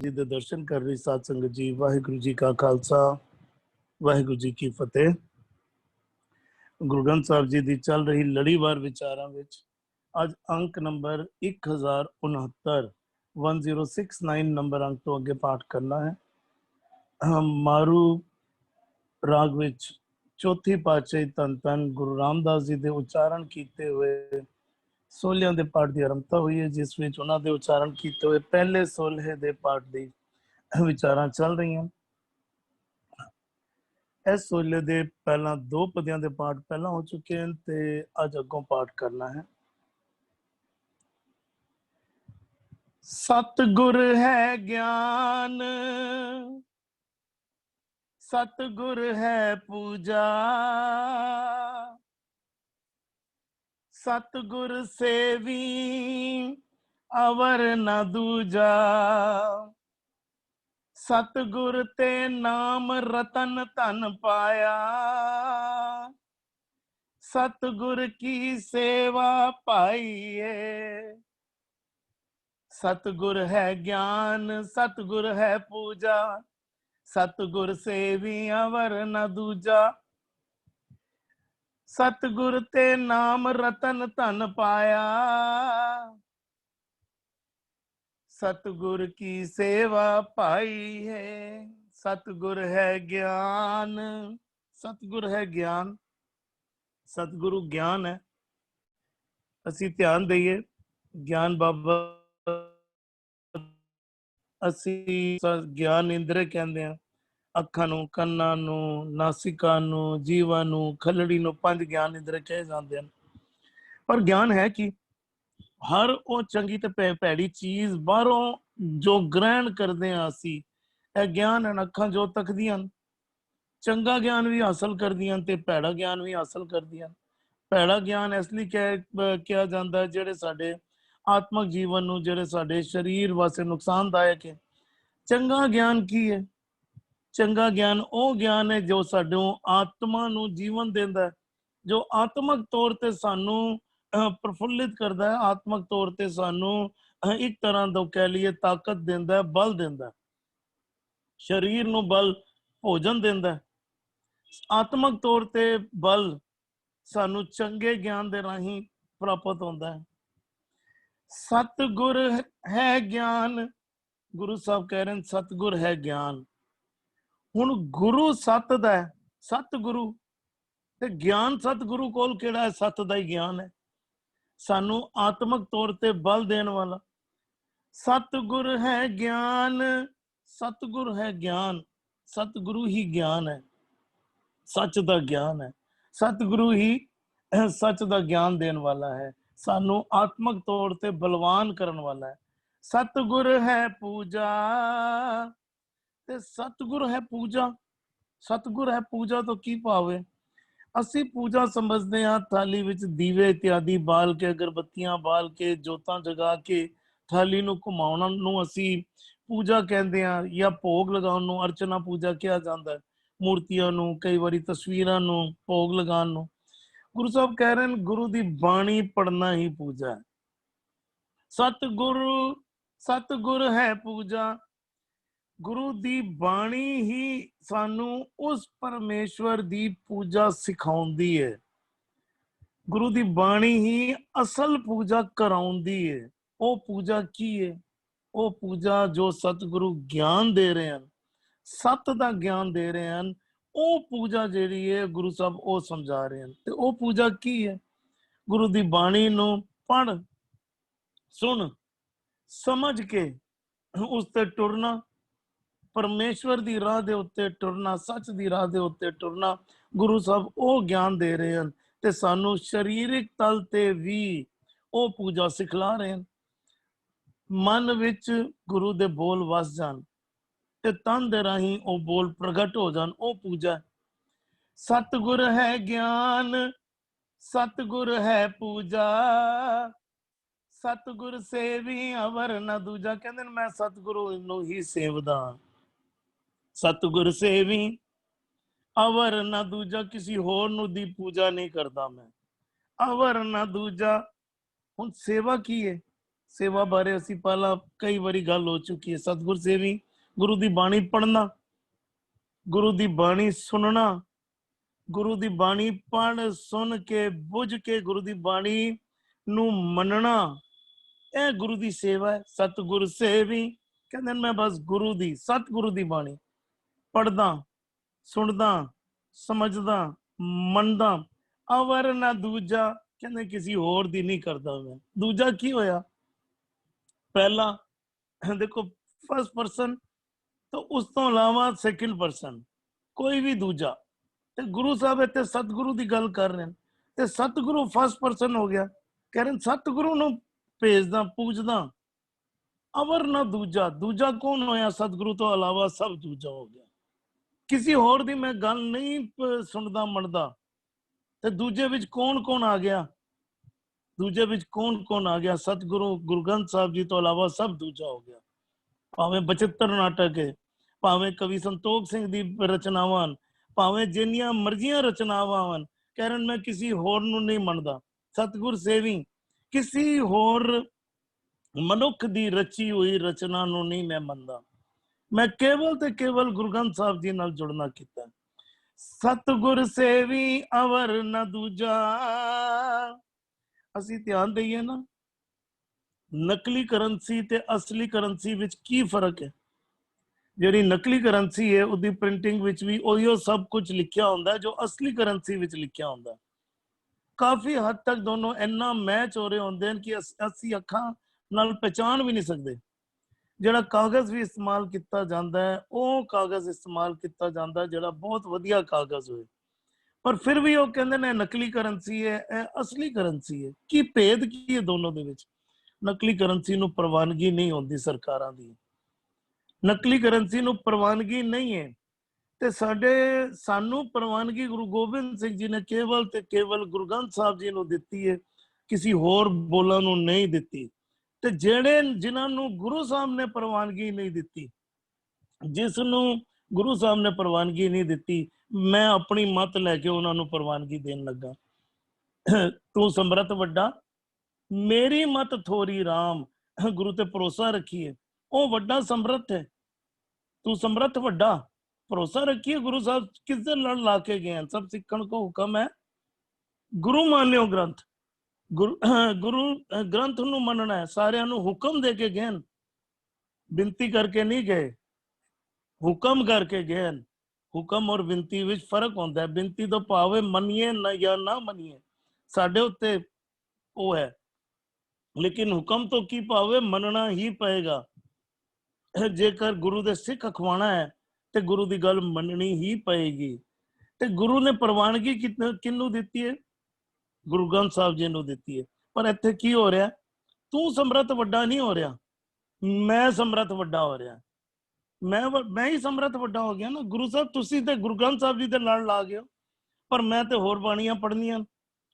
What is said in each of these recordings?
जी दे दर्शन कर रही साध संगत जी। वाहिगुरु जी का खालसा, वाहिगुरु जी की फतेह। गुरु ग्रंथ साहब जी दी चल रही लड़ीवार विचारां विच अज अंक नंबर 1069 1069 नंबर अंक तो अगे पाठ करना है। हम मारू राग विच चौथी पातशाही धन धन गुरु रामदास जी दे उच्चारण कीते हुए सोलियां दे पाठ की आरंभता हुई है, जिस विच उन्हां दे उच्चारण कीते हुए पहले सोलहे दे पाठ दी विचारां चल रही हैं। इस सोले दे पहला दो पदियां दे पाठ पहला हो चुके हैं ते अज अगों पाठ करना है। सतगुर है ज्ञान, सतगुर है पूजा, सतगुर सेवी अवर न दूजा, सतगुर ते नाम रतन धन पाया, सतगुर की सेवा पाइए। सतगुर है ज्ञान, सतगुर है पूजा, सतगुर सेवी अवर न दूजा, सतगुर ते नाम रतन धन पाया, सतगुर की सेवा पाई है। सतगुर है ज्ञान, सतगुर है ज्ञान, सतगुरु ज्ञान है। असी ध्यान दईए ज्ञान बाबा असी ज्ञान इंद्रे कहते हैं। ਅੱਖਾਂ ਨੂੰ, ਕੰਨਾਂ ਨੂੰ, ਨਾਸਿਕਾ ਨੂੰ, ਜੀਵਾਂ ਨੂੰ, ਖਲੜੀ ਨੂੰ ਪੰਜ ਗਿਆਨ ਇੰਦਰੇ ਕਹੇ ਜਾਂਦੇ ਹਨ। ਪਰ ਗਿਆਨ ਹੈ ਕਿ ਹਰ ਉਹ ਚੰਗੀ ਤੇ ਭੈੜੀ ਚੀਜ਼ ਬਾਹਰੋਂ ਜੋ ਗ੍ਰਹਿਣ ਕਰਦੇ ਹਾਂ ਅਸੀਂ, ਇਹ ਗਿਆਨ ਹਨ। ਅੱਖਾਂ ਜੋ ਤੱਕਦੀਆਂ ਹਨ ਚੰਗਾ ਗਿਆਨ ਵੀ ਹਾਸਲ ਕਰਦੀਆਂ ਤੇ ਭੈੜਾ ਗਿਆਨ ਵੀ ਹਾਸਲ ਕਰਦੀਆਂ। ਭੈੜਾ ਗਿਆਨ ਇਸ ਲਈ ਕਿਹਾ ਜਾਂਦਾ ਜਿਹੜੇ ਸਾਡੇ ਆਤਮਕ ਜੀਵਨ ਨੂੰ, ਜਿਹੜੇ ਸਾਡੇ ਸਰੀਰ ਵਾਸਤੇ ਨੁਕਸਾਨਦਾਇਕ ਹੈ। ਚੰਗਾ ਗਿਆਨ ਕੀ ਹੈ? ਚੰਗਾ ਗਿਆਨ ਉਹ ਗਿਆਨ ਹੈ ਜੋ ਸਾਨੂੰ ਆਤਮਾ ਨੂੰ ਜੀਵਨ ਦਿੰਦਾ ਹੈ, ਜੋ ਆਤਮਕ ਤੌਰ ਤੇ ਸਾਨੂੰ ਪ੍ਰਫੁੱਲਿਤ ਕਰਦਾ ਹੈ, ਆਤਮਕ ਤੌਰ ਤੇ ਸਾਨੂੰ ਇੱਕ ਤਰ੍ਹਾਂ ਦਾ ਕਹਿ ਲਈਏ ਤਾਕਤ ਦਿੰਦਾ ਹੈ, ਬਲ ਦਿੰਦਾ ਹੈ, ਸਰੀਰ ਨੂੰ ਬਲ, ਭੋਜਨ ਦਿੰਦਾ ਹੈ। ਆਤਮਕ ਤੌਰ ਤੇ ਬਲ ਸਾਨੂੰ ਚੰਗੇ ਗਿਆਨ ਦੇ ਰਾਹੀਂ ਪ੍ਰਾਪਤ ਹੁੰਦਾ ਹੈ। ਸਤਿਗੁਰ ਹੈ ਗਿਆਨ, ਗੁਰੂ ਸਾਹਿਬ ਕਹਿ ਰਹੇ ਨੇ ਸਤਿਗੁਰ ਹੈ ਗਿਆਨ। ਹੁਣ ਗੁਰੂ ਸਤ ਦਾ ਹੈ, ਸਤਿਗੁਰੂ ਤੇ ਗਿਆਨ ਸਤਿਗੁਰੂ ਕੋਲ ਕਿਹੜਾ ਹੈ? ਸਤ ਦਾ ਹੀ ਗਿਆਨ ਹੈ, ਸਾਨੂੰ ਆਤਮਕ ਤੌਰ ਤੇ ਬਲ ਦੇਣ ਵਾਲਾ। ਸਤਿਗੁਰ ਹੈ ਗਿਆਨ, ਸਤਿਗੁਰ ਹੈ ਗਿਆਨ, ਸਤਿਗੁਰੂ ਹੀ ਗਿਆਨ ਹੈ, ਸੱਚ ਦਾ ਗਿਆਨ ਹੈ। ਸਤਿਗੁਰੂ ਹੀ ਸੱਚ ਦਾ ਗਿਆਨ ਦੇਣ ਵਾਲਾ ਹੈ, ਸਾਨੂੰ ਆਤਮਕ ਤੌਰ ਤੇ ਬਲਵਾਨ ਕਰਨ ਵਾਲਾ ਹੈ। ਸਤਿਗੁਰ ਹੈ ਪੂਜਾ, ਤੇ ਸਤਿਗੁਰ ਹੈ ਪੂਜਾ। ਸਤਿਗੁਰ ਹੈ ਪੂਜਾ ਤੋਂ ਕੀ ਭਾਵ ਹੈ? ਅਸੀਂ ਪੂਜਾ ਸਮਝਦੇ ਹਾਂ ਥਾਲੀ ਵਿੱਚ ਦੀਵੇ ਇਤਿਆਦਿ ਬਾਲ ਕੇ, ਅਗਰਬੱਤੀਆਂ ਬਾਲ ਕੇ, ਜੋਤਾਂ ਜਗਾ ਕੇ ਥਾਲੀ ਨੂੰ ਘੁਮਾਉਣ ਨੂੰ ਅਸੀਂ ਪੂਜਾ ਕਹਿੰਦੇ ਹਾਂ, ਜਾਂ ਭੋਗ ਲਗਾਉਣ ਨੂੰ ਅਰਚਨਾ ਪੂਜਾ ਕਿਹਾ ਜਾਂਦਾ ਹੈ। ਮੂਰਤੀਆਂ ਨੂੰ, ਕਈ ਵਾਰੀ ਤਸਵੀਰਾਂ ਨੂੰ ਭੋਗ ਲਗਾਉਣ ਨੂੰ। ਗੁਰੂ ਸਾਹਿਬ ਕਹਿ ਰਹੇ ਨੇ ਗੁਰੂ ਦੀ ਬਾਣੀ ਪੜਨਾ ਹੀ ਪੂਜਾ ਹੈ। ਸਤਿਗੁਰੂ, ਸਤਿਗੁਰ ਹੈ ਪੂਜਾ। ਗੁਰੂ ਦੀ ਬਾਣੀ ਹੀ ਸਾਨੂੰ ਉਸ ਪਰਮੇਸ਼ਵਰ ਦੀ ਪੂਜਾ ਸਿਖਾਉਂਦੀ ਹੈ। ਗੁਰੂ ਦੀ ਬਾਣੀ ਹੀ ਅਸਲ ਪੂਜਾ ਕਰਾਉਂਦੀ ਹੈ। ਉਹ ਪੂਜਾ ਕੀ ਹੈ? ਉਹ ਪੂਜਾ ਜੋ ਸਤਿਗੁਰੂ ਗਿਆਨ ਦੇ ਰਹੇ ਹਨ, ਸਤ ਦਾ ਗਿਆਨ ਦੇ ਰਹੇ ਹਨ, ਉਹ ਪੂਜਾ ਜਿਹੜੀ ਹੈ ਗੁਰੂ ਸਾਹਿਬ ਉਹ ਸਮਝਾ ਰਹੇ ਹਨ। ਤੇ ਉਹ ਪੂਜਾ ਕੀ ਹੈ? ਗੁਰੂ ਦੀ ਬਾਣੀ ਨੂੰ ਪੜ੍ਹ, ਸੁਣ, ਸਮਝ ਕੇ ਉਸ ਤੇ ਟੁਰਨਾ, ਪਰਮੇਸ਼ਵਰ ਦੀ ਰਾਹ ਦੇ ਉੱਤੇ ਟੁਰਨਾ, ਸੱਚ ਦੀ ਰਾਹ ਦੇ ਉੱਤੇ ਟੁਰਨਾ। ਗੁਰੂ ਸਾਹਿਬ ਉਹ ਗਿਆਨ ਦੇ ਰਹੇ ਹਨ ਤੇ ਸਾਨੂੰ ਸਰੀਰਕ ਤਲ ਤੇ ਵੀ ਉਹ ਪੂਜਾ ਸਿਖਲਾ ਰਹੇ ਹਨ। ਮਨ ਵਿੱਚ ਗੁਰੂ ਦੇ ਬੋਲ ਵਸ ਜਾਣ ਤੇ ਤਨ ਦੇ ਰਾਹੀਂ ਉਹ ਬੋਲ ਪ੍ਰਗਟ ਹੋ ਜਾਣ, ਉਹ ਪੂਜਾ। ਸਤਿਗੁਰ ਹੈ ਗਿਆਨ, ਸਤਿਗੁਰ ਹੈ ਪੂਜਾ, ਸਤਿਗੁਰ ਸੇਵੀ ਅਵਰ ਨਾ ਦੂਜਾ। ਕਹਿੰਦੇ ਨੇ ਮੈਂ ਸਤਿਗੁਰੂ ਨੂੰ ਹੀ ਸੇਵਦਾ, ਸਤਿਗੁਰ ਸੇਵੀ ਅਵਰ ਨਾ ਦੂਜਾ, ਕਿਸੇ ਹੋਰ ਨੂੰ ਦੀ ਪੂਜਾ ਨਹੀਂ ਕਰਦਾ ਮੈਂ, ਅਵਰ ਨਾ ਦੂਜਾ। ਹੁਣ ਸੇਵਾ ਕੀ ਹੈ? सेवा बारे असी पहला कई बारी गल हो चुकी है। सतगुर सेवी गुरु दी बाणी पढ़ना, गुरु दी बाणी सुनना, गुरु दी बाणी पढ़ सुन के बुझ के गुरु दी बाणी नू मनना, यह गुरु दी सेवा है। सतगुर सेवी कहते मैं बस गुरु दी सतगुरु दी बाणी पढ़दा, सुनदा, समझदा, मनदा, अवर ना दूजा, कहते किसी होर दी नहीं करदा मैं। दूजा की होया? पहला देखो फर्स्ट पर्सन, तो उस तो अलावा सैकेंड पर्सन कोई भी दूजा। ते गुरु साहब इत्थे सतगुरु दी गल कर रहे हैं, ते सतगुरु फर्स्ट पर्सन हो गया। कह रहे सतगुरु नू भेजदा पूजदा, अवर ना दूजा। दूजा कौन होया? सतगुरु तो अलावा सब दूजा हो गया। किसी होर दी मैं गल नहीं सुनदा मनदा। ते दूजे विच कौन कौन आ गया? दूजे विच कौन कौन आ गया? सतगुरु गुरु ग्रंथ साहब जी तो अलावा सब दूजा हो गया। भावें 75 नाटक है, भावें कवि संतोख सिंह दी रचनावां, भावें जिन्नियां मर्जियां रचनावां वन, कह रहे मैं किसी होर नू नहीं मनदा। सतगुर सेवी किसी होर मनुख दी रची हुई रचना नू नहीं मैं मनदा। मैं केवल ते केवल गुरु ग्रंथ साहब जी नाल जुड़ना कीता। सतगुर सेवी अवर न दूजा। ਅਸੀਂ ਧਿਆਨ ਦਈਏ ਨਾ, ਨਕਲੀ ਕਰੰਸੀ ਤੇ ਅਸਲੀ ਕਰੰਸੀ ਵਿੱਚ ਕੀ ਫਰਕ ਹੈ? ਜਿਹੜੀ ਨਕਲੀ ਕਰੰਸੀ ਹੈ ਉਹਦੀ ਪ੍ਰਿੰਟਿੰਗ ਵਿੱਚ ਵੀ ਉਹੀਓ ਸਭ ਕੁਝ ਲਿਖਿਆ ਹੁੰਦਾ ਜੋ ਅਸਲੀ ਕਰੰਸੀ ਵਿੱਚ ਲਿਖਿਆ ਹੁੰਦਾ। ਕਾਫੀ ਹੱਦ ਤੱਕ ਦੋਨੋਂ ਇੰਨਾ ਮੈਚ ਹੋ ਰਹੇ ਹੁੰਦੇ ਹਨ ਕਿ ਅਸੀਂ ਅੱਖਾਂ ਨਾਲ ਪਛਾਣ ਵੀ ਨਹੀਂ ਸਕਦੇ। ਜਿਹੜਾ ਕਾਗਜ਼ ਵੀ ਇਸਤੇਮਾਲ ਕੀਤਾ ਜਾਂਦਾ ਹੈ ਉਹ ਕਾਗਜ਼ ਇਸਤੇਮਾਲ ਕੀਤਾ ਜਾਂਦਾ ਜਿਹੜਾ ਬਹੁਤ ਵਧੀਆ ਕਾਗਜ਼ ਹੋਏ, पर फिर भी वो कहते हैं नकली करंसी है, असली करंसी है। की भेद की है दोनों दे विच? नकली करंसी नू प्रवानगी नहीं होती सरकारां दी, नकली करंसी नू प्रवानगी नहीं है। ते सानू प्रवानगी गुरु गोबिंद सिंह जी ने केवल ते केवल गुरु ग्रंथ साहब जी नू दिती है, किसी होर बोला नू नहीं दिती। ते जेड़े जिन्हां नू गुरु साहब ने प्रवानगी नहीं दिती, जिस नू गुरु साहब ने प्रवानगी नहीं दिती, मैं अपनी मत लैके उन्होंने प्रवानगी देन लगा। तू समरथ वड्डा, मेरी मत थोरी राम। गुरु ते भरोसा रखिए, वो वड्डा समरथ है। तू समरथ वड्डा, भरोसा रखिए। गुरु साहब किससे लड़ ला के गए हैं? सब सिखण को हुक्म है, गुरु मान लियो ग्रंथ। गुरु ग्रंथ नू मनना है, सारियां नू हुक्म दे के गए, बिनती करके नहीं गए, हुक्म करके गए। हुक्म और बिनती विच फर्क होता है। बिनती तो भावे मनीए ना या ना मनीए, साडे उत्ते वो है, लेकिन हुक्म तो की भावे मनना ही पएगा। जेकर गुरु दे सिख अखवाना है तो गुरु दी गल मननी ही पएगी। ते गुरु ने प्रवानगी किन्नू दिती है? गुरु ग्रंथ साहब जी नू दिती है। पर इत्थे की हो रहा? तू समरथ वड्डा नहीं हो रहा, मैं समरथ वड्डा हो रहा। मैं ही समरथ वड्डा हो गया ना। गुरु साहब तुसी ते गुरु ग्रंथ साहब जी दे लड़ ला गए, पर मैं ते होर बाणियां पढ़नियां,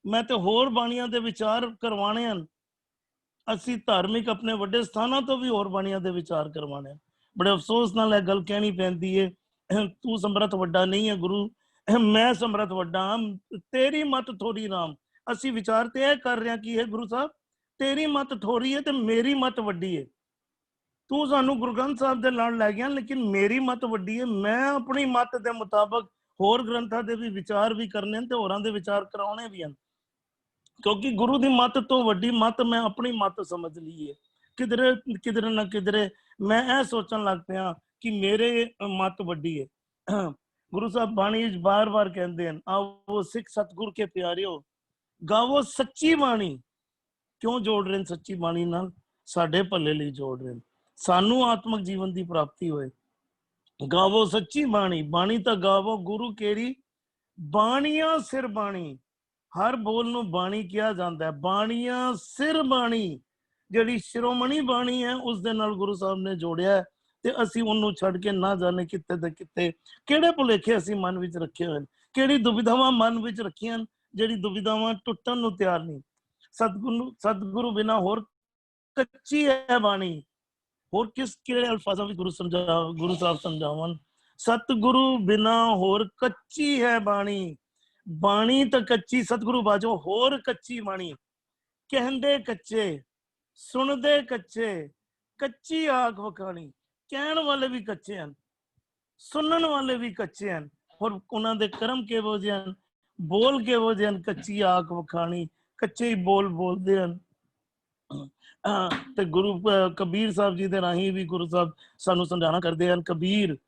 मैं ते होर बाणियां दे विचार करवाने हैं। असी धार्मिक अपने वड्डे स्थानां तो भी होर बाणियां दे विचार करवाने। बड़े अफसोस नाल यह गल कहनी पैंदी है, तू समरथ वड्डा नहीं है गुरु, मैं समरथ वड्डा। तेरी मत थोड़ी राम। असी विचार ते कर रहे हैं कि है गुरु साहब तेरी मत थोड़ी है ते मेरी मत वड्डी है। तू सानू गुरु ग्रंथ साहब दे लड़ लै गया, लेकिन मेरी मत वड्डी है। मैं अपनी मत दे मुताबिक होर ग्रंथां दे भी विचार भी करने ते होरां दे विचार कराने भी हैं, क्योंकि गुरु दी मत तो वड्डी मत मैं अपनी मत समझ ली है। किधरे किधरे ना किधरे मैं ऐ सोचन लग पिया कि मेरे मत वड्डी है। गुरु साहब बाणी बार बार कहते हैं, आओ सिख सतगुर के प्यारे हो, गावो सच्ची बाणी। क्यों जोड़ रहे हैं सच्ची बाणी नाल? साडे भले लई जोड़ रहे हैं, सानू आत्मक जीवन की प्राप्ति होए। गावो सच्ची बाणी, बाणी तो गावो गुरु केरी बाणियां सिर बाणी। हर बोल नू बाणी किया जाता है। बाणियां सिर बाणी, जिहड़ी शिरोमणी बाणी है उस दे नाल गुरु साहब ने जोड़िया है। ते असी उन्नू छड़ के ना जाने किते ते किते किहड़े भुलेखे असी मन विच रखे होए, किहड़ी दुविधावां मन विच रखियां, जिहड़ी दुविधावां टुटन नू तैयार नहीं। सतगुरु बिना होर कच्ची है बाणी। होर किस किहड़े अल्फाजां विच गुरु साहब समझावन? सतगुरु बिना होर कच्ची है बाणी। बाणी तो कच्ची, सतगुरु बाजो होर कच्ची बाणी। कहंदे कच्चे सुनदे कच्चे, कच्ची आख वखाणी, कहण वाले भी कच्चे हैं, सुनन वाले भी कच्चे हैं, और उन्होंने दे कर्म किहो जिहे हैं, बोल किहो जिहे हैं, कच्ची आख वखाणी, कच्चे ही बोल बोलते हैं। ते गुरु कबीर साहब जी दे राही भी गुरु साहब सानू समझाना करते हैं, कबीर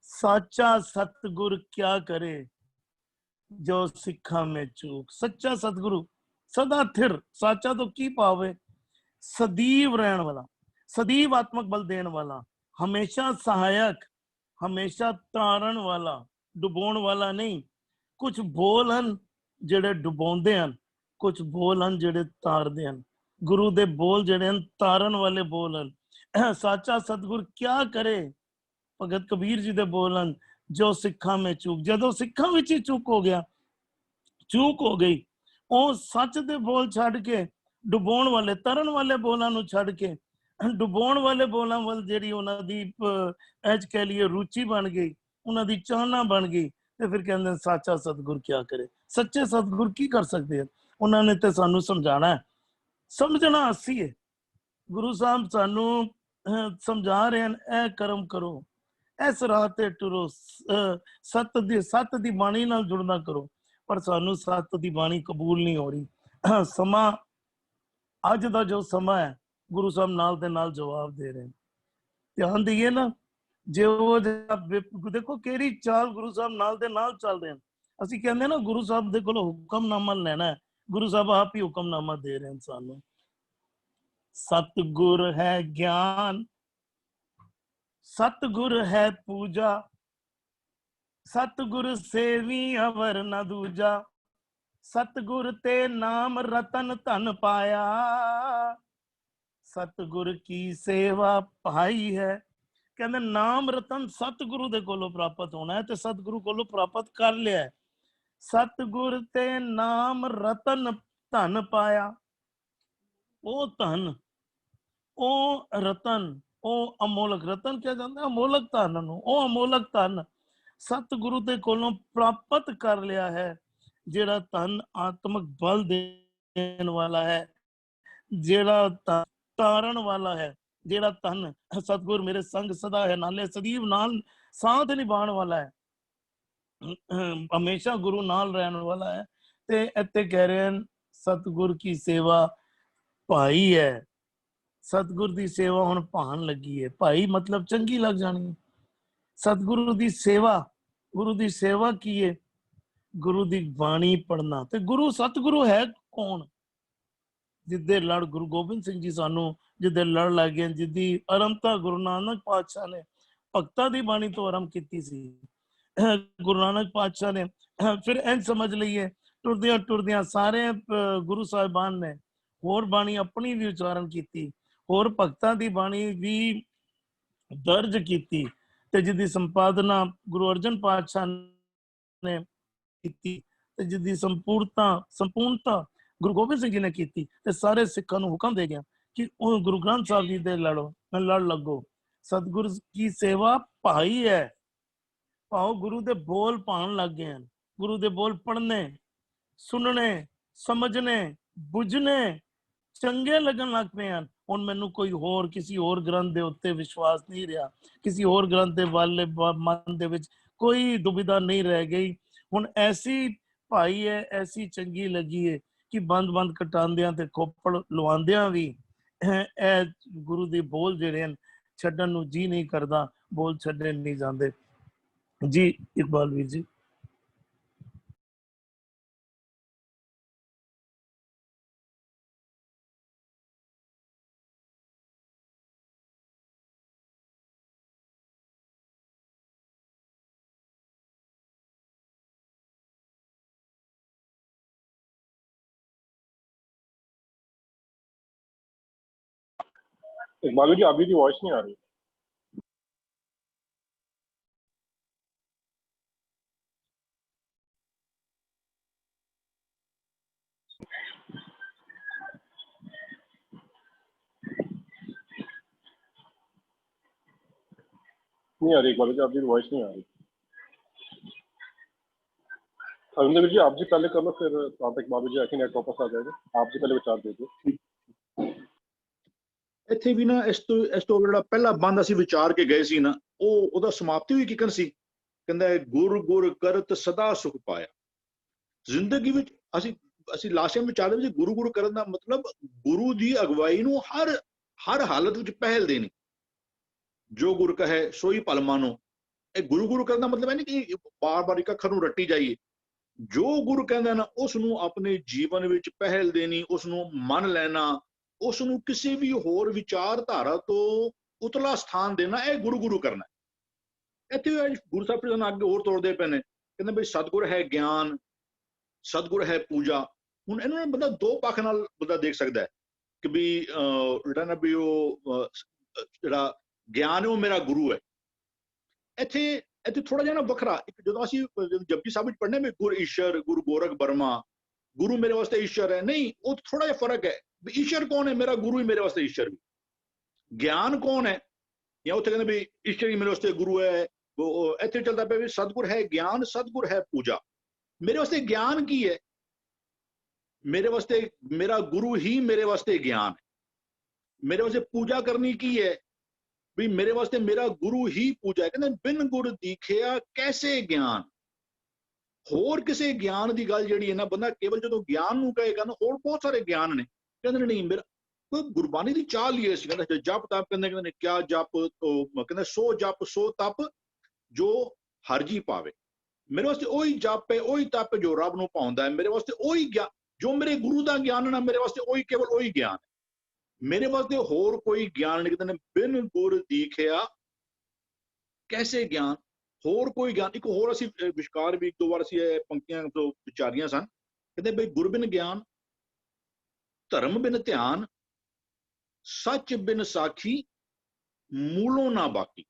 साचा सतगुर क्या करे जो सिखा में चूक। सच्चा सतगुरु सदा थिर, साचा तो की पावे, सदैव रहने वाला, सदैव आत्मक बल देने वाला, हमेशा सहायक, हमेशा तारण वाला, डुबोण वाला नहीं। कुछ बोल हैं जेड़े डुबोंदे हैं, कुछ बोल हैं जेड़े तारदे हैं। गुरु दे बोल जेड़े हैं तारण वाले बोल हैं। साचा सतगुर क्या करे, भगत कबीर जी दे बोल हैं, जो सिखा में चूक। जदों सिखा विच ही चूक हो गया, चूक हो गई, ਉਹ ਸੱਚ ਦੇ ਬੋਲ ਛੱਡ ਕੇ ਡੁਬੋਣ ਵਾਲੇ ਤਰਨ ਵਾਲੇ ਬੋਲਾਂ ਨੂੰ ਛੱਡ ਕੇ ਡੁਬੋਣ ਵਾਲੇ ਬੋਲਾਂ ਵੱਲ ਜਿਹੜੀ ਉਹਨਾਂ ਦੀ ਐਜ ਕਹਿ ਲਈਏ ਰੁਚੀ ਬਣ ਗਈ, ਉਹਨਾਂ ਦੀ ਚਾਹਨਾ ਬਣ ਗਈ, ਤੇ ਫਿਰ ਕਹਿੰਦੇ ਸਾਚਾ ਸਤਿਗੁਰ ਕੀ ਕਰੇ। ਸੱਚੇ ਸਤਿਗੁਰ ਕੀ ਕਰ ਸਕਦੇ ਹਨ? ਉਹਨਾਂ ਨੇ ਤੇ ਸਾਨੂੰ ਸਮਝਾਣਾ ਹੈ, ਸਮਝਣਾ ਅਸੀਂ ਹੈ। ਗੁਰੂ ਸਾਹਿਬ ਸਾਨੂੰ ਸਮਝਾ ਰਹੇ ਹਨ, ਇਹ ਕਰਮ ਕਰੋ, ਇਸ ਰਾਹ ਤੇ ਟੁਰੋ, ਸੱਤ ਦੀ ਬਾਣੀ ਨਾਲ ਜੁੜਨਾ ਕਰੋ। ਪਰ ਸਾਨੂੰ ਸੱਤ ਦੀ ਬਾਣੀ ਕਬੂਲ ਨਹੀਂ ਹੋ ਰਹੀ। ਸਮਾਂ ਅੱਜ ਦਾ ਜੋ ਸਮਾਂ ਹੈ, ਗੁਰੂ ਸਾਹਿਬ ਨਾਲ ਦੇ ਨਾਲ ਜਵਾਬ ਦੇ ਰਹੇ। ਧਿਆਨ ਦਈਏ ਨਾ, ਜੇ ਉਹ ਦੇਖੋ ਕਿਹੜੀ ਚਾਲ ਗੁਰੂ ਸਾਹਿਬ ਨਾਲ ਦੇ ਨਾਲ ਚੱਲਦੇ ਹਨ। ਅਸੀਂ ਕਹਿੰਦੇ ਨਾ ਗੁਰੂ ਸਾਹਿਬ ਦੇ ਕੋਲੋਂ ਹੁਕਮਨਾਮਾ ਲੈਣਾ ਹੈ, ਗੁਰੂ ਸਾਹਿਬ ਆਪ ਹੀ ਹੁਕਮਨਾਮਾ ਦੇ ਰਹੇ ਹਨ ਸਾਨੂੰ। ਸਤਿਗੁਰ ਹੈ ਗਿਆਨ, ਸਤਿਗੁਰ ਹੈ ਪੂਜਾ, ਸਤਿਗੁਰ ਸੇਵੀ ਅਵਰ ਨਾ ਦੂਜਾ, सतगुर ते नाम रतन धन पाया, सतगुर की सेवा पाई है। कहते नाम रतन सतगुरु दे कोलों प्राप्त होना है, ते सतगुरु कोलों प्राप्त कर लिया है। सतगुर ते नाम रतन धन पाया, ओ धन, ओ रतन, ओ अमोलक, रतन क्या जानते हैं? अमोलक धन, ओ अमोलक धन सतगुरु दे कोलों प्राप्त कर लिया है। जेड़ा धन आत्मक बल देने वाला है, जेड़ा तारण वाला है, जेड़ा धन सतगुर मेरे संग सदा है, नाले सदैव नाल साथ निभाने वाला है, हमेशा गुरु नाल रहने वाला है। ते इत्थे कह रहे हैं सतगुर की सेवा भाई है। सतगुर की सेवा हुण भान लगी है। भाई मतलब चंगी लग जानी। सतगुरु की सेवा, गुरु की सेवा की है? गुरु दी बाणी पढ़ना। ते गुरु सतगुरु है कौन? जिदे लड़ गुरु गोबिंद सिंह जी सानू जिदे लड़ लग गए, जिदी आरंभता गुरु नानक पातशाह ने भगतां दी बाणी तो आरंभ कीती सी। गुरु नानक पातशाह ने फिर इंज समझ लईए टुरदियां टुरदियां सारे गुरु साहिबान ने होर बाणी अपनी भी उच्चारण कीती, होर भगतां दी बाणी भी दर्ज कीती, ते जिदी संपादना गुरु अर्जन पातशाह ने जिसकी संपूर्णता गुरु गोबिंद सिंह जी ने की, सारे सिखों को हुक्म दे गया कि गुरु ग्रंथ साहब जी दे लड़ लगो। सतगुरु की सेवा भाई है। भाव गुरु दे बोल भान लग गए हैं, गुरु दे बोल पढ़ने, सुनने, समझने, बुझने चंगे लगन लग पे हैं। हुण मैनू कोई होर किसी होर ग्रंथ दे उत्ते विश्वास नहीं रहा, किसी होर ग्रंथ दे वाले मन दे विच कोई दुविधा नहीं रह गई। हुण ऐसी भाई है, ऐसी चंगी लगी है कि बंद बंद कटांदियां ते खोपड़ लवांदियां भी ए गुरु दे बोल जिहड़े हन छड्डण नूं जी नहीं करदा, बोल छड्डे नहीं जांदे। जी इकबाल वीर जी। इकबाल जी अभी की वॉइस नहीं आ रही। नहीं आ रही इकबाल जी, अभी वॉइस नहीं आ रही। अरविंदर जी आप जी पहले कर लो, फिर आप Iqbal ji I think net वापस आ जाएगा। आप जी पहले विचार दीजिए। ਇੱਥੇ ਵੀ ਨਾ ਇਸ ਤੋਂ ਜਿਹੜਾ ਪਹਿਲਾ ਬੰਦ ਅਸੀਂ ਵਿਚਾਰ ਕੇ ਗਏ ਸੀ ਨਾ, ਉਹਦਾ ਸਮਾਪਤੀ ਵੀ ਕਿਕਨ ਸੀ। ਕਹਿੰਦਾ ਹੈ, ਗੁਰ ਗੁਰ ਕਰਤ ਸਦਾ ਸੁਖ ਪਾਇਆ। ਜ਼ਿੰਦਗੀ ਵਿੱਚ ਅਸੀਂ ਲਾਸਟ ਟਾਈਮ ਵਿਚਾਰਦੇ ਵੀ ਗੁਰੂ ਗੁਰੂ ਕਰਨ ਦਾ ਮਤਲਬ ਗੁਰੂ ਦੀ ਅਗਵਾਈ ਨੂੰ ਹਰ ਹਾਲਤ ਵਿੱਚ ਪਹਿਲ ਦੇਣੀ। ਜੋ ਗੁਰ ਕਹੇ ਸੋਈ ਭਲ ਮਾਨੋ। ਇਹ ਗੁਰੂ ਗੁਰੂ ਕਰਨ ਦਾ ਮਤਲਬ ਹੈ ਨਹੀਂ ਕਿ ਬਾਰ-ਬਾਰ ਇੱਕ ਅੱਖਰ ਨੂੰ ਰੱਟੀ ਜਾਈਏ। ਜੋ ਗੁਰੂ ਕਹਿੰਦਾ ਨਾ ਉਸ ਨੂੰ ਆਪਣੇ ਜੀਵਨ ਵਿੱਚ ਪਹਿਲ ਦੇਣੀ, ਉਸ ਨੂੰ ਮੰਨ ਲੈਣਾ, ਉਸ ਨੂੰ ਕਿਸੇ ਵੀ ਹੋਰ ਵਿਚਾਰਧਾਰਾ ਤੋਂ ਉਤਲਾ ਸਥਾਨ ਦੇਣਾ, ਇਹ ਗੁਰੂ ਗੁਰੂ ਕਰਨਾ। ਇੱਥੇ ਗੁਰੂ ਸਾਹਿਬ ਜੀ ਅੱਗੇ ਹੋਰ ਤੋੜਦੇ ਪਏ ਨੇ, ਕਹਿੰਦੇ ਬਈ ਸਤਿਗੁਰ ਹੈ ਗਿਆਨ, ਸਤਿਗੁਰ ਹੈ ਪੂਜਾ। ਹੁਣ ਇਹਨਾਂ ਨੂੰ ਬੰਦਾ ਦੋ ਪੱਖ ਨਾਲ ਬੰਦਾ ਦੇਖ ਸਕਦਾ ਹੈ ਕਿ ਵੀ ਜਿਹੜਾ ਨਾ ਵੀ ਉਹ ਜਿਹੜਾ ਗਿਆਨ ਹੈ ਉਹ ਮੇਰਾ ਗੁਰੂ ਹੈ। ਇੱਥੇ ਥੋੜਾ ਜਿਹਾ ਨਾ ਵੱਖਰਾ, ਇੱਕ ਜਦੋਂ ਅਸੀਂ ਜਪਜੀ ਸਾਹਿਬ ਵਿੱਚ ਪੜ੍ਹਨੇ ਵੀ ਗੁਰ ਈਸ਼ਰ, ਗੁਰੂ ਗੋਰਖ ਬਰਮਾ, ਗੁਰੂ ਮੇਰੇ ਵਾਸਤੇ ਈਸ਼ਰ ਹੈ, ਨਹੀਂ, ਉਹ ਥੋੜਾ ਜਿਹਾ ਫਰਕ ਹੈ ਵੀ ਈਸ਼ਰ ਕੌਣ ਹੈ? ਮੇਰਾ ਗੁਰੂ ਹੀ ਮੇਰੇ ਵਾਸਤੇ ਈਸ਼ਰ ਵੀ। ਗਿਆਨ ਕੌਣ ਹੈ? ਜਾਂ ਉੱਥੇ ਕਹਿੰਦੇ ਵੀ ਈਸ਼ਰ ਹੀ ਮੇਰੇ ਵਾਸਤੇ ਗੁਰੂ ਹੈ। ਇੱਥੇ ਚੱਲਦਾ ਪਿਆ ਵੀ ਸਤਿਗੁਰ ਹੈ ਗਿਆਨ, ਸਤਿਗੁਰ ਹੈ ਪੂਜਾ। ਮੇਰੇ ਵਾਸਤੇ ਗਿਆਨ ਕੀ ਹੈ? ਮੇਰੇ ਵਾਸਤੇ ਮੇਰਾ ਗੁਰੂ ਹੀ ਮੇਰੇ ਵਾਸਤੇ ਗਿਆਨ ਹੈ। ਮੇਰੇ ਵਾਸਤੇ ਪੂਜਾ ਕਰਨੀ ਕੀ ਹੈ? ਵੀ ਮੇਰੇ ਵਾਸਤੇ ਮੇਰਾ ਗੁਰੂ ਹੀ ਪੂਜਾ ਹੈ। ਕਹਿੰਦੇ ਬਿਨ ਗੁਰ ਦੀਖਿਆ ਕੈਸੇ ਗਿਆਨ। ਹੋਰ ਕਿਸੇ ਗਿਆਨ ਦੀ ਗੱਲ ਜਿਹੜੀ ਹੈ ਨਾ, ਬੰਦਾ ਕੇਵਲ ਜਦੋਂ ਗਿਆਨ ਨੂੰ ਕਹੇਗਾ ਨਾ, ਹੋਰ ਬਹੁਤ ਸਾਰੇ ਗਿਆਨ ਨੇ। ਕਹਿੰਦੇ ਨਹੀਂ, ਮੇਰਾ ਕੋਈ ਗੁਰਬਾਣੀ ਦੀ ਚਾਲ ਹੀ ਸੀ। ਕਹਿੰਦਾ ਜਪ ਤਪ, ਕਹਿੰਦੇ ਕਿਆ ਜਪ, ਕਹਿੰਦੇ ਸੋ ਜਪ ਸੋ ਤਪ ਜੋ ਹਰ ਜੀ ਪਾਵੇ। ਮੇਰੇ ਵਾਸਤੇ ਉਹੀ ਜਪ ਹੈ, ਉਹੀ ਤਪ ਜੋ ਰੱਬ ਨੂੰ ਪਾਉਂਦਾ ਹੈ। ਮੇਰੇ ਵਾਸਤੇ ਉਹੀ ਗਿਆਨ ਜੋ ਮੇਰੇ ਗੁਰੂ ਦਾ ਗਿਆਨ ਹੈ ਨਾ, ਮੇਰੇ ਵਾਸਤੇ ਉਹੀ, ਕੇਵਲ ਉਹੀ ਗਿਆਨ ਹੈ। ਮੇਰੇ ਵਾਸਤੇ ਹੋਰ ਕੋਈ ਗਿਆਨ ਨਹੀਂ। ਕਹਿੰਦੇ ਬਿਨ ਗੁਰ ਦੀਖਿਆ ਕੈਸੇ ਗਿਆਨ। ਹੋਰ ਕੋਈ ਗਿਆਨ। ਇੱਕ ਹੋਰ ਅਸੀਂ ਵਿਸ਼ਕਾਰ ਵੀ ਇੱਕ ਦੋ ਵਾਰ ਅਸੀਂ ਇਹ ਪੰਕਤੀਆਂ ਤੋਂ ਵਿਚਾਰੀਆਂ ਸਨ। ਕਹਿੰਦੇ ਬਈ ਗੁਰ ਬਿਨ ਗਿਆਨ, ਧਰਮ ਬਿਨ ਧਿਆਨ, ਸੱਚ ਬਿਨ ਸਾਖੀ, ਮੂਲੋਂ ਨਾ ਬਾਕੀ।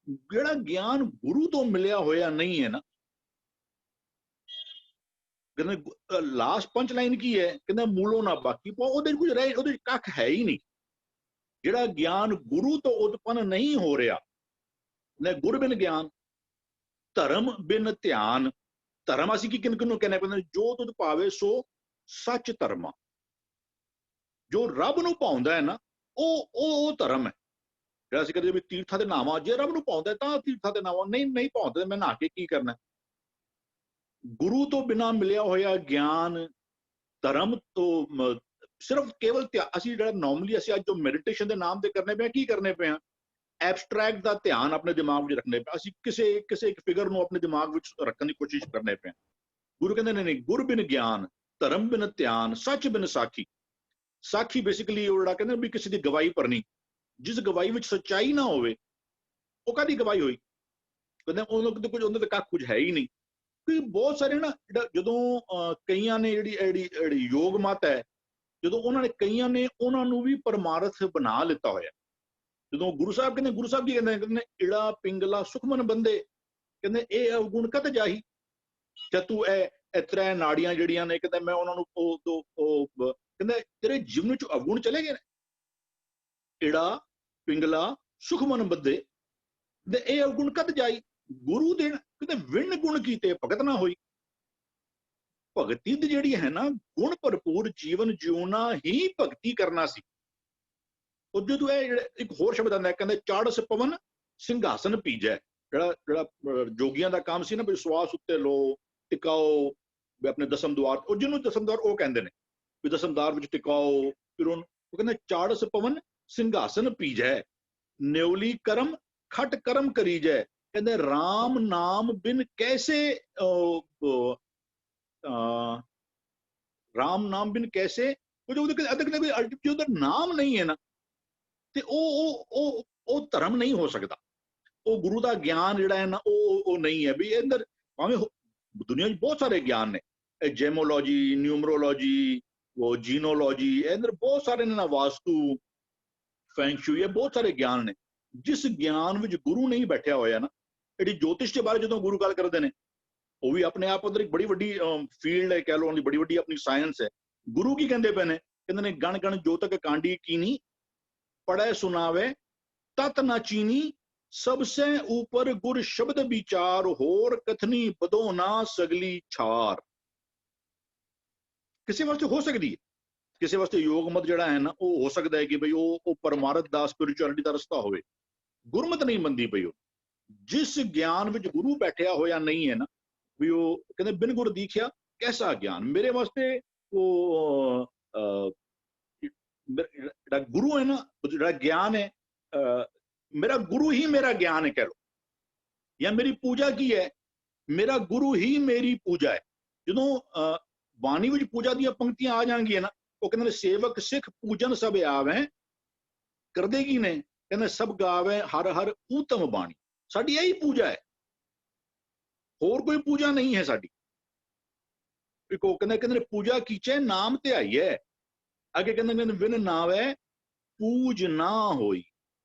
ਜਿਹੜਾ ਗਿਆਨ ਗੁਰੂ ਤੋਂ ਮਿਲਿਆ ਹੋਇਆ ਨਹੀਂ ਹੈ ਨਾ, ਕਹਿੰਦੇ ਲਾਸਟ ਪੰਚ ਲਾਈਨ ਕੀ ਹੈ? ਕਹਿੰਦਾ ਮੂਲੋਂ ਨਾ ਬਾਕੀ। ਉਹਦੇ ਕੁਝ ਰਹੇ, ਉਹਦੇ ਕੱਖ ਹੈ ਹੀ ਨਹੀਂ। ਜਿਹੜਾ ਗਿਆਨ ਗੁਰੂ ਤੋਂ ਉਤਪੰਨ ਨਹੀਂ ਹੋ ਰਿਹਾ, ਗੁਰ ਬਿਨ ਗਿਆਨ, ਧਰਮ ਬਿਨ ਧਿਆਨ। ਧਰਮ ਅਸੀਂ ਕੀ ਕਿਹਨੂੰ ਕਹਿੰਦੇ ਪੈਂਦੇ? ਜੋ ਤੁਧ ਭਾਵੇ ਸੋ ਸੱਚ ਧਰਮਾ। ਜੋ ਰੱਬ ਨੂੰ ਭਾਉਂਦਾ ਹੈ ਨਾ, ਉਹ ਧਰਮ ਹੈ। ਜਿਹੜਾ ਅਸੀਂ ਕਹਿੰਦੇ ਵੀ ਤੀਰਥਾਂ ਦੇ ਨਾਵਾਂ, ਜੇ ਰੱਬ ਨੂੰ ਭਾਉਂਦਾ ਤਾਂ ਤੀਰਥਾਂ ਦੇ ਨਾਵਾਂ, ਨਹੀਂ ਭਾਉਂਦੇ ਮੈਂ ਨਹਾ ਕੇ ਕੀ ਕਰਨਾ। ਗੁਰੂ ਤੋਂ ਬਿਨਾਂ ਮਿਲਿਆ ਹੋਇਆ ਗਿਆਨ, ਧਰਮ ਤੋਂ ਸਿਰਫ ਕੇਵਲ ਅਸੀਂ ਜਿਹੜਾ ਨਾਰਮਲੀ ਅਸੀਂ ਅੱਜ ਜੋ ਮੈਡੀਟੇਸ਼ਨ ਦੇ ਨਾਮ ਤੇ ਕਰਨੇ ਪਏ, ਕੀ ਕਰਨੇ ਪਏ ਆ? ਐਬਸਟਰੈਕਟ ਦਾ ਧਿਆਨ ਆਪਣੇ ਦਿਮਾਗ ਵਿੱਚ ਰੱਖਣੇ ਪਏ। ਅਸੀਂ ਕਿਸੇ ਇੱਕ ਫਿਗਰ ਨੂੰ ਆਪਣੇ ਦਿਮਾਗ ਵਿੱਚ ਰੱਖਣ ਦੀ ਕੋਸ਼ਿਸ਼ ਕਰਨੇ ਪਏ। ਗੁਰੂ ਕਹਿੰਦੇ ਨਹੀਂ, ਗੁਰ ਬਿਨ ਗਿਆਨ, ਧਰਮ ਬਿਨ ਧਿਆਨ, ਸੱਚ ਬਿਨ ਸਾਖੀ। ਸਾਖੀ ਬੇਸਿਕਲੀ ਉਹ ਜਿਹੜਾ ਕਹਿੰਦੇ ਵੀ ਕਿਸੇ ਦੀ ਗਵਾਹੀ ਭਰਨੀ। ਜਿਸ ਗਵਾਹੀ ਵਿੱਚ ਸੱਚਾਈ ਨਾ ਹੋਵੇ, ਉਹ ਕਾਹਦੀ ਗਵਾਹੀ ਹੋਈ? ਕਹਿੰਦੇ ਉਹਨਾਂ ਦੇ ਕੱਖ ਕੁਝ ਹੈ ਹੀ ਨਹੀਂ। ਕਿ ਬਹੁਤ ਸਾਰੇ ਨਾ ਜਦੋਂ ਕਈਆਂ ਨੇ ਜਿਹੜੀ ਯੋਗ ਮਤ ਹੈ, ਜਦੋਂ ਕਈਆਂ ਨੇ ਉਹਨਾਂ ਨੂੰ ਵੀ ਪਰਮਾਰਥ ਬਣਾ ਲਿੱਤਾ ਹੋਇਆ। ਜਦੋਂ ਗੁਰੂ ਸਾਹਿਬ ਕੀ ਕਹਿੰਦੇ ਇੜਾ ਪਿੰਗਲਾ ਸੁਖਮਨ ਬੰਦੇ। ਕਹਿੰਦੇ ਇਹ ਅਵਗੁਣ ਕਤ ਜਾਹੀ। ਜਦ ਤੂੰ ਇਹ ਤ੍ਰੈ ਨਾੜੀਆਂ ਜਿਹੜੀਆਂ ਨੇ, ਕਹਿੰਦੇ ਮੈਂ ਉਹਨਾਂ ਨੂੰ ਕਹਿੰਦੇ ਤੇਰੇ ਜੀਵਨ ਚ ਅਵਗੁਣ ਚਲੇ ਗਏ ਨੇ। ਇੜਾ ਪਿੰਗਲਾ ਸੁਖਮਨ ਬੰਦੇ ਦੇ ਇਹ ਅਵਗੁਣ ਕਤ ਜਾਈ। ਗੁਰੂ ਦੇ ਕਿਤੇ ਵਿਣ ਗੁਣ ਕੀਤੇ ਭਗਤ ਨਾ ਹੋਈ। ਭਗਤੀ ਦੀ ਜਿਹੜੀ ਹੈ ਨਾ, ਗੁਣ ਭਰਪੂਰ ਜੀਵਨ ਜਿਉਣਾ ਹੀ ਭਗਤੀ ਕਰਨਾ ਸੀ। ਉਹ ਜਦੋਂ ਇਹ ਇੱਕ ਹੋਰ ਸ਼ਬਦ ਆਉਂਦਾ, ਕਹਿੰਦੇ ਚਾੜਸ ਪਵਨ ਸਿੰਘਾਸਨ ਭੀਜੈ। ਜਿਹੜਾ ਜੋਗੀਆਂ ਦਾ ਕੰਮ ਸੀ ਨਾ, ਵੀ ਸਵਾਸ ਉੱਤੇ ਲੋ, ਟਿਕਾਓ ਵੀ ਆਪਣੇ ਦਸਮ ਦੁਆਰ। ਉਹ ਜਿਹਨੂੰ ਦਸਮ ਦੁਆਰ ਉਹ ਕਹਿੰਦੇ ਨੇ ਵੀ ਦਸਮ ਦੁਆਰ ਵਿੱਚ ਟਿਕਾਓ। ਫਿਰ ਉਹ ਕਹਿੰਦੇ ਚਾੜਸ ਪਵਨ ਸਿੰਘਾਸਨ ਭੀਜੈ, ਨਿਉਲੀ ਕਰਮ ਖਟ ਕਰਮ ਕਰੀਜੈ। ਕਹਿੰਦੇ ਰਾਮ ਨਾਮ ਬਿਨ ਕੈਸੇ ਰਾਮ ਨਾਮ ਬਿਨ ਕੈਸੇ। ਉਹਦਾ ਨਾਮ ਨਹੀਂ ਹੈ ਨਾ, ਤੇ ਉਹ ਧਰਮ ਨਹੀਂ ਹੋ ਸਕਦਾ। ਉਹ ਗੁਰੂ ਦਾ ਗਿਆਨ ਜਿਹੜਾ ਹੈ ਨਾ, ਉਹ ਨਹੀਂ ਹੈ। ਵੀ ਇਹ ਅੰਦਰ ਭਾਵੇਂ ਦੁਨੀਆ 'ਚ ਬਹੁਤ ਸਾਰੇ ਗਿਆਨ ਨੇ, ਜੈਮੋਲੋਜੀ, ਨਿਊਮਰੋਲੋਜੀ, ਉਹ ਜੀਨੋਲੋਜੀ, ਇਹ ਅੰਦਰ ਬਹੁਤ ਸਾਰੇ ਨੇ ਨਾ, ਵਾਸਤੂ, ਫੈਂਗਸ਼ੂਈ, ਇਹ ਬਹੁਤ ਸਾਰੇ ਗਿਆਨ ਨੇ। ਜਿਸ ਗਿਆਨ ਵਿੱਚ ਗੁਰੂ ਨਹੀਂ ਬੈਠਿਆ ਹੋਇਆ ਨਾ, ਜਿਹੜੀ ਜੋਤਿਸ਼ ਦੇ ਬਾਰੇ ਜਦੋਂ ਗੁਰੂ ਗੱਲ ਕਰਦੇ ਨੇ, ਉਹ ਵੀ ਆਪਣੇ ਆਪ ਅੰਦਰ ਇੱਕ ਬੜੀ ਵੱਡੀ ਫੀਲਡ ਹੈ, ਕਹਿ ਲਓ, ਬੜੀ ਵੱਡੀ ਆਪਣੀ ਸਾਇੰਸ ਹੈ। ਗੁਰੂ ਕੀ ਕਹਿੰਦੇ ਪਏ ਨੇ? ਕਹਿੰਦੇ ਨੇ ਗਣ ਗਣ ਜੋਤਕ ਕਾਂਡੀ ਕੀਨੀ, ਪੜ੍ਹੈ ਸੁਨਾਵੇ ਤਤ ਨਾ ਚੀਨੀ, ਸਭਸੇ ਉਪਰ ਗੁਰ ਸ਼ਬਦ ਵਿਚਾਰ, ਹੋਰ ਕਥਨੀ ਬਦੋ ਨਾ ਸਗਲੀ ਛਾਰ। ਕਿਸੇ ਵਾਸਤੇ ਹੋ ਸਕਦੀ ਹੈ ਕਿਸੇ ਵਾਸਤੇ ਯੋਗ ਮਤ ਜਿਹੜਾ ਹੈ ਨਾ ਉਹ ਹੋ ਸਕਦਾ ਹੈ ਕਿ ਬਈ ਉਹ ਪਰਮਾਰਥ ਦਾ ਸਪਿਰਿਚੁਅਲਿਟੀ ਦਾ ਰਸਤਾ ਹੋਵੇ। ਗੁਰਮਤ ਨਹੀਂ ਮੰਨਦੀ ਪਈ ਉਹ। ਜਿਸ ਗਿਆਨ ਵਿੱਚ ਗੁਰੂ ਬੈਠਿਆ ਹੋਇਆ ਨਹੀਂ ਹੈ ਨਾ, ਵੀ ਉਹ ਕਹਿੰਦੇ ਬਿਨ ਗੁਰ ਦੀਖਿਆ ਕੈਸਾ ਗਿਆਨ। ਮੇਰੇ ਵਾਸਤੇ ਉਹ ਜਿਹੜਾ ਗੁਰੂ ਹੈ ਨਾ, ਜਿਹੜਾ ਗਿਆਨ ਹੈ, ਮੇਰਾ ਗੁਰੂ ਹੀ ਮੇਰਾ ਗਿਆਨ ਹੈ ਕਹਿ ਲਓ, ਜਾਂ ਮੇਰੀ ਪੂਜਾ ਕੀ ਹੈ, ਮੇਰਾ ਗੁਰੂ ਹੀ ਮੇਰੀ ਪੂਜਾ ਹੈ। ਜਦੋਂ ਬਾਣੀ ਵਿੱਚ ਪੂਜਾ ਦੀਆਂ ਪੰਕਤੀਆਂ ਆ ਜਾਣਗੀਆਂ ਨਾ, ਉਹ ਕਹਿੰਦੇ ਨੇ ਸੇਵਕ ਸਿੱਖ ਪੂਜਨ ਸਭ ਆਵੈ, ਕਰਦੇ ਕੀ ਨੇ, ਕਹਿੰਦੇ ਸਭ ਗਾਵੇ ਹਰ ਹਰ ਊਤਮ ਬਾਣੀ। ਸਾਡੀ ਇਹੀ ਪੂਜਾ ਹੈ, ਹੋਰ ਕੋਈ ਪੂਜਾ ਨਹੀਂ ਹੈ ਸਾਡੀ। ਉਹ ਕਹਿੰਦੇ ਪੂਜਾ ਕੀਚੇ ਨਾਮ ਤੇ ਆਈ ਹੈ। ਅੱਗੇ ਕਹਿੰਦੇ ਬਿਨ ਨਾਵੈ ਪੂਜ ਨਾ ਹੋਈ।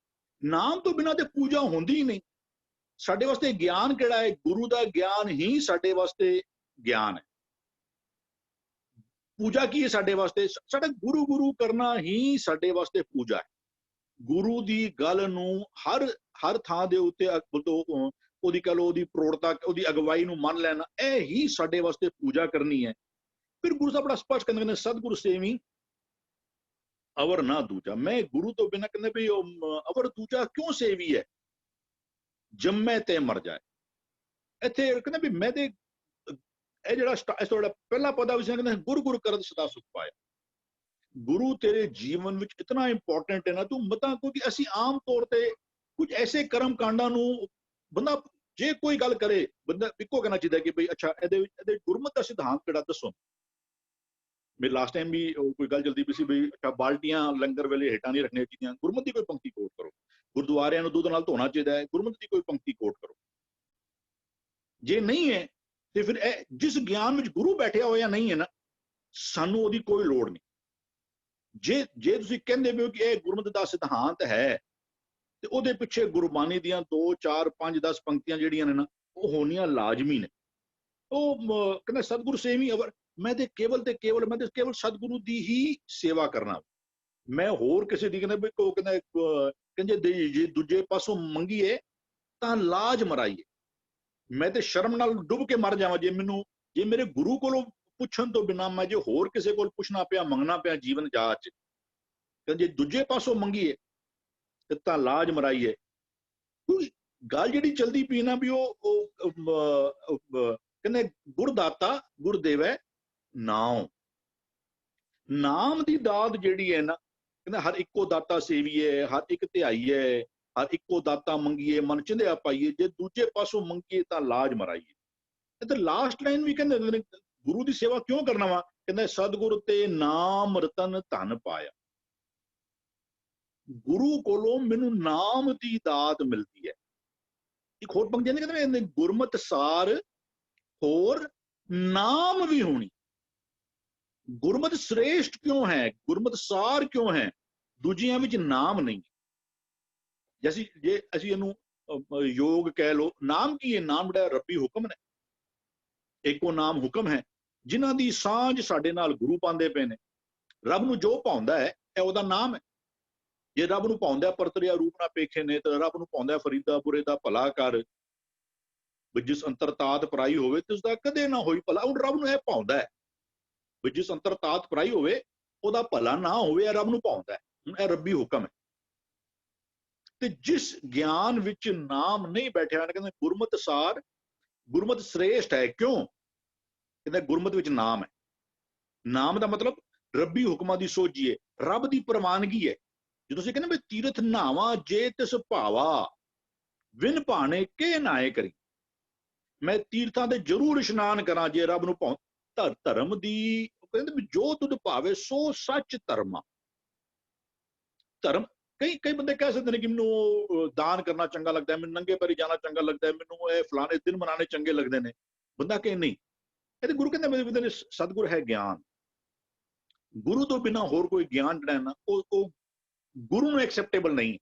ਨਾਮ ਤੋਂ ਬਿਨਾਂ ਤੇ ਪੂਜਾ ਹੁੰਦੀ ਹੀ ਨਹੀਂ। ਸਾਡੇ ਵਾਸਤੇ ਗਿਆਨ ਕਿਹੜਾ ਹੈ? ਗੁਰੂ ਦਾ ਗਿਆਨ ਹੀ ਸਾਡੇ ਵਾਸਤੇ ਗਿਆਨ ਹੈ। ਪੂਜਾ ਕੀ ਹੈ ਸਾਡੇ ਵਾਸਤੇ? ਸਾਡਾ ਗੁਰੂ ਗੁਰੂ ਕਰਨਾ ਹੀ ਸਾਡੇ ਵਾਸਤੇ ਪੂਜਾ ਹੈ। ਗੁਰੂ ਦੀ ਗੱਲ ਨੂੰ ਹਰ ਥਾਂ ਦੇ ਉੱਤੇ ਉਹਦੀ ਕਹ ਲਓ, ਉਹਦੀ ਪ੍ਰੋੜਤਾ, ਉਹਦੀ ਅਗਵਾਈ ਨੂੰ ਮੰਨ ਲੈਣਾ, ਇਹ ਹੀ ਸਾਡੇ ਵਾਸਤੇ ਪੂਜਾ ਕਰਨੀ ਹੈ। ਫਿਰ ਗੁਰੂ ਸਾਹਿਬ ਬੜਾ ਸਪਸ਼ਟ ਕਹਿੰਦੇ ਸਤਿਗੁਰ ਸੇਵੀ ਅਵਰ ਨਾ ਦੂਜਾ। ਮੈਂ ਗੁਰੂ ਤੋਂ ਬਿਨਾਂ ਕਹਿੰਦੇ ਵੀ ਅਵਰ ਦੂਜਾ ਕਿਉਂ ਸੇਵੀ ਹੈ? ਜੰਮੇ ਤੇ ਮਰ ਜਾਏ। ਇੱਥੇ ਕਹਿੰਦੇ ਵੀ ਮੈਂ ਤੇ ਇਹ ਜਿਹੜਾ ਇਸ ਤੋਂ ਪਹਿਲਾ ਪਦਾ ਵੀ ਕਹਿੰਦੇ ਗੁਰ ਗੁਰ ਕਰਦ ਸਦਾ ਸੁਖ ਪਾਇਆ। ਗੁਰੂ ਤੇਰੇ ਜੀਵਨ ਵਿੱਚ ਇਤਨਾ ਇੰਪੋਰਟੈਂਟ ਹੈ ਨਾ, ਤੂੰ ਮਤਾ, ਕਿਉਂਕਿ ਅਸੀਂ ਆਮ ਤੌਰ ਤੇ ਕੁਝ ਐਸੇ ਕਰਮ ਕਾਂਡਾਂ ਨੂੰ ਬੰਦਾ ਜੇ ਕੋਈ ਗੱਲ ਕਰੇ, ਬੰਦਾ ਇੱਕੋ ਕਹਿਣਾ ਚਾਹੀਦਾ ਕਿ ਬਈ ਅੱਛਾ ਇਹਦੇ ਗੁਰਮਤ ਦਾ ਸਿਧਾਂਤ ਕਿਹੜਾ ਦੱਸੋ। ਮੇਰੇ ਲਾਸਟ ਟਾਈਮ ਵੀ ਕੋਈ ਗੱਲ ਚਲਦੀ ਪਈ ਸੀ ਬਈ ਅੱਛਾ ਬਾਲਟੀਆਂ ਲੰਗਰ ਵੇਲੇ ਹੇਠਾਂ ਨਹੀਂ ਰੱਖਣੀਆਂ ਚਾਹੀਦੀਆਂ, ਗੁਰਮਤ ਦੀ ਕੋਈ ਪੰਕਤੀ ਕੋਟ ਕਰੋ। ਗੁਰਦੁਆਰਿਆਂ ਨੂੰ ਦੁੱਧ ਨਾਲ ਧੋਣਾ ਚਾਹੀਦਾ ਹੈ, ਗੁਰਮਤ ਦੀ ਕੋਈ ਪੰਕਤੀ ਕੋਟ ਕਰੋ। ਜੇ ਨਹੀਂ ਹੈ ਤੇ ਫਿਰ ਇਹ ਜਿਸ ਗਿਆਨ ਵਿੱਚ ਗੁਰੂ ਬੈਠਿਆ ਹੋਇਆ ਨਹੀਂ ਹੈ ਨਾ, ਸਾਨੂੰ ਉਹਦੀ ਕੋਈ ਲੋੜ ਨਹੀਂ। ਜੇ ਤੁਸੀਂ ਕਹਿੰਦੇ ਹੋ ਕਿ ਇਹ ਗੁਰਮਤ ਦਾ ਸਿਧਾਂਤ ਹੈ, ਤੇ ਉਹਦੇ ਪਿੱਛੇ ਗੁਰਬਾਣੀ ਦੀਆਂ 2 4 5 10 ਪੰਕਤੀਆਂ ਜਿਹੜੀਆਂ ਨੇ ਨਾ, ਉਹ ਹੋਣੀਆਂ ਲਾਜ਼ਮੀ ਨੇ। ਉਹ ਕਹਿੰਦਾ ਸਤਿਗੁਰ ਸੇਵੀ ਅਵਰ, ਮੈਂ ਤੇ ਕੇਵਲ ਸਤਿਗੁਰੂ ਦੀ ਹੀ ਸੇਵਾ ਕਰਨਾ। ਮੈਂ ਹੋਰ ਕਿਸੇ ਦੀ ਕਹਿੰਦੇ ਜੇ ਦੂਜੇ ਪਾਸੋਂ ਮੰਗੀਏ ਤਾਂ ਲਾਜ ਮਰਾਈਏ। ਮੈਂ ਤੇ ਸ਼ਰਮ ਨਾਲ ਡੁੱਬ ਕੇ ਮਰ ਜਾਵਾਂ ਜੇ ਮੇਰੇ ਗੁਰੂ ਕੋਲੋਂ ਪੁੱਛਣ ਤੋਂ ਬਿਨਾਂ ਮੈਂ ਜੇ ਹੋਰ ਕਿਸੇ ਕੋਲ ਪੁੱਛਣਾ ਪਿਆ, ਮੰਗਣਾ ਪਿਆ ਜੀਵਨ ਜਾਚ, ਜੇ ਦੂਜੇ ਪਾਸੋਂ ਮੰਗੀਏ ਤਾਂ ਲਾਜ ਮਰਾਈਏ। ਗੱਲ ਜਿਹੜੀ ਚਲਦੀ ਪਈ ਨਾ ਵੀ ਉਹ ਕਹਿੰਦੇ ਗੁਰਦਾਤਾ ਗੁਰ ਦੇਵੈ ਨਾਮ ਦੀ ਦਾਤ ਜਿਹੜੀ ਹੈ ਨਾ, ਕਹਿੰਦਾ ਹਰ ਇੱਕੋ ਦਾਤਾ ਸੇਵੀਏ, ਹਰ ਇੱਕ ਧਿਆਈਏ, ਹਰ ਇੱਕੋ ਦਾਤਾ ਮੰਗੀਏ, ਮਨ ਚਿੰਧਿਆ ਪਾਈਏ, ਜੇ ਦੂਜੇ ਪਾਸੋਂ ਮੰਗੀਏ ਤਾਂ ਲਾਜ ਮਰਾਈਏ। ਤੇ ਲਾਸਟ ਲਾਈਨ ਵੀ ਕਹਿੰਦੇ ਗੁਰੂ ਦੀ ਸੇਵਾ ਕਿਉਂ ਕਰਨਾ ਵਾ? ਕਹਿੰਦਾ ਸਤਿਗੁਰ ਤੇ ਨਾਮ ਰਤਨ ਧਨ ਪਾਇਆ। ਗੁਰੂ ਕੋਲੋਂ ਮੈਨੂੰ ਨਾਮ ਦੀ ਦਾਤ ਮਿਲਦੀ ਹੈ। ਇੱਕ ਹੋਰ ਪੰਕਤੀ ਕਹਿੰਦੇ ਗੁਰਮਤ ਸਾਰ ਹੋਰ ਨਾਮ ਵੀ ਹੋਣੀ। ਗੁਰਮਤ ਸ੍ਰੇਸ਼ਟ ਕਿਉਂ ਹੈ? ਗੁਰਮਤ ਸਾਰ ਕਿਉਂ ਹੈ? ਦੂਜਿਆਂ ਵਿੱਚ ਨਾਮ ਨਹੀਂ। ਜੇ ਅਸੀਂ ਇਹਨੂੰ ਯੋਗ ਕਹਿ ਲੋ, ਨਾਮ ਕੀ ਹੈ? ਨਾਮ ਜਿਹੜਾ ਰੱਬੀ ਹੁਕਮ ਨੇ, ਇੱਕੋ ਨਾਮ ਹੁਕਮ ਹੈ, ਜਿਨ੍ਹਾਂ ਦੀ ਸਾਂਝ ਸਾਡੇ ਨਾਲ ਗੁਰੂ ਪਾਉਂਦੇ ਪਏ ਨੇ। ਰੱਬ ਨੂੰ ਜੋ ਭਾਉਂਦਾ ਹੈ ਇਹ ਉਹਦਾ ਨਾਮ ਹੈ। ਜੇ ਰੱਬ ਨੂੰ ਭਾਉਂਦਾ ਪਰਤਰਿਆ ਰੂਪ ਨਾ ਪੇਖੇ ਨੇ, ਤਾਂ ਰੱਬ ਨੂੰ ਭਾਉਂਦਾ ਫਰੀਦਾ ਬੁਰੇ ਦਾ ਭਲਾ ਕਰ, ਜਿਸ ਅੰਤਰਤਾਤ ਪਰਾਈ ਹੋਵੇ ਤੇ ਉਸਦਾ ਕਦੇ ਨਾ ਹੋਈ ਭਲਾ। ਹੁਣ ਰੱਬ ਨੂੰ ਇਹ ਭਾਉਂਦਾ ਹੈ ਵੀ ਜਿਸ ਅੰਤਰਤਾਤ ਪਰਾਈ ਹੋਵੇ ਉਹਦਾ ਭਲਾ ਨਾ ਹੋਵੇ, ਇਹ ਰੱਬ ਨੂੰ ਭਾਉਂਦਾ ਹੈ। ਹੁਣ ਇਹ ਰੱਬੀ ਹੁਕਮ ਹੈ। ਤੇ ਜਿਸ ਗਿਆਨ ਵਿੱਚ ਨਾਮ ਨਹੀਂ ਬੈਠਿਆ, ਕਹਿੰਦੇ ਗੁਰਮਤ ਸਾਰ, ਗੁਰਮਤ ਸ੍ਰੇਸ਼ਟ ਹੈ। ਕਿਉਂ? ਕਹਿੰਦੇ ਗੁਰਮਤ ਵਿੱਚ ਨਾਮ ਹੈ। ਨਾਮ ਦਾ ਮਤਲਬ ਰੱਬੀ ਹੁਕਮਾਂ ਦੀ ਸੋਝੀ ਹੈ, ਰੱਬ ਦੀ ਪ੍ਰਵਾਨਗੀ ਹੈ। ਜਦੋਂ ਤੁਸੀਂ ਕਹਿੰਦੇ ਵੀ ਤੀਰਥ ਨਾਵਾਂ ਜੇ ਤਿਸ ਭਾਵਾ, ਵਿਨ ਭਾਣੇ ਕੇ ਨਾਏ ਕਰੀ। ਮੈਂ ਤੀਰਥਾਂ ਦੇ ਜ਼ਰੂਰ ਇਸ਼ਨਾਨ ਕਰਾਂ ਜੇ ਰੱਬ ਨੂੰ ਭਾਉ। ਧਰਮ ਦੀ ਕਹਿੰਦੇ ਵੀ ਜੋ ਤੁਧ ਭਾਵੇ ਸੋ ਸੱਚ ਧਰਮਾ। ਧਰਮ ਕਈ ਬੰਦੇ ਕਹਿ ਸਕਦੇ ਨੇ ਕਿ ਮੈਨੂੰ ਦਾਨ ਕਰਨਾ ਚੰਗਾ ਲੱਗਦਾ ਹੈ, ਮੈਨੂੰ ਨੰਗੇ ਪੈਰੀ ਜਾਣਾ ਚੰਗਾ ਲੱਗਦਾ ਹੈ, ਮੈਨੂੰ ਇਹ ਫਲਾਣੇ ਦਿਨ ਮਨਾਉਣੇ ਚੰਗੇ ਲੱਗਦੇ ਨੇ। ਬੰਦਾ ਕਹੇ ਨਹੀਂ, ਇਹਦੇ ਗੁਰੂ ਕਹਿੰਦੇ ਸਤਿਗੁਰ ਹੈ ਗਿਆਨ। ਗੁਰੂ ਤੋਂ ਬਿਨਾਂ ਹੋਰ ਕੋਈ ਗਿਆਨ ਜਿਹੜਾ ਹੈ ਨਾ, ਉਹ ਗੁਰੂ ਨੂੰ ਐਕਸੈਪਟੇਬਲ ਨਹੀਂ।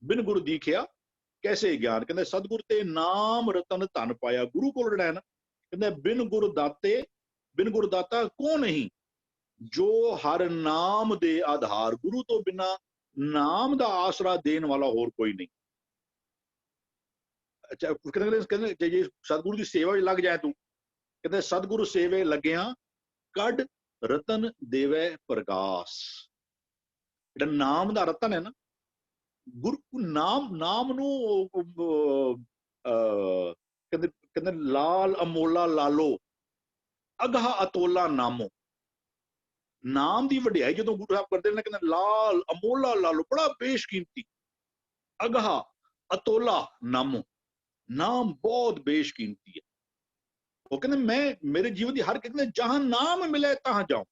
ਬਿਨ ਗੁਰੂ ਦੀਖਿਆ ਕੈਸੇ ਗਿਆਨ। ਕਹਿੰਦੇ ਸਤਿਗੁਰ ਤੇ ਨਾਮ ਰਤਨ ਧਨ ਪਾਇਆ। ਗੁਰੂ ਕੋਲ ਜਿਹੜਾ ਹੈ ਨਾ, ਕਹਿੰਦੇ ਬਿਨ ਗੁਰ ਦਾਤੇ, ਬਿਨ ਗੁਰ ਦਾਤਾ ਕੋ ਨਹੀਂ, ਜੋ ਹਰ ਨਾਮ ਦੇ ਆਧਾਰ। ਗੁਰੂ ਤੋਂ ਬਿਨਾਂ ਨਾਮ ਦਾ ਆਸਰਾ ਦੇਣ ਵਾਲਾ ਹੋਰ ਕੋਈ ਨਹੀਂ। ਅੱਛਾ ਕਹਿੰਦੇ ਜੇ ਸਤਿਗੁਰੂ ਦੀ ਸੇਵਾ ਵਿੱਚ ਲੱਗ ਜਾਏ ਤੂੰ, ਕਹਿੰਦੇ ਸਤਿਗੁਰੂ ਸੇਵੇ ਲੱਗਿਆ ਕੱਢ ਰਤਨ ਦੇਵੈ ਪ੍ਰਗਾਸ। ਜਿਹੜਾ ਨਾਮ ਦਾ ਰਤਨ ਹੈ ਨਾ, ਗੁਰੂ ਨਾਮ ਨੂੰ ਕਹਿੰਦੇ ਲਾਲ ਅਮੋਲਾ ਲਾਲੋ ਅਗਾਹ ਅਤੋਲਾ ਨਾਮੋ। ਨਾਮ ਦੀ ਵਡਿਆਈ ਜਦੋਂ ਗੁਰੂ ਸਾਹਿਬ ਕਰਦੇ ਨੇ, ਕਹਿੰਦੇ ਲਾਲ ਅਮੋਲਾ ਲਾਲੋ, ਬੜਾ ਬੇਸ਼ਕੀਮਤੀ, ਅਗਾਹ ਅਤੋਲਾ ਨਾਮੋ, ਨਾਮ ਬਹੁਤ ਬੇਸ਼ਕੀਮਤੀ ਹੈ। ਉਹ ਕਹਿੰਦੇ ਮੈਂ ਮੇਰੇ ਜੀਵਨ ਦੀ ਹਰ ਕਹਿੰਦੇ ਜਹਾਂ ਨਾਮ ਮਿਲੇ ਤਹਾਂ ਜਾਉ।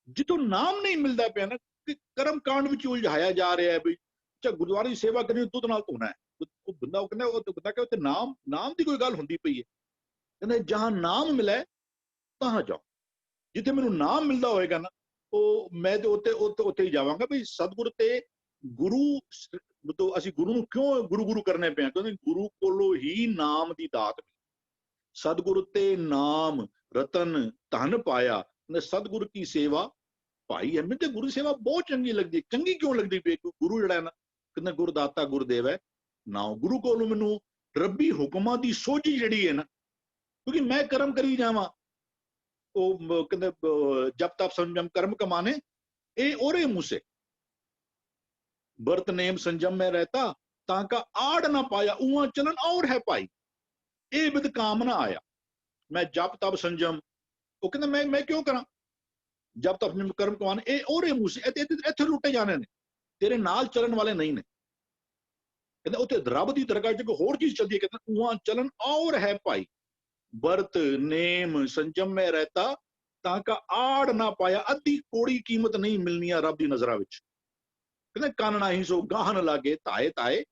ਜਿੱਥੋਂ ਨਾਮ ਨਹੀਂ ਮਿਲਦਾ ਪਿਆ ਨਾ, ਕਿ ਕਰਮ ਕਾਂਡ ਵਿੱਚ ਉਲਝਾਇਆ ਜਾ ਰਿਹਾ ਹੈ ਵੀ ਚਾਹੇ ਗੁਰਦੁਆਰੇ ਦੀ ਸੇਵਾ ਕਰਨੀ ਦੁੱਧ ਨਾਲ ਧੋਣਾ ਹੈ, ਉਹ ਬੰਦਾ ਉਹ ਕਹਿੰਦਾ ਉੱਥੇ ਨਾਮ ਦੀ ਕੋਈ ਗੱਲ ਹੁੰਦੀ ਪਈ ਹੈ। ਕਹਿੰਦੇ ਜਹਾਂ ਨਾਮ ਮਿਲੇ ਤਹਾਂ ਜਾਓ। ਜਿੱਥੇ ਮੈਨੂੰ ਨਾਮ ਮਿਲਦਾ ਹੋਏਗਾ ਨਾ, ਉਹ ਮੈਂ ਤੇ ਉੱਥੇ ਹੀ ਜਾਵਾਂਗਾ। ਵੀ ਸਤਿਗੁਰ ਤੇ ਗੁਰੂ, ਅਸੀਂ ਗੁਰੂ ਨੂੰ ਕਿਉਂ ਗੁਰੂ ਕਰਨੇ ਪਏ? ਕਿਉਂਕਿ ਗੁਰੂ ਕੋਲੋਂ ਹੀ ਨਾਮ ਦੀ ਦਾਤ ਮਿਲੀ। ਸਤਿਗੁਰ ਤੇ ਨਾਮ ਰਤਨ ਧਨ ਪਾਇਆ, ਸਤਿਗੁਰ ਕੀ ਸੇਵਾ ਭਾਈ ਹੈ। ਮੈਨੂੰ ਤੇ ਗੁਰੂ ਸੇਵਾ ਬਹੁਤ ਚੰਗੀ ਲੱਗਦੀ। ਚੰਗੀ ਕਿਉਂ ਲੱਗਦੀ ਪਈ? ਗੁਰੂ ਜਿਹੜਾ ਨਾ, ਕਹਿੰਦਾ ਗੁਰਦਾਤਾ ਗੁਰਦੇਵ ਹੈ ਨਾ। ਗੁਰੂ ਕੋਲੋਂ ਮੈਨੂੰ ਰੱਬੀ ਹੁਕਮਾਂ ਦੀ ਸੋਝੀ ਜਿਹੜੀ ਹੈ ਨਾ, ਕਿਉਂਕਿ ਮੈਂ ਕਰਮ ਕਰੀ ਜਾਵਾਂ। ਉਹ ਕਹਿੰਦੇ ਜਪ ਤਪ ਸੰਜਮ ਕਰਮ ਕਮਾਨੇ ਇਹ ਉਹਰੇ ਮੂੰਹ ਸੇ, ਵਰਤ ਨੇਮ ਸੰਜਮ में रहता ताका आड़ ना पाया उहाँ चलन और है पाई। ਇਹ ਵਿਦ ਕਾਮਨਾ ਆਇਆ। ਮੈਂ ਜਪ ਤਪ ਸੰਜਮ, ਉਹ ਕਹਿੰਦਾ ਮੈਂ ਕਿਉਂ ਕਰਾਂ ਜਪ ਤਪ ਸੰਜਮ ਕਰਮ ਕਮਾਨ, ਇਹ ਉਹਰੇ ਮੂੰਹ ਸੇ, ਇੱਥੇ ਲੁੱਟੇ ਜਾਣੇ ਨੇ, ਤੇਰੇ ਨਾਲ ਚੱਲਣ ਵਾਲੇ ਨਹੀਂ ਨੇ। ਕਹਿੰਦਾ ਉੱਥੇ ਰੱਬ ਦੀ ਦਰਗਾਹ 'ਚ ਕੋਈ ਹੋਰ ਚੀਜ਼ ਚੱਲਦੀ ਹੈ। ਕਹਿੰਦਾ ਉਹਾਂ ਚਲਨ ਔਰ ਹੈ ਭਾਈ, ਵਰਤ ਨੇਮ ਸੰਜਮ में रहता ताका आड़ ना पाया। ਅੱਧੀ ਕੋੜੀ ਕੀਮਤ ਨਹੀਂ ਮਿਲਣੀ ਆ ਰੱਬ ਦੀ ਨਜ਼ਰਾਂ ਵਿੱਚ। ਕਹਿੰਦੇ ਕੰਨ ਨਾਹੀ ਸੋ ਗਾਹਨ ਲਾਗੇ, ਤਾਏ ਤਾਏ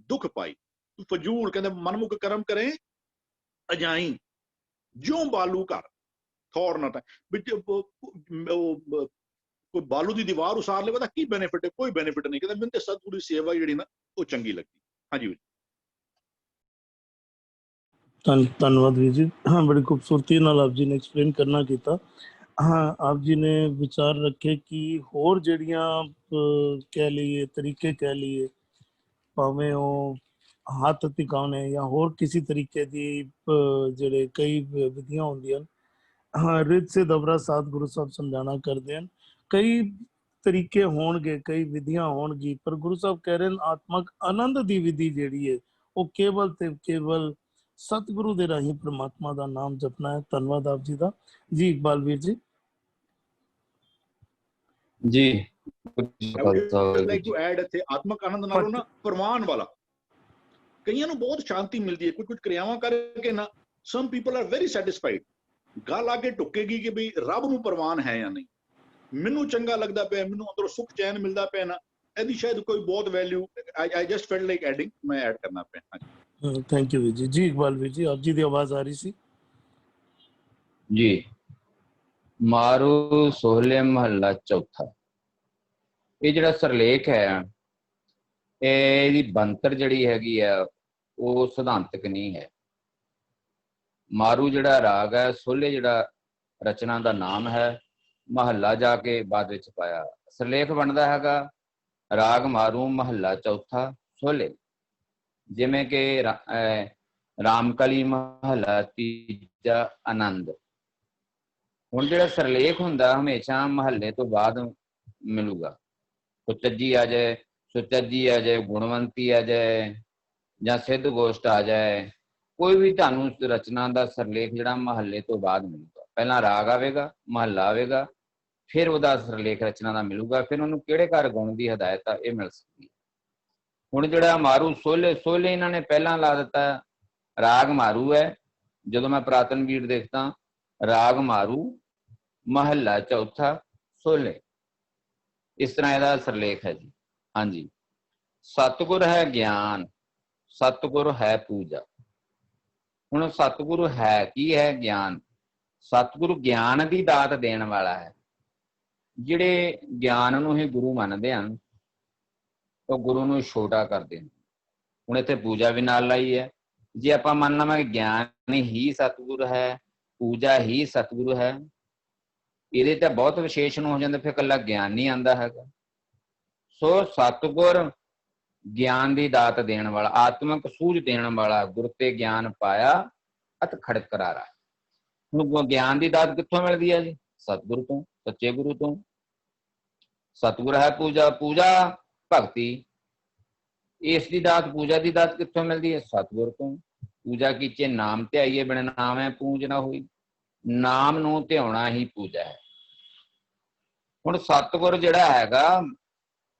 ਦੁੱਖ ਪਾਈ। ਤੂੰ ਫਜ਼ੂਲ ਕਹਿੰਦੇ ਮਨਮੁਖ ਕਰਮ ਕਰੇ ਅਜਾਈ, ਜਿਉਂ ਬਾਲੂ ਘਰ ਥੋੜ ਨਾ ਵਿੱਚ ਕੋਈ ਬਾਲੂ ਦੀ ਦੀਵਾਰ ਉਸਾਰ ਲੈ, ਉਹਦਾ ਕੀ ਬੈਨੀਫਿਟ ਹੈ? ਕੋਈ ਬੈਨੀਫਿਟ ਨਹੀਂ। ਕਹਿੰਦਾ ਮੈਨੂੰ ਤੇ ਸਤਿਗੁਰੂ ਦੀ ਸੇਵਾ ਜਿਹੜੀ ਨਾ ਉਹ ਚੰਗੀ ਲੱਗਦੀ। ਹਾਂਜੀ ਧੰਨਵਾਦ ਵੀਰ ਜੀ। ਹਾਂ, ਬੜੀ ਖੂਬਸੂਰਤੀ ਨਾਲ ਆਪ ਜੀ ਨੇ ਐਕਸਪਲੇਨ ਕਰਨਾ ਕੀਤਾ। ਹਾਂ, ਆਪ ਜੀ ਨੇ ਵਿਚਾਰ ਰੱਖੇ ਕਿ ਹੋਰ ਜਿਹੜੀਆਂ ਕਹਿ ਲਈਏ ਤਰੀਕੇ ਕਹਿ ਲਈਏ, ਭਾਵੇਂ ਉਹ ਹੱਥ ਟਿਕਾਉਣੇ ਜਾਂ ਹੋਰ ਕਿਸੇ ਤਰੀਕੇ ਦੀ ਜਿਹੜੇ ਕਈ ਵਿਧੀਆਂ ਹੁੰਦੀਆਂ ਹਨ। ਹਾਂ, ਰਿਤ ਸੇ ਦਬਰਾ ਸਾਧ ਗੁਰੂ ਸਾਹਿਬ ਸਮਝਾਣਾ ਕਰਦੇ ਹਨ। ਕਈ ਤਰੀਕੇ ਹੋਣਗੇ, ਕਈ ਵਿਧੀਆਂ ਹੋਣਗੀ, ਪਰ ਗੁਰੂ ਸਾਹਿਬ ਕਹਿ ਰਹੇ ਹਨ ਆਤਮਕ ਆਨੰਦ ਦੀ ਵਿਧੀ ਜਿਹੜੀ ਹੈ ਉਹ ਕੇਵਲ ਤੇ ਕੇਵਲ ਸਤਿਗੁਰੂ ਦੇ ਰਾਹੀਂ ਪ੍ਰਮਾਤਮਾ ਦਾ ਨਾਮ ਜਪਣਾ ਹੈ। ਧੰਨਵਾਦ ਆਪ ਜੀ ਦਾ। ਜੀ ਇਕਬਾਲ ਵੀਰ ਜੀ। ਜੀ ਇੱਥੇ ਆਤਮਕ ਆਨੰਦ ਨਾਲੋਂ ਨਾ ਪ੍ਰਮਾਣ ਵਾਲਾ, ਕਈਆਂ ਨੂੰ ਬਹੁਤ ਸ਼ਾਂਤੀ ਮਿਲਦੀ ਹੈ। ਕੁਝ ਕਿਰਿਆਵਾਂ ਕਰਕੇ ਨਾ, some people are very satisfied. ਗੱਲ ਆ ਕੇ ਟੁੱਕੇਗੀ ਕਿ ਵੀ ਰੱਬ ਨੂੰ ਪ੍ਰਵਾਨ ਹੈ ਜਾਂ ਨਹੀਂ, ਮੈਨੂੰ ਚੰਗਾ ਲੱਗਦਾ ਪਿਆ, ਮੈਨੂੰ ਅੰਦਰੋਂ ਸੁੱਖ ਚੈਨ ਮਿਲਦਾ ਪਿਆ ਨਾ, ਇਹਦੀ ਸ਼ਾਇਦ ਕੋਈ ਬਹੁਤ value. I just felt like adding, ਮੈਂ ਐਡ ਕਰਨਾ ਪਿਆ। ਥੈਂਕ ਯੂ ਵੀਰ ਜੀ। ਜੀ ਇਕਬਾਲ ਵੀਰ ਜੀ, ਆਪ ਜੀ ਦੀ ਆਵਾਜ਼ ਆ ਰਹੀ ਸੀ ਜੀ। ਮਾਰੂ ਸੋਹਲੇ ਮਹੱਲਾ ਚੌਥਾ। ਇਹ ਜਿਹੜਾ ਸਰਲੇਖ ਹੈ, ਇਹਦੀ ਬੰਤਰ ਜਿਹੜੀ ਹੈਗੀ ਆ ਉਹ ਸਿਧਾਂਤਕ ਨਹੀਂ ਹੈ। ਮਾਰੂ ਜਿਹੜਾ ਰਾਗ ਹੈ, ਸੋਹਲੇ ਜਿਹੜਾ ਰਚਨਾ ਦਾ ਨਾਮ ਹੈ, ਮਹੱਲਾ ਜਾ ਕੇ ਬਾਅਦ ਵਿੱਚ ਪਾਇਆ। ਸਰਲੇਖ ਬਣਦਾ ਹੈਗਾ ਰਾਗ ਮਾਰੂ ਮਹੱਲਾ ਚੌਥਾ ਸੋਹਲੇ, ਜਿਵੇਂ ਕਿ ਰਾਮਕਲੀ ਮਹੱਲਾ ਤੀਜਾ ਆਨੰਦ। ਹੁਣ ਜਿਹੜਾ ਸਰਲੇਖ ਹੁੰਦਾ ਹਮੇਸ਼ਾ ਮਹੱਲੇ ਤੋਂ ਬਾਅਦ ਮਿਲੂਗਾ। ਸੁਚੱਜੀ ਆ ਜਾਏ, ਸੁਚੱਜੀ ਆ ਜਾਏ, ਗੁਣਵੰਤੀ ਆ ਜਾਏ ਜਾਂ ਸਿੱਧ ਗੋਸ਼ਟ ਆ ਜਾਏ, ਕੋਈ ਵੀ ਤੁਹਾਨੂੰ ਰਚਨਾ ਦਾ ਸਰਲੇਖ ਜਿਹੜਾ ਮਹੱਲੇ ਤੋਂ ਬਾਅਦ ਮਿਲੂਗਾ। ਪਹਿਲਾਂ ਰਾਗ ਆਵੇਗਾ, ਮਹੱਲਾ ਆਵੇਗਾ, ਫਿਰ ਉਹਦਾ ਸਰਲੇਖ ਰਚਨਾ ਦਾ ਮਿਲੂਗਾ। ਫਿਰ ਉਹਨੂੰ ਕਿਹੜੇ ਘਰ ਗਾਉਣ ਦੀ ਹਦਾਇਤ ਆ ਇਹ ਮਿਲ ਸਕਦੀ ਹੈ। ਹੁਣ ਜਿਹੜਾ ਮਾਰੂ ਸੋਹਲੇ, ਸੋਹਲੇ ਇਹਨਾਂ ਨੇ ਪਹਿਲਾਂ ਲਾ ਦਿੱਤਾ, ਰਾਗ ਮਾਰੂ ਹੈ। ਜਦੋਂ ਮੈਂ ਪੁਰਾਤਨ ਵੀਰ ਦੇਖਦਾ, ਰਾਗ ਮਾਰੂ ਮਹੱਲਾ ਚੌਥਾ ਸੋਹਲੇ, ਇਸ ਤਰ੍ਹਾਂ ਇਹਦਾ ਸਰਲੇਖ ਹੈ ਜੀ। ਹਾਂਜੀ। ਸਤਿਗੁਰ ਹੈ ਗਿਆਨ, ਸਤਿਗੁਰ ਹੈ ਪੂਜਾ। ਹੁਣ ਸਤਿਗੁਰੂ ਹੈ ਕੀ ਹੈ? ਗਿਆਨ। ਸਤਿਗੁਰੂ ਗਿਆਨ ਦੀ ਦਾਤ ਦੇਣ ਵਾਲਾ ਹੈ। ਜਿਹੜੇ ਗਿਆਨ ਨੂੰ ਹੀ ਗੁਰੂ ਮੰਨਦੇ ਹਨ ਉਹ ਗੁਰੂ ਨੂੰ ਛੋਟਾ ਕਰਦੇ ਨੇ। ਹੁਣ ਇੱਥੇ ਪੂਜਾ ਵੀ ਨਾਲ ਲਾਈ ਹੈ। ਜੇ ਆਪਾਂ ਮੰਨ ਲਵਾਂਗੇ ਗਿਆਨ ਹੀ ਸਤਿਗੁਰੂ ਹੈ, ਪੂਜਾ ਹੀ ਸਤਿਗੁਰੂ ਹੈ, ਇਹਦੇ ਤਾਂ ਬਹੁਤ ਵਿਸ਼ੇਸ਼ਣ ਹੋ ਜਾਂਦੇ, ਫਿਰ ਇਕੱਲਾ ਗਿਆਨ ਨਹੀਂ ਆਉਂਦਾ ਹੈਗਾ। ਸੋ ਸਤਿਗੁਰ ਗਿਆਨ ਦੀ ਦਾਤ ਦੇਣ ਵਾਲਾ, ਆਤਮਕ ਸੂਝ ਦੇਣ ਵਾਲਾ, ਗੁਰ ਤੇ ਗਿਆਨ ਪਾਇਆ ਅਤ ਖੜਕ ਕਰਾਰਾ। ਹੁਣ ਗਿਆਨ ਦੀ ਦਾਤ ਕਿੱਥੋਂ ਮਿਲਦੀ ਹੈ ਜੀ? ਸਤਿਗੁਰੂ ਤੋਂ, ਸੱਚੇ ਗੁਰੂ ਤੋਂ। ਸਤਿਗੁਰ ਹੈ ਪੂਜਾ, ਪੂਜਾ ਭਗਤੀ। ਇਸ ਦੀ ਦਾਤ, ਪੂਜਾ ਦੀ ਦਾਤ ਕਿੱਥੋਂ ਮਿਲਦੀ ਹੈ? ਸਤਿਗੁਰ ਤੋਂ। ਪੂਜਾ ਕੀਚੇ ਨਾਮ ਧਿਆਈਏ, ਬਿਨ ਨਾਮ ਹੈ ਪੂਜ ਨਾ ਹੋਈ। ਨਾਮ ਨੂੰ ਧਿਆਉਣਾ ਹੀ ਪੂਜਾ ਹੈ। ਹੁਣ ਸਤਿਗੁਰ ਜਿਹੜਾ ਹੈਗਾ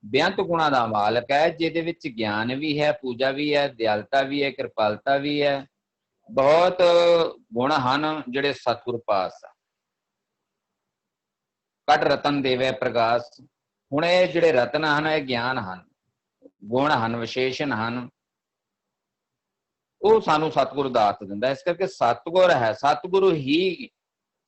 ਬੇਅੰਤ ਗੁਣਾਂ ਦਾ ਮਾਲਕ ਹੈ, ਜਿਹਦੇ ਵਿੱਚ ਗਿਆਨ ਵੀ ਹੈ, ਪੂਜਾ ਵੀ ਹੈ, ਦਿਆਲਤਾ ਵੀ ਹੈ, ਕਿਰਪਾਲਤਾ ਵੀ ਹੈ। ਬਹੁਤ ਗੁਣ ਹਨ ਜਿਹੜੇ ਸਤਿਗੁਰ ਪਾਸ ਆ। ਕਟ ਰਤਨ ਦੇਵੇ ਪ੍ਰਗਾਸ। ਹੁਣ ਇਹ ਜਿਹੜੇ ਰਤਨ ਹਨ ਇਹ ਗਿਆਨ ਹਨ, ਗੁਣ ਹਨ, ਵਿਸ਼ੇਸ਼ਣ ਹਨ, ਉਹ ਸਾਨੂੰ ਸਤਿਗੁਰ ਦਾਤ ਦਿੰਦਾ। ਇਸ ਕਰਕੇ ਸਤਿਗੁਰ ਹੈ, ਸਤਿਗੁਰੂ ਹੀ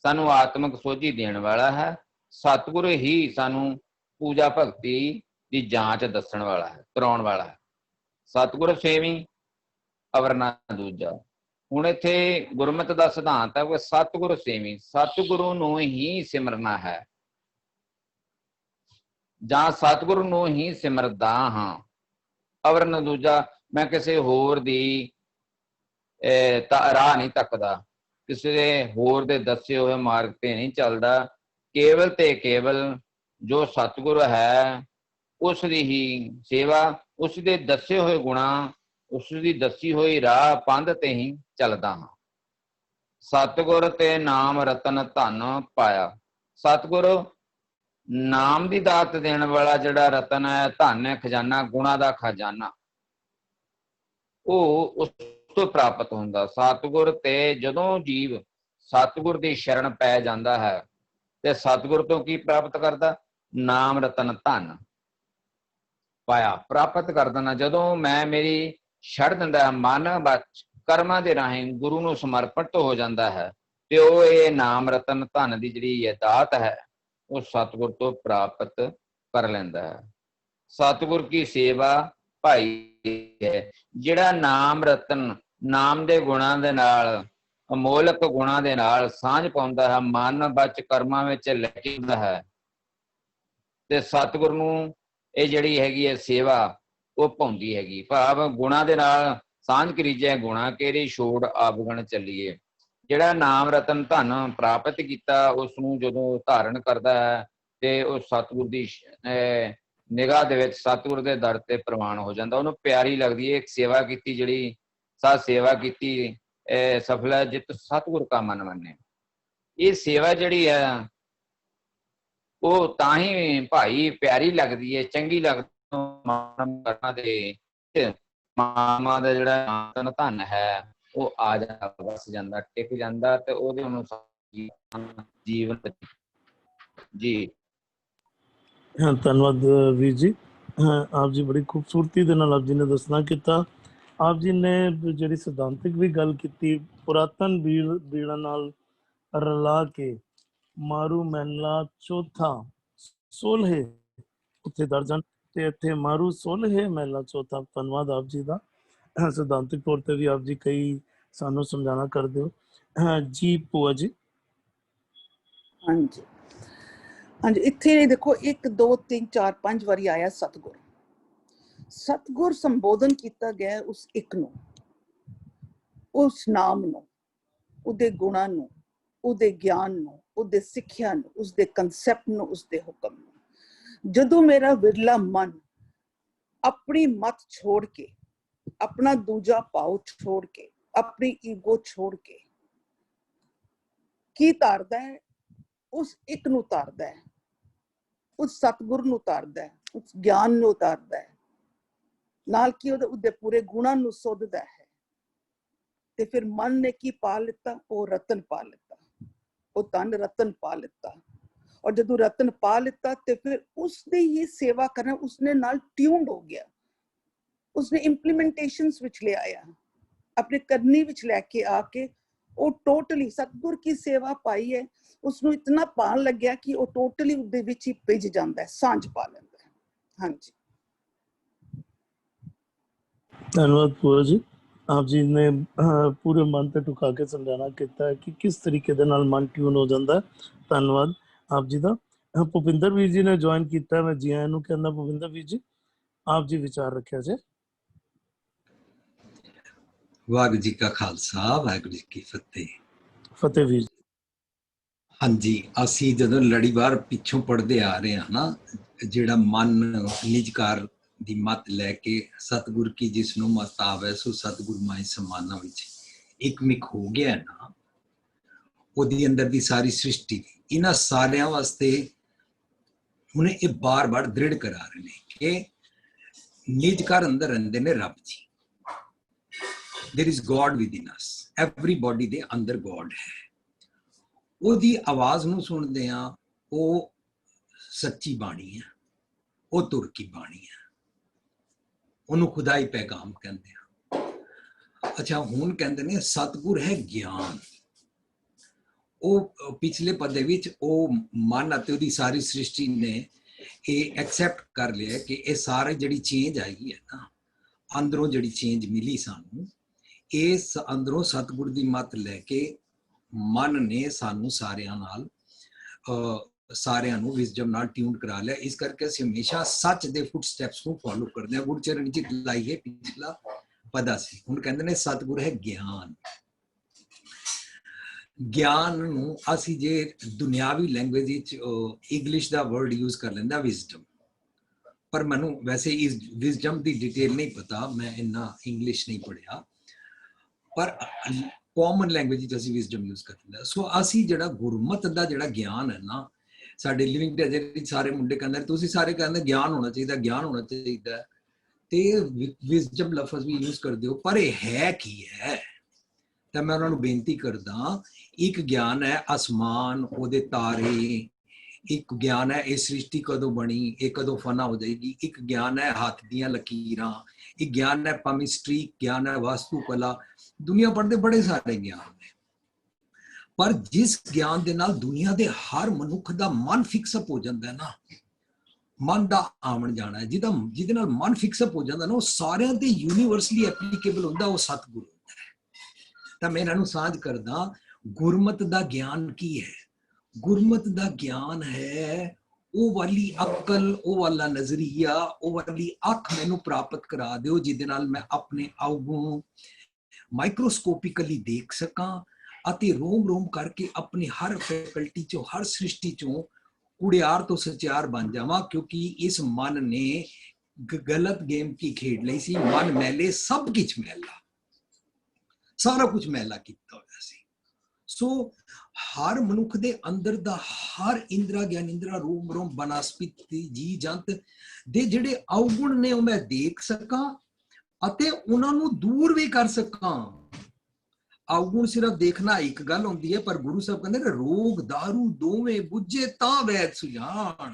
ਸਾਨੂੰ ਆਤਮਿਕ ਸੋਝੀ ਦੇਣ ਵਾਲਾ ਹੈ। ਸਤਿਗੁਰੂ ਹੀ ਸਾਨੂੰ ਪੂਜਾ ਭਗਤੀ ਦੀ ਜਾਂਚ ਦੱਸਣ ਵਾਲਾ ਹੈ, ਕਰਾਉਣ ਵਾਲਾ ਹੈ। ਸਤਿਗੁਰ ਸੇਵੀ ਅਵਰ ਨਾ ਦੂਜਾ। ਹੁਣ ਇੱਥੇ ਗੁਰਮਤਿ ਦਾ ਸਿਧਾਂਤ ਹੈ ਕਿ ਸਤਿਗੁਰ ਸੇਵੀ, ਸਤਿਗੁਰੂ ਨੂੰ ਹੀ ਸਿਮਰਨਾ ਹੈ ਜਾਂ ਸਤਿਗੁਰੂ ਨੂੰ ਹੀ ਸਿਮਰਦਾ ਹਾਂ। ਅਵਰ ਨਾ ਦੂਜਾ, ਮੈਂ ਕਿਸੇ ਹੋਰ ਦੀ ਰਾਹ ਨਹੀਂ ਤੱਕਦਾ, ਕਿਸੇ ਹੋਰ ਦੇ ਦੱਸੇ ਹੋਏ ਮਾਰਗ ਤੇ ਨਹੀਂ ਚੱਲਦਾ। ਕੇਵਲ ਤੇ ਕੇਵਲ ਜੋ ਸਤਿਗੁਰ ਹੈ ਉਸ ਦੀ ਹੀ ਸੇਵਾ, ਉਸ ਦੇ ਦੱਸੇ ਹੋਏ ਗੁਣਾ, ਉਸ ਦੀ ਦੱਸੀ ਹੋਈ ਰਾਹ ਪੰਧ ਤੇ ਹੀ ਚੱਲਦਾ ਹਾਂ। ਸਤਿਗੁਰ ਤੇ ਨਾਮ ਰਤਨ ਧਨ ਪਾਇਆ। ਸਤਿਗੁਰ ਨਾਮ ਦੀ ਦਾਤ ਦੇਣ ਵਾਲਾ ਜਿਹੜਾ ਰਤਨ ਹੈ, ਧਨ ਹੈ, ਖਜ਼ਾਨਾ, ਗੁਣਾ ਦਾ ਖਜ਼ਾਨਾ, ਉਹ ਉਸ ਤੋਂ ਪ੍ਰਾਪਤ ਹੁੰਦਾ। ਸਤਿਗੁਰ ਤੇ ਜਦੋਂ ਜੀਵ ਸਤਿਗੁਰ ਦੀ ਸ਼ਰਨ ਪੈ ਜਾਂਦਾ ਹੈ ਤੇ ਸਤਿਗੁਰ ਤੋਂ ਕੀ ਪ੍ਰਾਪਤ ਕਰਦਾ? ਨਾਮ ਰਤਨ ਧਨ ਪਾਇਆ, ਪ੍ਰਾਪਤ ਕਰ ਦੇਣਾ। ਜਦੋਂ ਮੈਂ ਮੇਰੀ ਛੱਡ ਦਿੰਦਾ ਮਨ ਬਚ ਕਰਮਾਂ ਦੇ ਰਾਹੀਂ ਗੁਰੂ ਨੂੰ ਸਮਰਪਿਤ ਹੋ ਜਾਂਦਾ ਹੈ ਤੇ ਉਹ ਇਹ ਨਾਮ ਰਤਨ ਧਨ ਦੀ ਜਿਹੜੀ ਇਹ ਦਾਤ ਹੈ ਉਹ ਸਤਿਗੁਰ ਤੋਂ ਪ੍ਰਾਪਤ ਕਰ ਲੈਂਦਾ ਹੈ। ਸਤਿਗੁਰ ਕੀ ਸੇਵਾ ਭਾਈ ਹੈ। ਜਿਹੜਾ ਨਾਮ ਰਤਨ, ਨਾਮ ਦੇ ਗੁਣਾਂ ਦੇ ਨਾਲ, ਅਮੋਲਕ ਗੁਣਾਂ ਦੇ ਨਾਲ ਸਾਂਝ ਪਾਉਂਦਾ ਹੈ, ਮਨ ਬਚ ਕਰਮਾਂ ਵਿੱਚ ਲੈ ਕੇ ਆਉਂਦਾ ਹੈ ਤੇ ਸਤਿਗੁਰ ਨੂੰ ਇਹ ਜਿਹੜੀ ਹੈਗੀ ਹੈ ਸੇਵਾ ਉਹ ਪਾਉਂਦੀ ਹੈਗੀ। ਭਾਵ ਗੁਣਾਂ ਦੇ ਨਾਲ ਸਾਂਝ ਕਰੀਜੈ ਗੁਣਾ ਕੇਰੀ, ਛੋੜ ਆਵਗਣ ਚੱਲੀਏ। ਜਿਹੜਾ ਨਾਮ ਰਤਨ ਧਨ ਪ੍ਰਾਪਤ ਕੀਤਾ ਉਸ ਨੂੰ ਜਦੋਂ ਧਾਰਨ ਕਰਦਾ ਹੈ ਤੇ ਉਹ ਸਤਿਗੁਰ ਦੀ ਨਿਗਾਹ ਦੇ ਵਿੱਚ, ਸਤਿਗੁਰ ਦੇ ਦਰ ਤੇ ਪ੍ਰਵਾਨ ਹੋ ਜਾਂਦਾ। ਉਹਨੂੰ ਪਿਆਰੀ ਲੱਗਦੀ ਹੈ। ਇੱਕ ਸੇਵਾ ਕੀਤੀ, ਜਿਹੜੀ ਸਾਧ ਸੇਵਾ ਕੀਤੀ ਸਫਲ ਹੈ ਜਿਤ ਸਤਿਗੁਰ ਕਾ ਮਨ ਮੰਨੇ। ਇਹ ਸੇਵਾ ਜਿਹੜੀ ਹੈ ਉਹ ਤਾਂ ਹੀ ਭਾਈ ਪਿਆਰੀ ਲੱਗਦੀ ਹੈ, ਚੰਗੀ ਲੱਗਦੀ। ਕਰਨਾ ਦੇ ਮਾਮਾ ਦਾ ਜਿਹੜਾ ਧਨ ਹੈ ਉਹ ਆ ਜਾਂਦਾ, ਵਸ ਜਾਂਦਾ, ਟਿਕ ਜਾਂਦਾ ਤੇ ਉਹਦੇ ਅਨੁਸਾਰ ਜੀਵਨ ਜੀ। ਹਾਂ, ਧੰਨਵਾਦ ਵੀਰ ਜੀ। ਆਪ ਜੀ ਬੜੀ ਖੂਬਸੂਰਤੀ ਦੇ ਨਾਲ ਆਪ ਜੀ ਨੇ ਦੱਸਣਾ ਕੀਤਾ। ਆਪ ਜੀ ਨੇ ਜਿਹੜੀ ਸਿਧਾਂਤਿਕ ਵੀ ਗੱਲ ਕੀਤੀ, ਪੁਰਾਤਨ ਬੀੜਾਂ ਨਾਲ ਰਲਾ ਕੇ ਮਾਰੂ ਮਹਿਲਾ ਚੌਥਾ ਸੋਲ੍ਹੇ ਉੱਥੇ ਦਰਜ ਹਨ ਤੇ ਇੱਥੇ ਮਾਰੂ ਸੋਲ੍ਹੇ ਮਹਿਲਾ ਚੌਥਾ। ਧੰਨਵਾਦ ਆਪ ਜੀ ਦਾ। ਸਿਧਾਂਤਿਕ ਤੌਰ ਤੇ ਵੀ ਆਪ ਜੀ ਕਈ ਸਾਨੂੰ ਸਮਝਾਣਾ ਕਰਦੇ ਹੋ। ਜੀ ਭੂਆ ਜੀ। ਹਾਂਜੀ ਹਾਂਜੀ, ਇੱਥੇ ਦੇਖੋ 1 2 3 4 5 ਵਾਰੀ ਆਇਆ ਸਤਿਗੁਰ। ਸਤਿਗੁਰ ਸੰਬੋਧਨ ਕੀਤਾ ਗਿਆ ਉਸ ਇੱਕ ਨੂੰ, ਉਸ ਨਾਮ ਨੂੰ, ਉਹਦੇ ਗੁਣਾਂ ਨੂੰ, ਉਹਦੇ ਗਿਆਨ ਨੂੰ, ਉਹਦੇ ਸਿੱਖਿਆ ਨੂੰ, ਉਸਦੇ ਕਨਸੈਪਟ ਨੂੰ, ਉਸਦੇ ਹੁਕਮ ਨੂੰ। ਜਦੋਂ ਮੇਰਾ ਵਿਰਲਾ ਮਨ ਆਪਣੀ ਮਤ ਛੋੜ ਕੇ, ਆਪਣਾ ਦੂਜਾ ਭਾਵ ਛੋੜ ਕੇ, ਆਪਣੀ ਈਗੋ ਛੋੜ ਕੇ ਕੀ ਧਾਰਦਾ ਹੈ? ਉਸ ਇੱਕ ਨੂੰ ਧਾਰਦਾ ਹੈ, ਉਸ ਸਤਿਗੁਰ ਨੂੰ ਧਾਰਦਾ ਹੈ, ਉਸ ਗਿਆਨ ਨੂੰ ਧਾਰਦਾ ਹੈ, ਨਾਲ ਕੀ ਉਹਦੇ ਪੂਰੇ ਗੁਣਾਂ ਨੂੰ ਸੋਧਦਾ ਹੈ। ਤੇ ਫਿਰ ਮਨ ਨੇ ਕੀ ਪਾ ਲਿੱਤਾ? ਉਹ ਰਤਨ ਪਾ ਲਿੱਤਾ, ਉਹ ਧਨ ਰਤਨ ਪਾ ਲਿੱਤਾ। ਔਰ ਜਦੋਂ ਰਤਨ ਪਾ ਲਿੱਤਾ ਤੇ ਫਿਰ ਉਸਦੀ ਹੀ ਸੇਵਾ ਕਰਨਾ, ਉਸਨੇ ਨਾਲ ਟਿਊਨਡ ਹੋ ਗਿਆ। ਉਸਨੇ ਇੰਪਲੀਮੈਂਟੇਸ਼ਨਸ ਵਿੱਚ ਲੈ ਆਇਆ, ਆਪਣੇ ਕਰਨੀ ਵਿੱਚ ਲੈ ਕੇ ਆ ਕੇ ਉਹ ਟੋਟਲੀ ਸਤਿਗੁਰ ਕੀ ਸੇਵਾ ਪਾਈ ਹੈ। ਉਸਨੂੰ ਇਤਨਾ ਪਾਣ ਲੱਗਿਆ ਕਿ ਉਹ ਟੋਟਲੀ ਉਹਦੇ ਵਿੱਚ ਹੀ ਭਿੱਜ ਜਾਂਦਾ ਹੈ, ਸਾਂਝ ਪਾ ਲੈਂਦਾ ਹੈ। ਹਾਂਜੀ, ਧੰਨਵਾਦ ਭੂਆ ਜੀ। ਆਪ ਜੀ ਨੇ ਪੂਰੇ ਮਨ ਤੇ ਟੁਕਾ ਕੇ ਸਮਝਾਣਾ ਕੀਤਾ ਹੈ ਕਿ ਕਿਸ ਤਰੀਕੇ ਦੇ ਨਾਲ ਮਨ ਟਿਊਨ ਹੋ ਜਾਂਦਾ। ਧੰਨਵਾਦ ਆਪ ਜੀ ਦਾ। ਭੁਪਿੰਦਰ ਵੀਰ ਜੀ ਨੇ ਜੁਆਇਨ ਕੀਤਾ, ਮੈਂ ਜੀ ਆਇਆਂ ਨੂੰ ਕਹਿੰਦਾ। ਭੁਪਿੰਦਰ ਵੀਰ ਜੀ, ਆਪ ਜੀ ਵਿਚਾਰ ਰੱਖਿਆ ਜੇ। ਵਾਹਿਗੁਰੂ ਜੀ ਕਾ ਖਾਲਸਾ, ਵਾਹਿਗੁਰੂ ਜੀ ਕੀ ਫਤਿਹ। ਫਤਿਹ ਵੀਰ ਜੀ। ਹਾਂਜੀ, ਅਸੀਂ ਜਦੋਂ ਲੜੀਵਾਰ ਪਿੱਛੋਂ ਪੜ੍ਹਦੇ ਆ ਰਹੇ ਹਾਂ ਨਾ, ਜਿਹੜਾ ਮਨ ਨਿਜਕਾਰ ਦੀ ਮੱਤ ਲੈ ਕੇ ਸਤਿਗੁਰ ਕੀ ਜਿਸ ਨੂੰ ਮਤ ਆਵੇ ਸੋ ਸਤਿਗੁਰ ਮਾਈ ਸਮਾਨਾਂ ਵਿੱਚ ਇੱਕ ਮਿਕ ਹੋ ਗਿਆ ਨਾ, ਉਹਦੇ ਅੰਦਰ ਦੀ ਸਾਰੀ ਸ੍ਰਿਸ਼ਟੀ, ਇਹਨਾਂ ਸਾਰਿਆਂ ਵਾਸਤੇ ਹੁਣ ਇਹ ਬਾਰ-ਬਾਰ ਦ੍ਰਿੜ ਕਰਾ ਰਹੇ ਨੇ ਕਿ ਨਿਜਕਾਰ ਅੰਦਰ ਰਹਿੰਦੇ ਨੇ ਰੱਬ ਜੀ। There is God within us. Everybody ਦੇ ਅੰਦਰ God ਹੈ। ਉਹਦੀ ਆਵਾਜ਼ ਨੂੰ ਸੁਣਦੇ ਆ, ਉਹ ਸੱਚੀ ਬਾਣੀ ਹੈ, ਉਹ ਤੁਰ ਕੀ ਬਾਣੀ ਹੈ, ਉਹਨੂੰ ਖੁਦਾਈ ਪੈਗਾਮ ਕਹਿੰਦੇ ਆ। ਅੱਛਾ, ਹੁਣ ਕਹਿੰਦੇ ਨੇ ਸਤਿਗੁਰ ਹੈ ਗਿਆਨ। ਉਹ ਪਿਛਲੇ ਪਦੇ ਵਿੱਚ ਉਹ ਮਨ ਅਤੇ ਉਹਦੀ ਸਾਰੀ ਸ੍ਰਿਸ਼ਟੀ ਨੇ ਇਹ ਐਕਸੈਪਟ ਕਰ ਲਿਆ ਕਿ ਇਹ ਸਾਰੇ ਜਿਹੜੀ ਚੇਂਜ ਆਈ ਹੈ ਨਾ, ਅੰਦਰੋਂ ਜਿਹੜੀ ਚੇਂਜ ਮਿਲੀ ਸਾਨੂੰ, ਇਸ ਅੰਦਰੋਂ ਸਤਿਗੁਰ ਦੀ ਮੱਤ ਲੈ ਕੇ ਮਨ ਨੇ ਸਾਨੂੰ ਸਾਰਿਆਂ ਨਾਲ ਸਾਰਿਆਂ ਨੂੰ ਵਿਜ਼ਡਮ ਨਾਲ ਟਿਊਨ ਕਰਾ ਲਿਆ। ਇਸ ਕਰਕੇ ਅਸੀਂ ਹਮੇਸ਼ਾ ਸੱਚ ਦੇ ਫੁੱਟ ਸਟੈਪਸ ਨੂੰ ਫੋਲੋ ਕਰਦੇ ਹਾਂ। ਗੁਰਚਰਨ ਜੀ ਲਾਈਏ ਪਿਛਲਾ ਪਦਾ ਸੀ। ਹੁਣ ਕਹਿੰਦੇ ਨੇ ਸਤਿਗੁਰ ਹੈ ਗਿਆਨ। ਗਿਆਨ ਨੂੰ ਅਸੀਂ ਜੇ ਦੁਨਿਆਵੀ ਲੈਂਗੁਏਜ ਵਿੱਚ ਇੰਗਲਿਸ਼ ਦਾ ਵਰਡ ਯੂਜ਼ ਕਰ ਲੈਂਦਾ ਵਿਜ਼ਡਮ, ਪਰ ਮੈਨੂੰ ਵੈਸੇ ਇਸ ਵਿਜ਼ਡਮ ਦੀ ਡਿਟੇਲ ਨਹੀਂ ਪਤਾ, ਮੈਂ ਇੰਨਾ ਇੰਗਲਿਸ਼ ਨਹੀਂ ਪੜ੍ਹਿਆ, ਪਰ ਕਾਮਨ ਲੈਂਗੁਏਜ ਵਿੱਚ ਅਸੀਂ ਵਿਜ਼ਡਮ ਯੂਜ਼ ਕਰਦੇ ਹਾਂ। ਸੋ ਅਸੀਂ ਜਿਹੜਾ ਗੁਰਮਤ ਦਾ ਜਿਹੜਾ ਗਿਆਨ ਹੈ ਨਾ, ਸਾਡੇ ਲਿਵਿੰਗ ਡੈਜ਼ਰਟ ਸਾਰੇ ਮੁੰਡੇ ਕਹਿੰਦੇ, ਤੁਸੀਂ ਸਾਰੇ ਕਹਿੰਦੇ ਗਿਆਨ ਹੋਣਾ ਚਾਹੀਦਾ, ਗਿਆਨ ਹੋਣਾ ਚਾਹੀਦਾ, ਤੇ ਵਿਜ਼ਡਮ ਲਫ਼ਜ਼ ਵੀ ਯੂਜ਼ ਕਰਦੇ ਹੋ, ਪਰ ਇਹ ਹੈ ਕੀ ਹੈ? ਤਾਂ ਮੈਂ ਉਹਨਾਂ ਨੂੰ ਬੇਨਤੀ ਕਰਦਾ, ਇੱਕ ਗਿਆਨ ਹੈ ਅਸਮਾਨ, ਉਹਦੇ ਤਾਰੇ, ਇੱਕ ਗਿਆਨ ਹੈ ਇਹ ਸ੍ਰਿਸ਼ਟੀ ਕਦੋਂ ਬਣੀ, ਇਹ ਕਦੋਂ ਫਨਾ ਹੋ ਜਾਏਗੀ, ਇੱਕ ਗਿਆਨ ਹੈ ਹੱਥ ਦੀਆਂ ਲਕੀਰਾਂ, ਇੱਕ ਗਿਆਨ ਹੈ ਕੈਮਿਸਟਰੀ, ਗਿਆਨ ਹੈ ਵਾਸਤੂ ਕਲਾ। ਦੁਨੀਆ ਪੜ੍ਹਦੇ ਬੜੇ ਸਾਰੇ ਗਿਆਨ ਨੇ, ਪਰ ਜਿਸ ਗਿਆਨ ਦੇ ਨਾਲ ਦੁਨੀਆ ਦੇ ਹਰ ਮਨੁੱਖ ਦਾ ਮਨ ਫਿਕਸਅਪ ਹੋ ਜਾਂਦਾ ਨਾ, ਮਨ ਦਾ ਆਉਣ ਜਾਣਾ ਹੈ, ਜਿਹਦੇ ਨਾਲ ਮਨ ਫਿਕਸਅਪ ਹੋ ਜਾਂਦਾ ਨਾ, ਉਹ ਸਾਰਿਆਂ ਤੇ ਯੂਨੀਵਰਸਲੀ ਐਪਲੀਕੇਬਲ ਹੁੰਦਾ, ਉਹ ਸਤਿਗੁਰ ਹੁੰਦਾ ਹੈ। ਤਾਂ ਮੈਂ ਇਹਨਾਂ ਨੂੰ ਸਾਂਝ ਕਰਦਾ, ਗੁਰਮਤ ਦਾ ਗਿਆਨ ਕੀ ਹੈ? ਗੁਰਮਤ ਦਾ ਗਿਆਨ ਹੈ ਉਹ ਵਾਲੀ ਅਕਲ, ਉਹ ਵਾਲਾ ਨਜ਼ਰੀਆ, ਉਹ ਵਾਲੀ ਅੱਖ ਮੈਨੂੰ ਪ੍ਰਾਪਤ ਕਰਾ ਦਿਓ, ਜਿਹਦੇ ਨਾਲ ਮੈਂ ਆਪਣੇ ਆਉਗੋਂ ਮਾਈਕਰੋਸਕੋਪਿਕਲੀ ਦੇਖ ਸਕਾਂ ਅਤੇ ਰੋਮ ਰੋਮ ਕਰਕੇ ਆਪਣੀ ਹਰ ਫੈਕਲਟੀ ਚੋਂ, ਹਰ ਸ੍ਰਿਸ਼ਟੀ ਚੋਂ ਕੁੜਿਆਰ ਤੋਂ ਸਚਿਆਰ ਬਣ ਜਾਵਾਂ। ਕਿਉਂਕਿ ਇਸ ਮਨ ਨੇ ਗਲਤ ਗੇਮ ਕੀ ਖੇਡ ਲਈ ਸੀ। ਮਨ ਮੈਲੇ, ਸਭ ਕੁਝ ਮੈਲਾ, ਸਾਰਾ ਕੁਝ ਮੈਲਾ ਕੀਤਾ ਹੋਇਆ ਸੀ। ਸੋ ਹਰ ਮਨੁੱਖ ਦੇ ਅੰਦਰ ਦਾ ਹਰ ਇੰਦਰਾ, ਗਿਆਨ ਇੰਦਰਾ, ਰੂਮ ਰੋਮ, ਬਨਸਪਤੀ, ਜੀ ਜੰਤ ਦੇ ਜਿਹੜੇ ਅਵਗੁਣ ਨੇ ਉਹ ਮੈਂ ਦੇਖ ਸਕਾਂ ਅਤੇ ਉਹਨਾਂ ਨੂੰ ਦੂਰ ਵੀ ਕਰ ਸਕਾਂ। ਅਵਗੁਣ ਸਿਰਫ ਦੇਖਣਾ ਇੱਕ ਗੱਲ ਹੁੰਦੀ ਹੈ, ਪਰ ਗੁਰੂ ਸਾਹਿਬ ਕਹਿੰਦੇ ਨੇ ਰੋਗ ਦਾਰੂ ਦੋਵੇਂ ਬੁੱਝੇ ਤਾਂ ਵੈਦ ਸੁਝਾਣ।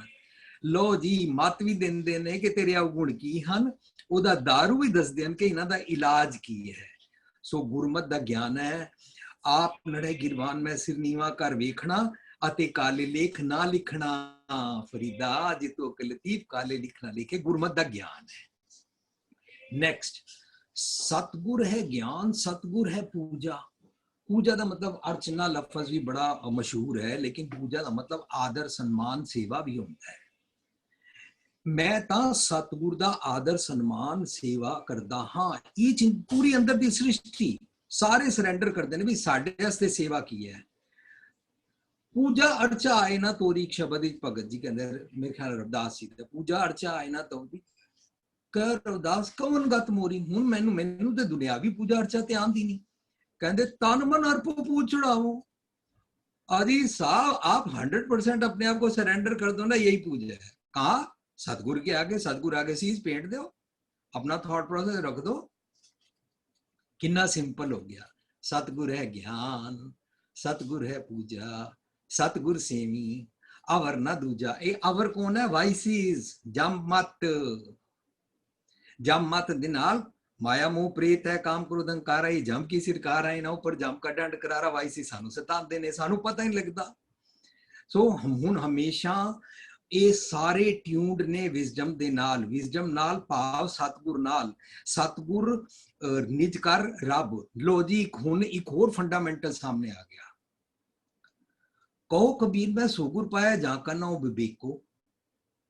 ਲੋ ਜੀ, ਮਤ ਵੀ ਦਿੰਦੇ ਨੇ ਕਿ ਤੇਰੇ ਅਵਗੁਣ ਕੀ ਹਨ, ਉਹਦਾ ਦਾਰੂ ਵੀ ਦੱਸਦੇ ਹਨ ਕਿ ਇਹਨਾਂ ਦਾ ਇਲਾਜ ਕੀ ਹੈ। ਸੋ ਗੁਰਮਤ ਦਾ ਗਿਆਨ ਹੈ, ਆਪ ਨੜੇ ਗਿਰਵਾਨ ਮੈਂ ਸਿਰ ਨੀਵਾ ਕਰ ਵੇਖਣਾ ਅਤੇ ਕਾਲੇ ਲੇਖ ਨਾ ਲਿਖਣਾ। ਫਰੀਦਾ ਜਿਤੋ ਕੇ ਲਤੀਫ ਕਾਲੇ ਲਿਖਣਾ ਲਿਖੇ, ਗੁਰਮਤ ਦਾ ਗਿਆਨ ਹੈ। ਨੈਕਸਟ, ਸਤਿਗੁਰ ਹੈ ਗਿਆਨ, ਸਤਿਗੁਰ ਹੈ ਪੂਜਾ। ਪੂਜਾ ਦਾ ਮਤਲਬ ਅਰਚਨਾ ਲਫ਼ਜ਼ ਵੀ ਬੜਾ ਮਸ਼ਹੂਰ ਹੈ, ਲੇਕਿਨ ਪੂਜਾ ਦਾ ਮਤਲਬ ਆਦਰ, ਸਨਮਾਨ, ਸੇਵਾ ਵੀ ਹੁੰਦਾ ਹੈ। ਮੈਂ ਤਾਂ ਸਤਿਗੁਰ ਦਾ ਆਦਰ, ਸਨਮਾਨ, ਸੇਵਾ ਕਰਦਾ ਹਾਂ। ਇਹ ਚੀਜ਼ ਪੂਰੀ ਅੰਦਰ ਦੀ ਸ੍ਰਿਸ਼ਟੀ ਸਾਰੇ ਸਰੈਂਡਰ ਕਰਦੇ ਨੇ ਵੀ ਸਾਡੇ ਵਾਸਤੇ ਸੇਵਾ ਕੀ ਹੈ। ਪੂਜਾ ਅਰਚਾ ਆਏ ਨਾ ਤੋਰੀ, ਸ਼ਬਦ ਵਿੱਚ ਭਗਤ ਜੀ ਕਹਿੰਦੇ, ਮੇਰੇ ਖਿਆਲ ਰਵਿਦਾਸ ਜੀ ਦਾ, ਪੂਜਾ ਅਰਚਾ ਆਏ ਨਾ ਤੋਰੀ ਕਰ ਰਵਿਦਾਸ ਕਵਨ ਗਤ ਮੋਰੀ। ਹੁਣ ਮੈਨੂੰ ਤੇ ਦੁਨਿਆਵੀ ਪੂਜਾ ਅਰਚਾ ਤੇ ਆਂਦੀ ਨਹੀਂ। ਕਹਿੰਦੇ ਤਨ ਮਨ ਅਰਪੋ ਪੂਜ ਚੜਾਵੋ। आदि साहब आप 100% अपने आप को सरेंडर कर दो ना, यही पूजा है। कहा सतगुरु के आगे, सतगुरु आगे सीज पेंट दो, अपना थॉट प्रोसेस रख दो, कितना सिंपल हो गया। सतगुर है ज्ञान, सतगुर है पूजा, सतगुर सेवी, अवर ना दूजा। ये अवर कौन है? वाइसिस, जम मत दे नाल माया मोह प्रेत है, काम क्रोध अहंकार है, जम की सिरकार है, इन्हां उपर जम का डंड करारा। वाइसिस सानू सतांदे ने, सानू पता नहीं लगता। सो हुण हमेशा ये सारे ट्यून्ड ने विजडम दे नाल, विजडम नाल भाव सतगुर नाल, सतगुर निज कर रब। लो जी हुण एक होर फंडामेंटल सामने आ गया। कहो कबीर मैं सोगुर पाया जा करना वो विवेको।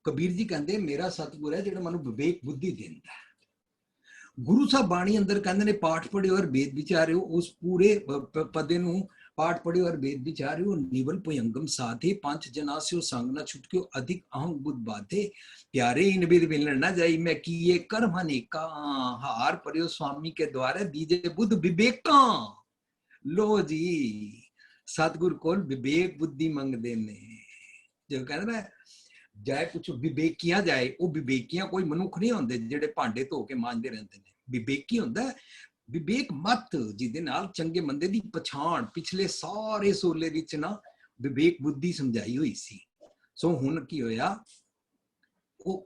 कबीर जी कहते मेरा सतगुर है जिहड़ा मैनूं विवेक बुद्धि देंदा है। गुरु साहब बाणी अंदर कहते ने पाठ पढ़ियो और वेद विचारियो। उस पूरे पदे नूं पाठ पढ़ियो और वेद विचारियो, निवल पुयंगम साधे, पांच जनास्यो संग न छुटक्यो, अधिक अहं बुद्ध बाधे, प्यारे इन विद मिलन न जाई, मैं किए कर्म अनेका, हार परियो स्वामी के द्वारे, दीजे बुद्ध विवेका। लो जी सतगुरु कोल विवेक बुद्धि मंगदे ने। जो कहते ना जाए कुछ विवेकियां जाए, वो विवेकियां कोई मनुख नहीं होंदे जेडे भांडे धो के मांजदे रहंदे ने। विवेकी हुंदा विवेक मत, जिहदे नाल चंगे मंदे दी पछाण पिछले सारे सोले विच ना विवेक बुद्धि समझाई हुई सी। सो हुण की होया, वो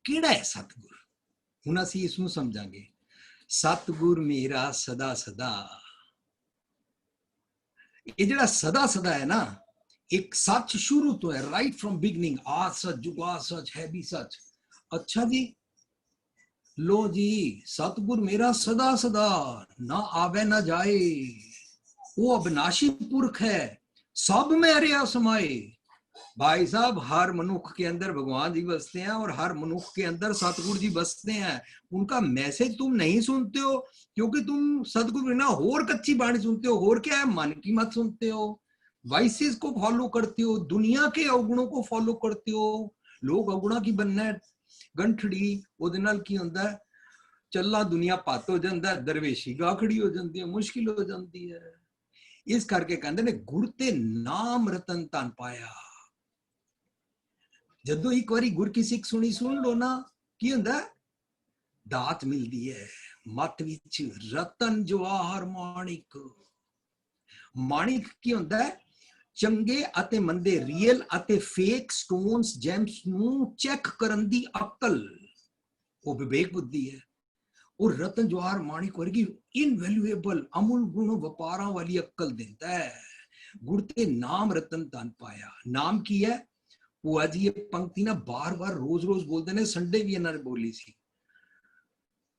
किहड़ा है सतगुर? हुण असीं इस नूं समझांगे। सतगुर मेरा सदा सदा, ये जिहड़ा सदा सदा है ना, एक सच शुरू तो है, राइट फ्रॉम बिगनिंग, आज सच, जुगा सच, है भी सच। अच्छा जी, लो जी सतगुर मेरा सदा सदा, ना आवे ना जाए, वो अविनाशी पुरख है, सब में हरिया समाए। भाई साहब, हर मनुष्य के अंदर भगवान जी बसते हैं और हर मनुष्य के अंदर सतगुरु जी बसते हैं। उनका मैसेज तुम नहीं सुनते हो क्योंकि तुम सतगुरु बिना होर कच्ची बाणी सुनते हो। होर क्या है? मन की मत सुनते हो, वाइसेस को फॉलो करते हो, दुनिया के अवगुणों को फॉलो करते हो। लोग अवगुणा की बनना गंठड़ी, ਉਹਦੇ ਨਾਲ ਕੀ ਹੁੰਦਾ ਹੈ, ਚੱਲਾ ਦੁਨੀਆ ਪੱਤ ਹੋ ਜਾਂਦਾ, ਦਰਵੇਸ਼ੀ ਗਾਖੜੀ ਹੋ ਜਾਂਦੀ ਹੈ, ਮੁਸ਼ਕਿਲ ਹੋ ਜਾਂਦੀ ਹੈ। ਇਸ ਕਰਕੇ ਕਹਿੰਦੇ ਨੇ ਗੁਰ ਤੇ ਨਾਮ ਰਤਨ ਧਨ ਪਾਇਆ। ਜਦੋਂ ਇੱਕ ਵਾਰੀ ਗੁਰ ਕੀ ਸਿੱਖ ਸੁਣ ਲੋ ਨਾ, ਕੀ ਹੁੰਦਾ, ਦਾਤ ਮਿਲਦੀ ਹੈ। ਮੱਤ ਵਿੱਚ ਰਤਨ ਜਵਾਹਰ ਮਾਣਿਕ। ਮਾਣਿਕ ਕੀ ਹੁੰਦਾ ਹੈ? ਚੰਗੇ ਅਤੇ ਮੰਦੇ, ਰੀਅਲ ਅਤੇ ਫੇਕ ਸਟੋਨਸ, ਜੈਮਸ ਨੂੰ ਚੈੱਕ ਕਰਨ ਦੀ ਅਕਲ, ਉਹ ਵਿਵੇਕ ਬੁੱਧੀ ਹੈ। ਉਹ ਰਤਨ ਜਵਾਹਰ ਮਾਣਿਕ ਵਰਗੀ ਇਨਵੈਲੂਏਬਲ ਅਮੁੱਲ ਗੁਣ ਵਪਾਰਾਂ ਵਾਲੀ ਅਕਲ ਦਿੰਦਾ ਹੈ। ਗੁਰ ਤੇ ਨਾਮ ਰਤਨ ਧਨ ਪਾਇਆ। ਨਾਮ ਕੀ ਹੈ? ਭੂਆ ਜੀ ਇਹ ਪੰਕਤੀ ਨਾ ਬਾਰ-ਬਾਰ ਰੋਜ਼-ਰੋਜ਼ ਬੋਲਦੇ ਨੇ, ਸੰਡੇ ਵੀ ਇਹਨਾਂ ਨੇ ਬੋਲੀ ਸੀ।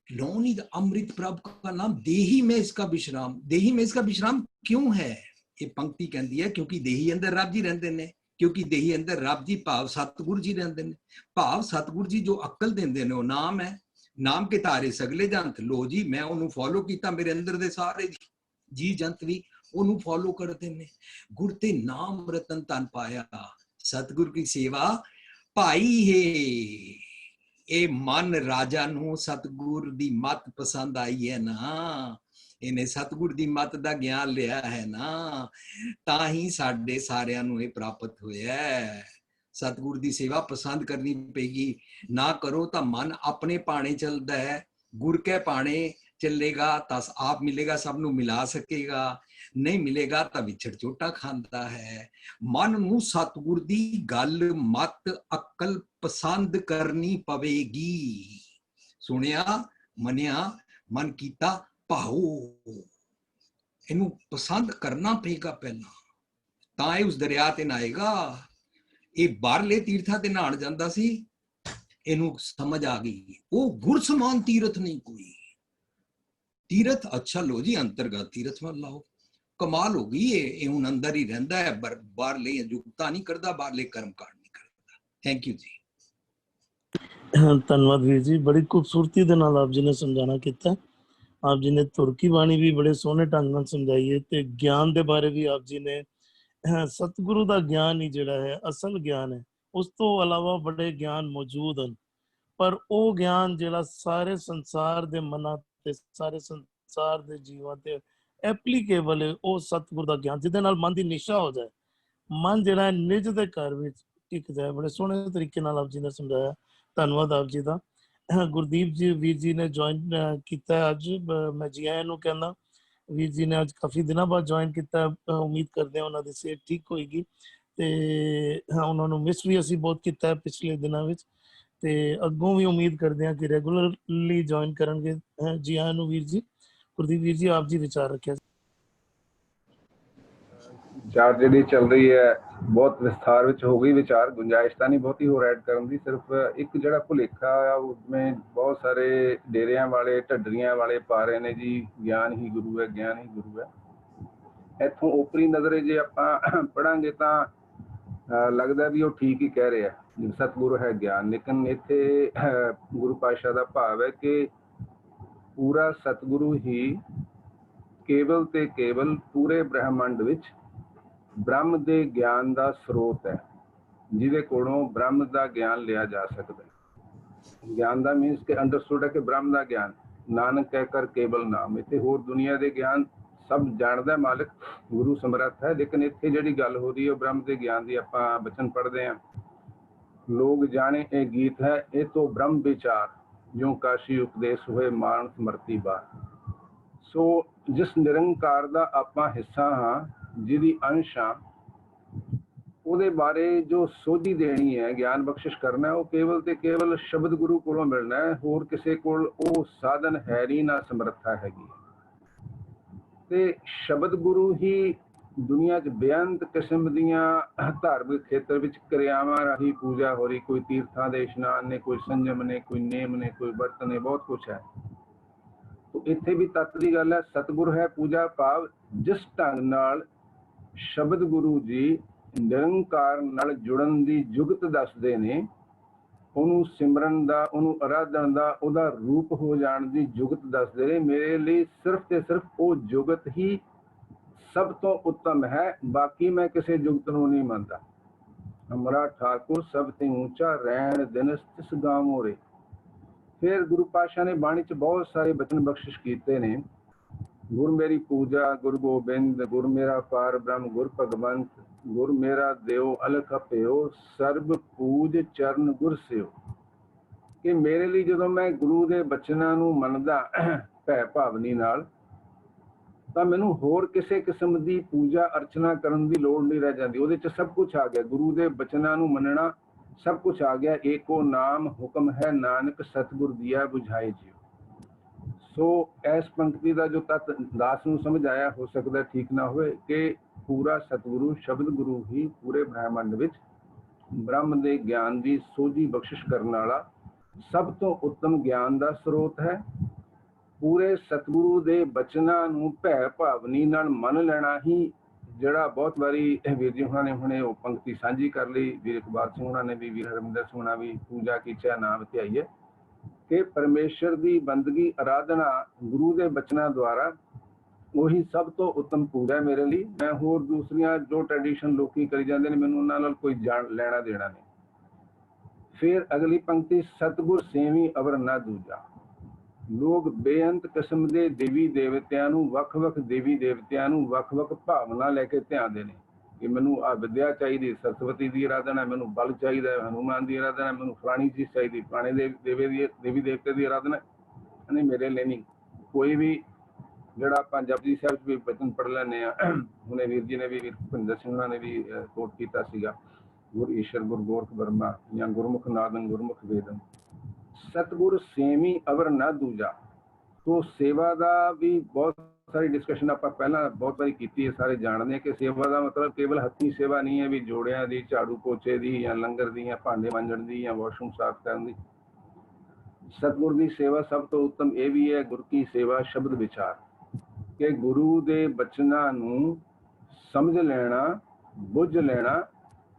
लौनी अमृत प्रभ का नाम, देही में इसका विश्राम। देही में इसका विश्राम क्यों है? ये पंक्ति कहती है क्योंकि देही अंदर रब जी रहंदे ने, क्योंकि देही अंदर रब जी भाव सतगुरु जी रहंदे ने। भाव सतगुरु जी जो अकल देंदे ने, वो नाम है। नाम के तारे सगले जंत। लो जी मैं उन्होंने फॉलो किया, मेरे अंदर दे सारे जी जंत भी उन्होंने फॉलो करते ने। गुर ते नाम रतन धन पाया। सतगुरु की सेवा भाई है। ਇਹ ਮਨ ਰਾਜਾ ਨੂੰ ਸਤਗੁਰ ਦੀ ਮੱਤ ਪਸੰਦ ਆਈ ਹੈ ਨਾ, ਇਹਨੇ ਸਤਗੁਰ ਦੀ ਮੱਤ ਦਾ ਗਿਆਨ ਲਿਆ ਹੈ ਨਾ, ਤਾਂ ਹੀ ਸਾਡੇ ਸਾਰਿਆਂ ਨੂੰ ਇਹ ਪ੍ਰਾਪਤ ਹੋਇਆ ਹੈ। ਸਤਗੁਰ ਦੀ ਸੇਵਾ ਪਸੰਦ ਕਰਨੀ ਪਏਗੀ। ਨਾ ਕਰੋ ਤਾਂ ਮਨ ਆਪਣੇ ਪਾਣੇ ਚੱਲਦਾ ਹੈ। ਗੁਰ ਕੇ ਪਾਣੇ ਚੱਲੇਗਾ ਤਾਂ ਆਪ ਮਿਲੇਗਾ, ਸਭ ਨੂੰ ਮਿਲਾ ਸਕੇਗਾ। नहीं मिलेगा तो विछड़ चोटा खांदा है। मन नू सतगुर दी गल मत अकल पसंद करनी पवेगी। सुनिया मनिया मन कीता भाओ, इनू पसंद करना पेगा पहला, तां ये उस दरिया ते नहाएगा। ये बाहरले तीर्था ते नहाण जांदा सी, इनू समझ आ गई वो गुर समान तीरथ नहीं कोई। तीरथ अच्छा लो जी, अंतरगत तीरथ में लाओ, कमाल हो गई है। ये हुण अंदर ही रहिंदा है, बाहरले जुगता नहीं करता, बाहरले कर्म कांड नहीं करता। थैंक यू जी। ਧੰਨਵਾਦ ਵੀਰ ਜੀ, ਬੜੀ ਖੂਬਸੂਰਤੀ ਦੇ ਨਾਲ ਆਪ ਜੀ ਨੇ ਸਮਝਾਣਾ ਕੀਤਾ। ਆਪ ਜੀ ਨੇ ਤੁਰਕੀ ਬਾਣੀ ਵੀ ਬੜੇ ਸੋਹਣੇ ਢੰਗ ਨਾਲ ਸਮਝਾਈ ਹੈ ਤੇ ਗਿਆਨ ਦੇ ਬਾਰੇ ਵੀ ਆਪ ਜੀ ਨੇ, ਸਤਿਗੁਰੂ ਦਾ ਗਿਆਨ ਹੀ ਜਿਹੜਾ ਹੈ ਅਸਲ ਗਿਆਨ ਹੈ। ਉਸ ਤੋਂ ਇਲਾਵਾ ਬੜੇ ਗਿਆਨ ਮੌਜੂਦ ਹਨ, ਪਰ ਉਹ ਗਿਆਨ ਜਿਹੜਾ ਸਾਰੇ ਸੰਸਾਰ ਦੇ ਮਨਾਂ ਤੇ ਸਾਰੇ ਸੰਸਾਰ ਦੇ ਜੀਵਾਂ ਤੇ ਐਪਲੀਕੇਬਲ ਹੈ, ਉਹ ਸਤਿਗੁਰ ਦਾ ਗਿਆਨ, ਜਿਹਦੇ ਨਾਲ ਮਨ ਦੀ ਨਿਸ਼ਾ ਹੋ ਜਾਏ, ਮਨ ਜਿਹੜਾ ਹੈ ਨਿਜ ਦੇ ਘਰ ਵਿੱਚ ਟਿਕ ਜਾਏ। ਬੜੇ ਸੋਹਣੇ ਤਰੀਕੇ ਨਾਲ ਆਪ ਜੀ ਨੇ ਸਮਝਾਇਆ। ਧੰਨਵਾਦ ਆਪ ਜੀ ਦਾ। ਗੁਰਦੀਪ ਜੀ ਵੀਰ ਜੀ ਨੇ ਜੁਆਇਨ ਕੀਤਾ ਅੱਜ, ਮੈਂ ਜੀ ਆਇਆਂ ਨੂੰ ਕਹਿੰਦਾ। ਵੀਰ ਜੀ ਨੇ ਅੱਜ ਕਾਫੀ ਦਿਨਾਂ ਬਾਅਦ ਜੁਆਇਨ ਕੀਤਾ। ਉਮੀਦ ਕਰਦੇ ਹਾਂ ਉਹਨਾਂ ਦੀ ਸਿਹਤ ਠੀਕ ਹੋਏਗੀ ਤੇ ਉਹਨਾਂ ਨੂੰ ਮਿਸ ਵੀ ਅਸੀਂ ਬਹੁਤ ਕੀਤਾ ਪਿਛਲੇ ਦਿਨਾਂ ਵਿੱਚ, ਤੇ ਅੱਗੋਂ ਵੀ ਉਮੀਦ ਕਰਦੇ ਹਾਂ ਕਿ ਰੈਗੂਲਰਲੀ ਜੁਆਇਨ ਕਰਨਗੇ। ਜੀ ਆਇਆਂ ਨੂੰ ਵੀਰ ਜੀ। ਗੁਰਦੀਪ ਵੀਰ ਜੀ ਆਪ ਜੀ ਵਿਚਾਰ ਰੱਖਿਆ। ਵਿਚਾਰ ਜਿਹੜੀ ਚੱਲ ਰਹੀ ਹੈ ਬਹੁਤ ਵਿਸਥਾਰ ਵਿੱਚ ਹੋ ਗਈ। ਵਿਚਾਰ ਗੁੰਜਾਇਸ਼ ਤਾਂ ਨਹੀਂ ਬਹੁਤੀ ਹੋਰ ਐਡ ਕਰਨ ਦੀ, ਸਿਰਫ ਇੱਕ ਜਿਹੜਾ ਭੁਲੇਖਾ ਆ ਉਸमें ਬਹੁਤ ਸਾਰੇ ਡੇਰਿਆਂ ਵਾਲੇ ਢੱਡਰੀਆਂ ਵਾਲੇ ਪਾ ਰਹੇ ਨੇ ਜੀ, ਗਿਆਨ ਹੀ ਗੁਰੂ ਹੈ, ਗਿਆਨ ਹੀ ਗੁਰੂ ਹੈ। ਇੱਥੋਂ ਓਪਰੀ ਨਜ਼ਰੇ ਜੇ ਆਪਾਂ ਪੜਾਂਗੇ ਤਾਂ ਲੱਗਦਾ ਵੀ ਉਹ ਠੀਕ ਹੀ ਕਹਿ ਰਿਹਾ, ਸਤਿਗੁਰੂ ਹੈ ਗਿਆਨ। ਲੇਕਿਨ ਇੱਥੇ ਗੁਰੂ ਪਾਤਸ਼ਾਹ ਦਾ ਭਾਵ ਹੈ ਕਿ ਪੂਰਾ ਸਤਿਗੁਰੂ ਹੀ ਕੇਵਲ ਤੇ ਕੇਵਲ ਪੂਰੇ ਬ੍ਰਹਿਮੰਡ ਵਿੱਚ ਬ੍ਰਹਮ ਦੇ ਗਿਆਨ ਦਾ ਸਰੋਤ ਹੈ, ਜਿਹਦੇ ਕੋਲੋਂ ਬ੍ਰਹਮ ਦਾ ਗਿਆਨ ਲਿਆ ਜਾ ਸਕਦਾ ਹੈ। ਗਿਆਨ ਦਾ ਮੀਨਸ ਕਿ ਅੰਡਰਸਟੂਡ ਹੈ ਕਿ ਬ੍ਰਹਮ ਦਾ ਗਿਆਨ, ਨਾਨਕ ਕਹਿ ਕਰ ਕੇਵਲ ਨਾਮ। ਇੱਥੇ ਹੋਰ ਦੁਨੀਆ ਦੇ ਗਿਆਨ ਸਭ ਜਾਣਦਾ ਮਾਲਕ, ਗੁਰੂ ਸਮਰੱਥ ਹੈ, ਲੇਕਿਨ ਇੱਥੇ ਜਿਹੜੀ ਗੱਲ ਹੋ ਰਹੀ ਹੈ ਉਹ ਬ੍ਰਹਮ ਦੇ ਗਿਆਨ ਦੀ। ਆਪਾਂ ਬਚਨ ਪੜ੍ਹਦੇ ਹਾਂ, ਲੋਕ ਜਾਣੇ ਇਹ ਗੀਤ ਹੈ, ਇਹ ਤੋਂ ਬ੍ਰਹਮ ਵਿਚਾਰ, ਜਿਉਂ ਕਾਸ਼ੀ ਉਪਦੇਸ਼ ਹੋਏ ਮਾਨਸ ਮਰਤੀ ਬਾਰ। ਸੋ ਜਿਸ ਨਿਰੰਕਾਰ ਦਾ ਆਪਾਂ ਹਿੱਸਾ ਹਾਂ, ਜਿਹਦੀ ਅੰਸ਼ ਹਾਂ, ਉਹਦੇ ਬਾਰੇ ਜੋ ਸੋਝੀ ਦੇਣੀ ਹੈ, ਗਿਆਨ ਬਖਸ਼ਿਸ਼ ਕਰਨਾ, ਉਹ ਕੇਵਲ ਤੇ ਕੇਵਲ ਸ਼ਬਦ ਗੁਰੂ ਕੋਲੋਂ ਮਿਲਣਾ ਹੈ। ਹੋਰ ਕਿਸੇ ਕੋਲ ਉਹ ਸਾਧਨ ਹੈ ਨਹੀਂ, ਨਾ ਸਮਰੱਥਾ ਹੈਗੀ। ਤੇ ਸ਼ਬਦ ਗੁਰੂ ਹੀ ਦੁਨੀਆ 'ਚ ਬੇਅੰਤ ਕਿਸਮ ਦੀਆਂ ਧਾਰਮਿਕ ਖੇਤਰ ਵਿੱਚ ਕਿਰਿਆਵਾਂ ਰਾਹੀਂ ਪੂਜਾ ਹੋ ਰਹੀ। ਕੋਈ ਤੀਰਥਾਂ ਦੇ ਇਸ਼ਨਾਨ ਨੇ, ਕੋਈ ਸੰਜਮ ਨੇ, ਕੋਈ ਨੇਮ ਨੇ, ਕੋਈ ਵਰਤ ਨੇ, ਬਹੁਤ ਕੁਛ ਹੈ। ਇੱਥੇ ਵੀ ਤੱਤ ਦੀ ਗੱਲ ਹੈ, ਸਤਿਗੁਰ ਹੈ ਪੂਜਾ ਭਾਵ ਜਿਸ ਢੰਗ ਨਾਲ ਸ਼ਬਦ ਗੁਰੂ ਜੀ ਨਿਰੰਕਾਰ ਨਾਲ ਜੁੜਨ ਦੀ ਜੁਗਤ ਦੱਸਦੇ ਨੇ, ਉਹਨੂੰ ਸਿਮਰਨ ਦਾ, ਉਹਨੂੰ ਅਰਾਧਨ ਦਾ, ਉਹਦਾ ਰੂਪ ਹੋ ਜਾਣ ਦੀ ਜੁਗਤ ਦੱਸਦੇ ਨੇ। ਮੇਰੇ ਲਈ ਸਿਰਫ ਤੇ ਸਿਰਫ ਉਹ ਜੁਗਤ ਹੀ ਸਭ ਤੋਂ ਉੱਤਮ ਹੈ, ਬਾਕੀ ਮੈਂ ਕਿਸੇ ਜੁਗਤ ਨੂੰ ਨਹੀਂ ਮੰਨਦਾ। ਹਮਰਾ ਠਾਕੁਰ ਸਭ ਤੋਂ ਉੱਚਾ ਰਹਿਣ ਦਿਨਸ ਤਿਸ ਗਾਵੋਂ ਰੇ। ਫਿਰ ਗੁਰੂ ਪਾਤਸ਼ਾਹ ਨੇ ਬਾਣੀ 'ਚ ਬਹੁਤ ਸਾਰੇ ਬਚਨ ਬਖਸ਼ਿਸ਼ ਕੀਤੇ ਨੇ। ਗੁਰ ਮੇਰੀ ਪੂਜਾ ਗੁਰ ਗੋਬਿੰਦ, ਗੁਰ ਮੇਰਾ ਪਾਰ ਬ੍ਰਹਮ ਗੁਰ ਭਗਵੰਤ, ਗੁਰ ਮੇਰਾ ਦਿਓ ਅਲਖ ਭਿਓ, ਸਰਬ ਪੂਜ ਚਰਨ ਗੁਰ ਸਿਓ। ਕਿ ਮੇਰੇ ਲਈ ਜਦੋਂ ਮੈਂ ਗੁਰੂ ਦੇ ਬਚਨਾਂ ਨੂੰ ਮੰਨਦਾ ਭੈ ਭਾਵਨੀ ਨਾਲ, ਤਾਂ ਮੈਨੂੰ ਹੋਰ ਕਿਸੇ ਕਿਸਮ ਦੀ ਪੂਜਾ ਅਰਚਨਾ ਕਰਨ ਦੀ ਲੋੜ ਨਹੀਂ ਰਹਿ ਜਾਂਦੀ। ਉਹਦੇ 'ਚ ਸਭ ਕੁਛ ਆ ਗਿਆ, ਗੁਰੂ ਦੇ ਬਚਨਾਂ ਨੂੰ ਮੰਨਣਾ ਸਭ ਕੁਛ ਆ ਗਿਆ। ਏਕੋ ਨਾਮ ਹੁਕਮ ਹੈ ਨਾਨਕ ਸਤਿਗੁਰ ਦੀਆ ਬੁਝਾਏ ਜਿਉ। ਸੋ ਇਸ ਪੰਕਤੀ ਦਾ ਜੋ ਤੱਤ ਦਾਸ ਨੂੰ ਸਮਝ ਆਇਆ, ਹੋ ਸਕਦਾ ਠੀਕ ਨਾ ਹੋਵੇ, ਕਿ ਪੂਰਾ ਸਤਿਗੁਰੂ ਸ਼ਬਦ ਗੁਰੂ ਹੀ ਪੂਰੇ ਬ੍ਰਹਿਮੰਡ ਵਿੱਚ ਬ੍ਰਹਮ ਦੇ ਗਿਆਨ ਦੀ ਸੋਝੀ ਬਖਸ਼ਿਸ਼ ਕਰਨ ਵਾਲਾ ਸਭ ਤੋਂ ਉੱਤਮ ਗਿਆਨ ਦਾ ਸਰੋਤ ਹੈ। ਪੂਰੇ ਸਤਿਗੁਰੂ ਦੇ ਬਚਨਾਂ ਨੂੰ ਭੈ ਭਾਵਨੀ ਨਾਲ ਮੰਨ ਲੈਣਾ ਹੀ, ਜਿਹੜਾ ਬਹੁਤ ਵਾਰੀ ਵੀਰ ਜੀ ਉਹਨਾਂ ਨੇ ਹੁਣੇ ਉਹ ਪੰਕਤੀ ਸਾਂਝੀ ਕਰ ਲਈ, ਵੀਰ ਇਕਬਾਲ ਸਿੰਘ ਉਹਨਾਂ ਨੇ ਵੀ, ਵੀਰ ਹਰਮਿੰਦਰ ਸਿੰਘ ਉਹਨਾਂ ਵੀ, ਪੂਜਾ ਕੀਚਾ ਨਾਮ ਧਿਆਈਏ, ਕਿ ਪਰਮੇਸ਼ਰ ਦੀ ਬੰਦਗੀ ਅਰਾਧਨਾ ਗੁਰੂ ਦੇ ਬਚਨਾਂ ਦੁਆਰਾ ਉਹੀ ਸਭ ਤੋਂ ਉੱਤਮ ਪੂਜਾ ਮੇਰੇ ਲਈ। ਮੈਂ ਹੋਰ ਦੂਸਰੀਆਂ ਜੋ ਟ੍ਰੈਡੀਸ਼ਨ ਲੋਕੀ ਕਰੀ ਜਾਂਦੇ ਨੇ, ਮੈਨੂੰ ਉਹਨਾਂ ਨਾਲ ਕੋਈ ਲੈਣਾ ਦੇਣਾ ਨਹੀਂ। ਫਿਰ ਅਗਲੀ ਪੰਕਤੀ, ਸਤਿਗੁਰ ਸੇਵੀ ਅਵਰ ਨਾ ਦੂਜਾ। ਲੋਕ ਬੇਅੰਤ ਕਿਸਮ ਦੇ ਦੇਵੀ ਦੇਵਤਿਆਂ ਨੂੰ, ਵੱਖ-ਵੱਖ ਦੇਵੀ ਦੇਵਤਿਆਂ ਨੂੰ ਵੱਖ-ਵੱਖ ਭਾਵਨਾ ਲੈ ਕੇ ਧਿਆਉਂਦੇ ਨੇ ਕਿ ਮੈਨੂੰ ਆਹ ਵਿਦਿਆ ਚਾਹੀਦੀ, ਸਰਸਵਤੀ ਦੀ ਆਰਾਧਨਾ, ਮੈਨੂੰ ਬਲ ਚਾਹੀਦਾ, ਹਨੂਮਾਨ ਦੀ ਆਰਾਧਨਾ, ਮੈਨੂੰ ਫਲਾਣੀ ਚੀਜ਼ ਚਾਹੀਦੀ, ਫਲਾਣੇ ਦੇਵੀ ਦੇਵਤੇ ਦੀ ਆਰਾਧਨਾ ਨਹੀਂ, ਮੇਰੇ ਲਈ ਨਹੀਂ। ਕੋਈ ਵੀ ਜਿਹੜਾ ਆਪਾਂ ਜਪਜੀ ਸਾਹਿਬ 'ਚ ਵੀ ਬਚਨ ਪੜ੍ਹ ਲੈਂਦੇ ਹਾਂ, ਹੁਣੇ ਵੀਰ ਜੀ ਨੇ ਵੀ, ਵੀਰ ਭੁਪਿੰਦਰ ਸਿੰਘ ਉਹਨਾਂ ਨੇ ਵੀ ਕੋਟ ਕੀਤਾ ਸੀਗਾ, ਗੁਰ ਈਸ਼ਰ ਗੁਰ ਗੋਰਖ ਬਰਮਾ, ਜਾਂ ਗੁਰਮੁਖ ਨਾਦਨ ਗੁਰਮੁਖ ਵੇਦਨ, ਸਤਿਗੁਰ ਸੇਵੀ ਅਵਰ ਨਾ ਦੂਜਾ। ਤੋਂ ਸੇਵਾ ਦਾ ਵੀ ਬਹੁਤ ਸਾਰੀ ਡਿਸਕਸ਼ਨ ਆਪਾਂ ਪਹਿਲਾਂ ਬਹੁਤ ਵਾਰੀ ਕੀਤੀ ਹੈ, ਸਾਰੇ ਜਾਣਦੇ ਆ ਕਿ ਸੇਵਾ ਦਾ ਮਤਲਬ ਕੇਵਲ ਹੱਥੀਂ ਸੇਵਾ ਨਹੀਂ ਹੈ, ਵੀ ਜੋੜਿਆਂ ਦੀ, ਝਾੜੂ ਪੋਚੇ ਦੀ, ਜਾਂ ਲੰਗਰ ਦੀ, ਜਾਂ ਭਾਂਡੇ ਮਾਂਜਣ ਦੀ, ਜਾਂ ਵਾਸ਼ਰੂਮ ਸਾਫ਼ ਕਰਨ ਦੀ। ਸਤਿਗੁਰ ਦੀ ਸੇਵਾ ਸਭ ਤੋਂ ਉੱਤਮ ਇਹ ਵੀ ਹੈ, ਗੁਰ ਕੀ ਸੇਵਾ ਸ਼ਬਦ ਵਿਚਾਰ, ਕਿ ਗੁਰੂ ਦੇ ਬਚਨਾਂ ਨੂੰ ਸਮਝ ਲੈਣਾ, ਬੁੱਝ ਲੈਣਾ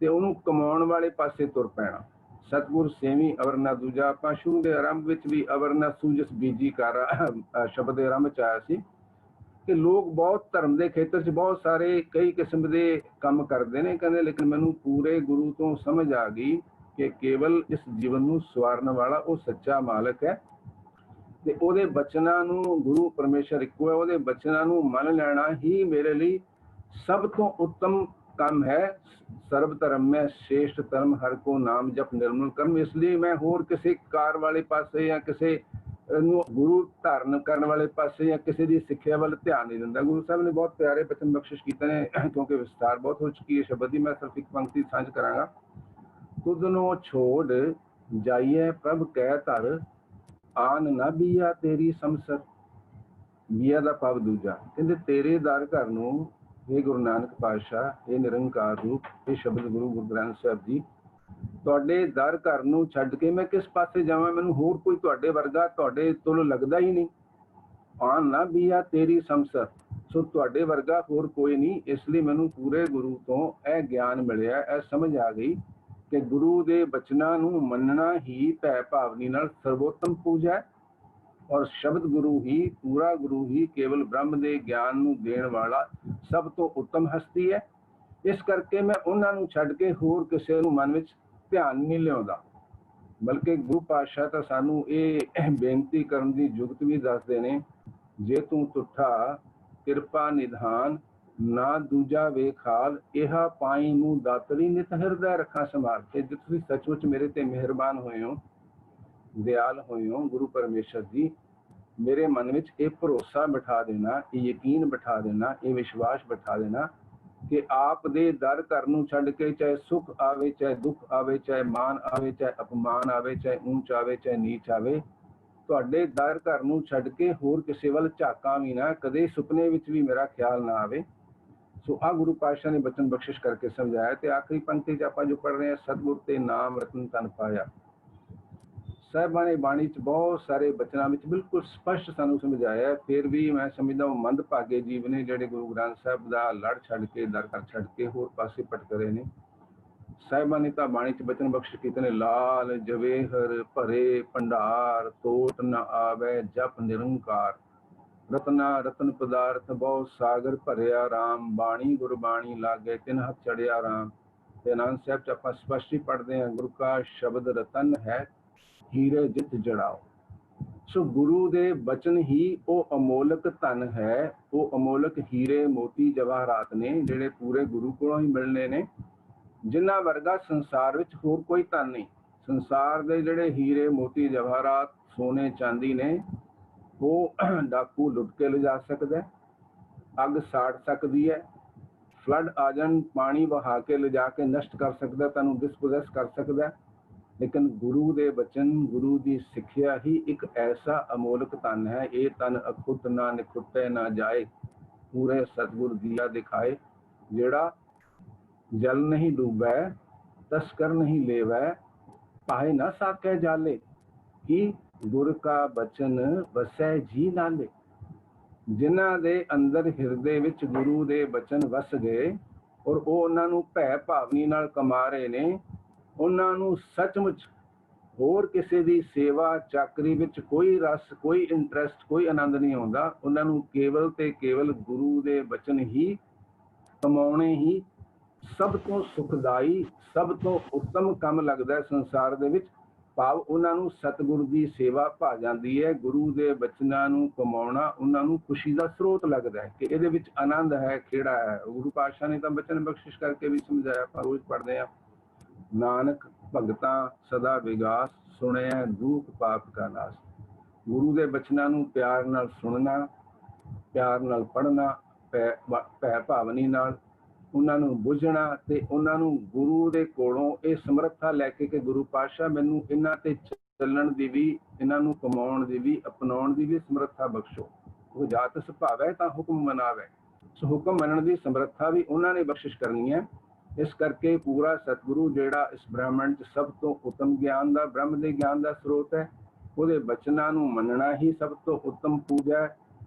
ਤੇ ਉਹਨੂੰ ਕਮਾਉਣ ਵਾਲੇ ਪਾਸੇ ਤੁਰ ਪੈਣਾ। ਸਤਿਗੁਰ ਸੇਵੀ ਅਵਰ ਨਾ ਦੂਜਾ। ਆਪਾਂ ਸ਼ੁਰੂ ਦੇ ਆਰੰਭ ਵਿੱਚ ਵੀ ਅਵਰ ਨਾ ਸੂਜਸ ਬੀਜੀ ਕਰ ਸ਼ਬਦ ਦੇ ਆਰੰਭ 'ਚ ਆਇਆ ਸੀ ਕਿ ਲੋਕ ਬਹੁਤ ਧਰਮ ਦੇ ਖੇਤਰ 'ਚ ਬਹੁਤ ਸਾਰੇ ਕਈ ਕਿਸਮ ਦੇ ਕੰਮ ਕਰਦੇ ਨੇ, ਕਹਿੰਦੇ ਲੇਕਿਨ ਮੈਨੂੰ ਪੂਰੇ ਗੁਰੂ ਤੋਂ ਸਮਝ ਆ ਗਈ ਕਿ ਕੇਵਲ ਇਸ ਜੀਵਨ ਨੂੰ ਸਵਾਰਨ ਵਾਲਾ ਉਹ ਸੱਚਾ ਮਾਲਕ ਹੈ, ਤੇ ਉਹਦੇ ਬਚਨਾਂ ਨੂੰ, ਗੁਰੂ ਪਰਮੇਸ਼ਰ ਇੱਕੋ ਹੈ, ਉਹਦੇ ਬਚਨਾਂ ਨੂੰ ਮੰਨ ਲੈਣਾ ਹੀ ਮੇਰੇ ਲਈ ਸਭ ਤੋਂ ਉੱਤਮ ਕੰਮ ਹੈ। ਸਰਬ ਧਰਮ ਮੈਂ ਸ਼੍ਰੇਸ਼ਟ ਧਰਮ ਹਰ ਕੋ ਨਾਮ ਜਪ ਨਿਰਮਲ ਕਰਮ। ਇਸ ਲਈ ਮੈਂ ਹੋਰ ਕਿਸੇ ਕਾਰ ਵਾਲੇ ਪਾਸੇ ਜਾਂ ਕਿਸੇ ਨੂੰ ਗੁਰੂ ਧਾਰਨ ਕਰਨ ਵਾਲੇ ਪਾਸੇ ਜਾਂ ਕਿਸੇ ਦੀ ਸਿੱਖਿਆ ਵੱਲ ਧਿਆਨ ਨਹੀਂ ਦਿੰਦਾ। ਗੁਰੂ ਸਾਹਿਬ ਨੇ ਬਹੁਤ ਪਿਆਰੇ ਬਚਨ ਬਖਸ਼ਿਸ਼ ਕੀਤੇ ਨੇ, ਕਿਉਂਕਿ ਵਿਸਤਾਰ ਬਹੁਤ ਹੋ ਚੁੱਕੀ ਹੈ ਸ਼ਬਦ ਦੀ। ਮੈਂ ਸਿਰਫ ਇੱਕ ਪੰਕਤੀ ਸਾਂਝ ਕਰਾਂਗਾ। ਖੁਦ ਨੂੰ ਛੋੜ ਜਾਈਏ ਪ੍ਰਭ ਕਹਿ ਧਰ, ਆਨ ਨਾ ਬੀਆ ਤੇਰੀ ਸਮਸਰ। ਬੀਆ ਦਾ ਭਾਵ ਦੂਜਾ, ਕਹਿੰਦੇ ਤੇਰੇ ਦਰ ਘਰ ਨੂੰ ਇਹ ਗੁਰੂ ਨਾਨਕ ਪਾਤਸ਼ਾਹ, ਇਹ ਨਿਰੰਕਾਰ ਰੂਪ, ਇਹ ਸ਼ਬਦ ਗੁਰੂ ਗੁਰੂ ਗ੍ਰੰਥ ਸਾਹਿਬ ਜੀ, ਤੁਹਾਡੇ ਦਰ ਘਰ ਨੂੰ ਛੱਡ ਕੇ ਮੈਂ ਕਿਸ ਪਾਸੇ ਜਾਵਾਂ? ਮੈਨੂੰ ਹੋਰ ਕੋਈ ਤੁਹਾਡੇ ਵਰਗਾ, ਤੁਹਾਡੇ ਤੋਂ ਲੱਗਦਾ ਹੀ ਨਹੀਂ। ਆਨ ਨਾ ਬੀਆ ਤੇਰੀ ਸਮਸਰ। ਸੋ ਤੁਹਾਡੇ ਵਰਗਾ ਹੋਰ ਕੋਈ ਨਹੀਂ। ਇਸ ਲਈ ਮੈਨੂੰ ਪੂਰੇ ਗੁਰੂ ਤੋਂ ਇਹ ਗਿਆਨ ਮਿਲਿਆ, ਇਹ ਸਮਝ ਆ ਗਈ ਕਿ ਗੁਰੂ ਦੇ ਬਚਨਾਂ ਨੂੰ ਮੰਨਣਾ ਹੀ ਭੈ ਭਾਵਨੀ ਨਾਲ ਸਰਵੋਤਮ ਪੂਜਾ ਹੈ। ਔਰ ਸ਼ਬਦ ਗੁਰੂ ਹੀ, ਪੂਰਾ ਗੁਰੂ ਹੀ ਕੇਵਲ ਬ੍ਰਹਮ ਦੇ ਗਿਆਨ ਨੂੰ ਦੇਣ ਵਾਲਾ ਸਭ ਤੋਂ ਉੱਤਮ ਹਸਤੀ ਹੈ। ਇਸ ਕਰਕੇ ਮੈਂ ਉਹਨਾਂ ਨੂੰ ਛੱਡ ਕੇ ਹੋਰ ਕਿਸੇ ਨੂੰ ਮਨ ਵਿੱਚ ਧਿਆਨ ਨਹੀਂ ਲਿਆਉਂਦਾ। ਬਲਕਿ ਗੁਰੂ ਪਾਤਸ਼ਾਹ ਤਾਂ ਸਾਨੂੰ ਇਹ ਬੇਨਤੀ ਕਰਨ ਦੀ ਜੁਗਤ ਵੀ ਦੱਸਦੇ ਨੇ, ਜੇ ਤੂੰ ਤੁਠਾ ਕਿਰਪਾ ਨਿਧਾਨ, ਨਾ ਦੂਜਾ ਵੇਖਾਲ, ਇਹਾ ਪਾਈ ਨੂੰ ਦਾਤਰੀ ਨਿਤ ਹਿਰਦੈ ਰੱਖਾਂ ਸੰਭਾਲ। ਕੇ ਜੇ ਤੁਸੀਂ ਸੱਚਮੁੱਚ ਮੇਰੇ ਤੇ ਮਿਹਰਬਾਨ ਹੋਏ ਹੋ, ਦਿਆਲ ਹੋਏ ਹੋ ਗੁਰੂ ਪਰਮੇਸ਼ਰ ਜੀ, ਮੇਰੇ ਮਨ ਵਿੱਚ ਇਹ ਭਰੋਸਾ ਬਿਠਾ ਦੇਣਾ, ਇਹ ਯਕੀਨ ਬਿਠਾ ਦੇਣਾ, ਇਹ ਵਿਸ਼ਵਾਸ ਬਿਠਾ ਦੇਣਾ ਕਿ ਆਪ ਦੇ ਦਰ ਘਰ ਨੂੰ ਛੱਡ ਕੇ ਚਾਹੇ ਸੁੱਖ ਆਵੇ, ਚਾਹੇ ਦੁੱਖ ਆਵੇ, ਚਾਹੇ ਮਾਨ ਆਵੇ, ਚਾਹੇ ਅਪਮਾਨ ਆਵੇ, ਚਾਹੇ ਊਂਚ ਆਵੇ, ਚਾਹੇ ਨੀਚ ਆਵੇ, ਤੁਹਾਡੇ ਦਰ ਘਰ ਨੂੰ ਛੱਡ ਕੇ ਹੋਰ ਕਿਸੇ ਵੱਲ ਝਾਕਾਂ ਵੀ ਨਾ, ਕਦੇ ਸੁਪਨੇ ਵਿੱਚ ਵੀ ਮੇਰਾ ਖਿਆਲ ਨਾ ਆਵੇ। ਸੋ ਆ ਗੁਰੂ ਪਾਤਸ਼ਾਹ ਨੇ ਬਚਨ ਬਖਸ਼ਿਸ਼ ਕਰਕੇ ਸਮਝਾਇਆ। ਤੇ ਆਖਰੀ ਪੰਕਤੀ 'ਚ ਆਪਾਂ ਜੋ ਪੜ੍ਹ ਰਹੇ ਹਾਂ, ਸਤਿਗੁਰ ਤੇ ਨਾਮ ਰਤਨ ਤਨ ਪਾਇਆ। ਸਾਹਿਬਾਂ ਨੇ ਬਾਣੀ 'ਚ ਬਹੁਤ ਸਾਰੇ ਬਚਨਾਂ ਵਿੱਚ ਬਿਲਕੁਲ ਸਪਸ਼ਟ ਸਾਨੂੰ ਸਮਝਾਇਆ। ਫਿਰ ਵੀ ਮੈਂ ਸਮਝਦਾ ਉਹ ਮੰਦਭਾਗੇ ਜੀਵ ਨੇ ਜਿਹੜੇ ਗੁਰੂ ਗ੍ਰੰਥ ਸਾਹਿਬ ਦਾ ਲੜ ਛੱਡ ਕੇ, ਦਰ ਘਰ ਛੱਡ ਕੇ ਹੋਰ ਪਾਸੇ ਭਟਕ ਰਹੇ ਨੇ। ਸਾਹਿਬਾਂ ਨੇ ਤਾਂ ਬਾਣੀ 'ਚ ਬਚਨ ਬਖਸ਼ ਕੀਤੇ ਨੇ, ਲਾਲ ਜਵੇਹਰ ਭਰੇ ਭੰਡਾਰ, ਤੋਟ ਨਾ ਆਵੇ ਜਪ ਨਿਰੰਕਾਰ, ਰਤਨਾ ਰਤਨ ਪਦਾਰਥ ਬਹੁ ਸਾਗਰ ਭਰਿਆ ਰਾਮ, ਬਾਣੀ ਗੁਰਬਾਣੀ ਲਾਗੇ ਤਿਨ ਹੱਥ ਚੜਿਆ ਰਾਮ। ਤੇ ਆਨੰਦ ਸਾਹਿਬ 'ਚ ਆਪਾਂ ਸਪਸ਼ਟ ਹੀ ਪੜ੍ਹਦੇ ਹਾਂ, ਗੁਰੂ ਕਾ ਸ਼ਬਦ ਰਤਨ ਹੈ, ਹੀਰੇ ਜਿਤ ਜੜਾਓ। ਸੋ ਗੁਰੂ ਦੇ ਬਚਨ ਹੀ ਉਹ ਅਮੋਲਕ ਧਨ ਹੈ, ਉਹ ਅਮੋਲਕ ਹੀਰੇ ਮੋਤੀ ਜਵਾਹਰਾਤ ਨੇ ਜਿਹੜੇ ਪੂਰੇ ਗੁਰੂ ਕੋਲੋਂ ਹੀ ਮਿਲਣੇ ਨੇ, ਜਿਨ੍ਹਾਂ ਵਰਗਾ ਸੰਸਾਰ ਵਿੱਚ ਹੋਰ ਕੋਈ ਧਨ ਨਹੀਂ। ਸੰਸਾਰ ਦੇ ਜਿਹੜੇ ਹੀਰੇ ਮੋਤੀ ਜਵਾਹਰਾਤ ਸੋਨੇ ਚਾਂਦੀ ਨੇ, ਉਹ ਡਾਕੂ ਲੁੱਟ ਕੇ ਲਿਜਾ ਸਕਦਾ, ਅੱਗ ਸਾੜ ਸਕਦੀ ਹੈ, ਫਲੱਡ ਆ ਜਾਣ ਪਾਣੀ ਵਹਾ ਕੇ ਲਿਜਾ ਕੇ ਨਸ਼ਟ ਕਰ ਸਕਦਾ, ਤੁਹਾਨੂੰ ਡਿਸਪੋਜ਼ੈਸ ਕਰ ਸਕਦਾ। ਲੇਕਿਨ ਗੁਰੂ ਦੇ ਬਚਨ, ਗੁਰੂ ਦੀ ਸਿੱਖਿਆ ਹੀ ਇੱਕ ਐਸਾ ਅਮੋਲਕ ਧਨ ਹੈ, ਇਹ ਧਨ ਅਖੁੱਟ ਨਾ ਨਿਖੁੱਟੇ ਨਾ ਜਾਏ, ਪੂਰੇ ਸਤਿਗੁਰ ਦੀਆ ਦਿਖਾਏ, ਜਿਹੜਾ ਜਲ ਨਹੀਂ ਡੂਬੈ, ਤਸਕਰ ਨਹੀਂ ਲੇਵੈ, ਪਾਏ ਨਾ ਸਾਕੇ ਜਾਲੇ, ਕਿ ਗੁਰ ਕਾ ਬਚਨ ਵਸੈ ਜੀ ਨਾਲੇ। ਜਿਨ੍ਹਾਂ ਦੇ ਅੰਦਰ ਹਿਰਦੇ ਵਿੱਚ ਗੁਰੂ ਦੇ ਬਚਨ ਵਸ ਗਏ ਔਰ ਉਹ ਉਹਨਾਂ ਨੂੰ ਭੈ ਭਾਵਨੀ ਨਾਲ ਕਮਾ ਰਹੇ ਨੇ, ਉਹਨਾਂ ਨੂੰ ਸੱਚਮੁੱਚ ਹੋਰ ਕਿਸੇ ਦੀ ਸੇਵਾ ਚਾਕਰੀ ਵਿੱਚ ਕੋਈ ਰਸ, ਕੋਈ ਇੰਟਰਸਟ, ਕੋਈ ਆਨੰਦ ਨਹੀਂ ਆਉਂਦਾ। ਉਹਨਾਂ ਨੂੰ ਕੇਵਲ ਤੇ ਕੇਵਲ ਗੁਰੂ ਦੇ ਬਚਨ ਹੀ ਕਮਾਉਣੇ ਹੀ ਸਭ ਤੋਂ ਸੁਖਦਾਈ, ਸਭ ਤੋਂ ਉੱਤਮ ਕੰਮ ਲੱਗਦਾ ਸੰਸਾਰ ਦੇ ਵਿੱਚ। ਭਾਵ ਉਹਨਾਂ ਨੂੰ ਸਤਿਗੁਰ ਦੀ ਸੇਵਾ ਭਾ ਜਾਂਦੀ ਹੈ, ਗੁਰੂ ਦੇ ਬਚਨਾਂ ਨੂੰ ਕਮਾਉਣਾ ਉਹਨਾਂ ਨੂੰ ਖੁਸ਼ੀ ਦਾ ਸਰੋਤ ਲੱਗਦਾ ਹੈ ਕਿ ਇਹਦੇ ਵਿੱਚ ਆਨੰਦ ਹੈ, ਖੇੜਾ ਹੈ। ਗੁਰੂ ਪਾਤਸ਼ਾਹ ਨੇ ਤਾਂ ਬਚਨ ਬਖਸ਼ਿਸ਼ ਕਰਕੇ ਵੀ ਸਮਝਾਇਆ, ਆਪਾਂ ਰੋਜ਼ ਪੜ੍ਹਦੇ ਹਾਂ, ਨਾਨਕ ਭਗਤਾਂ ਸਦਾ ਵਿਗਾਸ, ਸੁਣਿਆ ਦੁਖ ਪਾਪ ਕਾ ਨਾਸ। ਗੁਰੂ ਦੇ ਬਚਨਾਂ ਨੂੰ ਪਿਆਰ ਨਾਲ ਸੁਣਨਾ, ਪਿਆਰ ਨਾਲ ਪੜ੍ਹਨਾ, ਭੈ ਭਾਵਨੀ ਨਾਲ ਉਹਨਾਂ ਨੂੰ ਬੁੱਝਣਾ ਤੇ ਉਹਨਾਂ ਨੂੰ ਗੁਰੂ ਦੇ ਕੋਲੋਂ ਇਹ ਸਮਰੱਥਾ ਲੈ ਕੇ ਕਿ ਗੁਰੂ ਪਾਤਸ਼ਾਹ ਮੈਨੂੰ ਇਹਨਾਂ ਤੇ ਚੱਲਣ ਦੀ ਵੀ, ਇਹਨਾਂ ਨੂੰ ਕਮਾਉਣ ਦੀ ਵੀ, ਅਪਣਾਉਣ ਦੀ ਵੀ ਸਮਰੱਥਾ ਬਖਸ਼ੋ। ਉਹ ਜਾਤ ਸੁਭਾਵੈ ਤਾਂ ਹੁਕਮ ਮਨਾਵੇ। ਸੋ ਹੁਕਮ ਮੰਨਣ ਦੀ ਸਮਰੱਥਾ ਵੀ ਉਹਨਾਂ ਨੇ ਬਖਸ਼ਿਸ਼ ਕਰਨੀ ਹੈ। ਇਸ ਕਰਕੇ ਪੂਰਾ ਸਤਿਗੁਰੂ ਜਿਹੜਾ ਇਸ ਬ੍ਰਹਮੰਡ 'ਚ ਸਭ ਤੋਂ ਉੱਤਮ ਗਿਆਨ ਦਾ, ਬ੍ਰਹਮ ਦੇ ਗਿਆਨ ਦਾ ਸਰੋਤ ਹੈ, ਉਹਦੇ ਬਚਨਾਂ ਨੂੰ ਮੰਨਣਾ ਹੀ ਸਭ ਤੋਂ ਉੱਤਮ ਪੂਜਾ ਹੈ।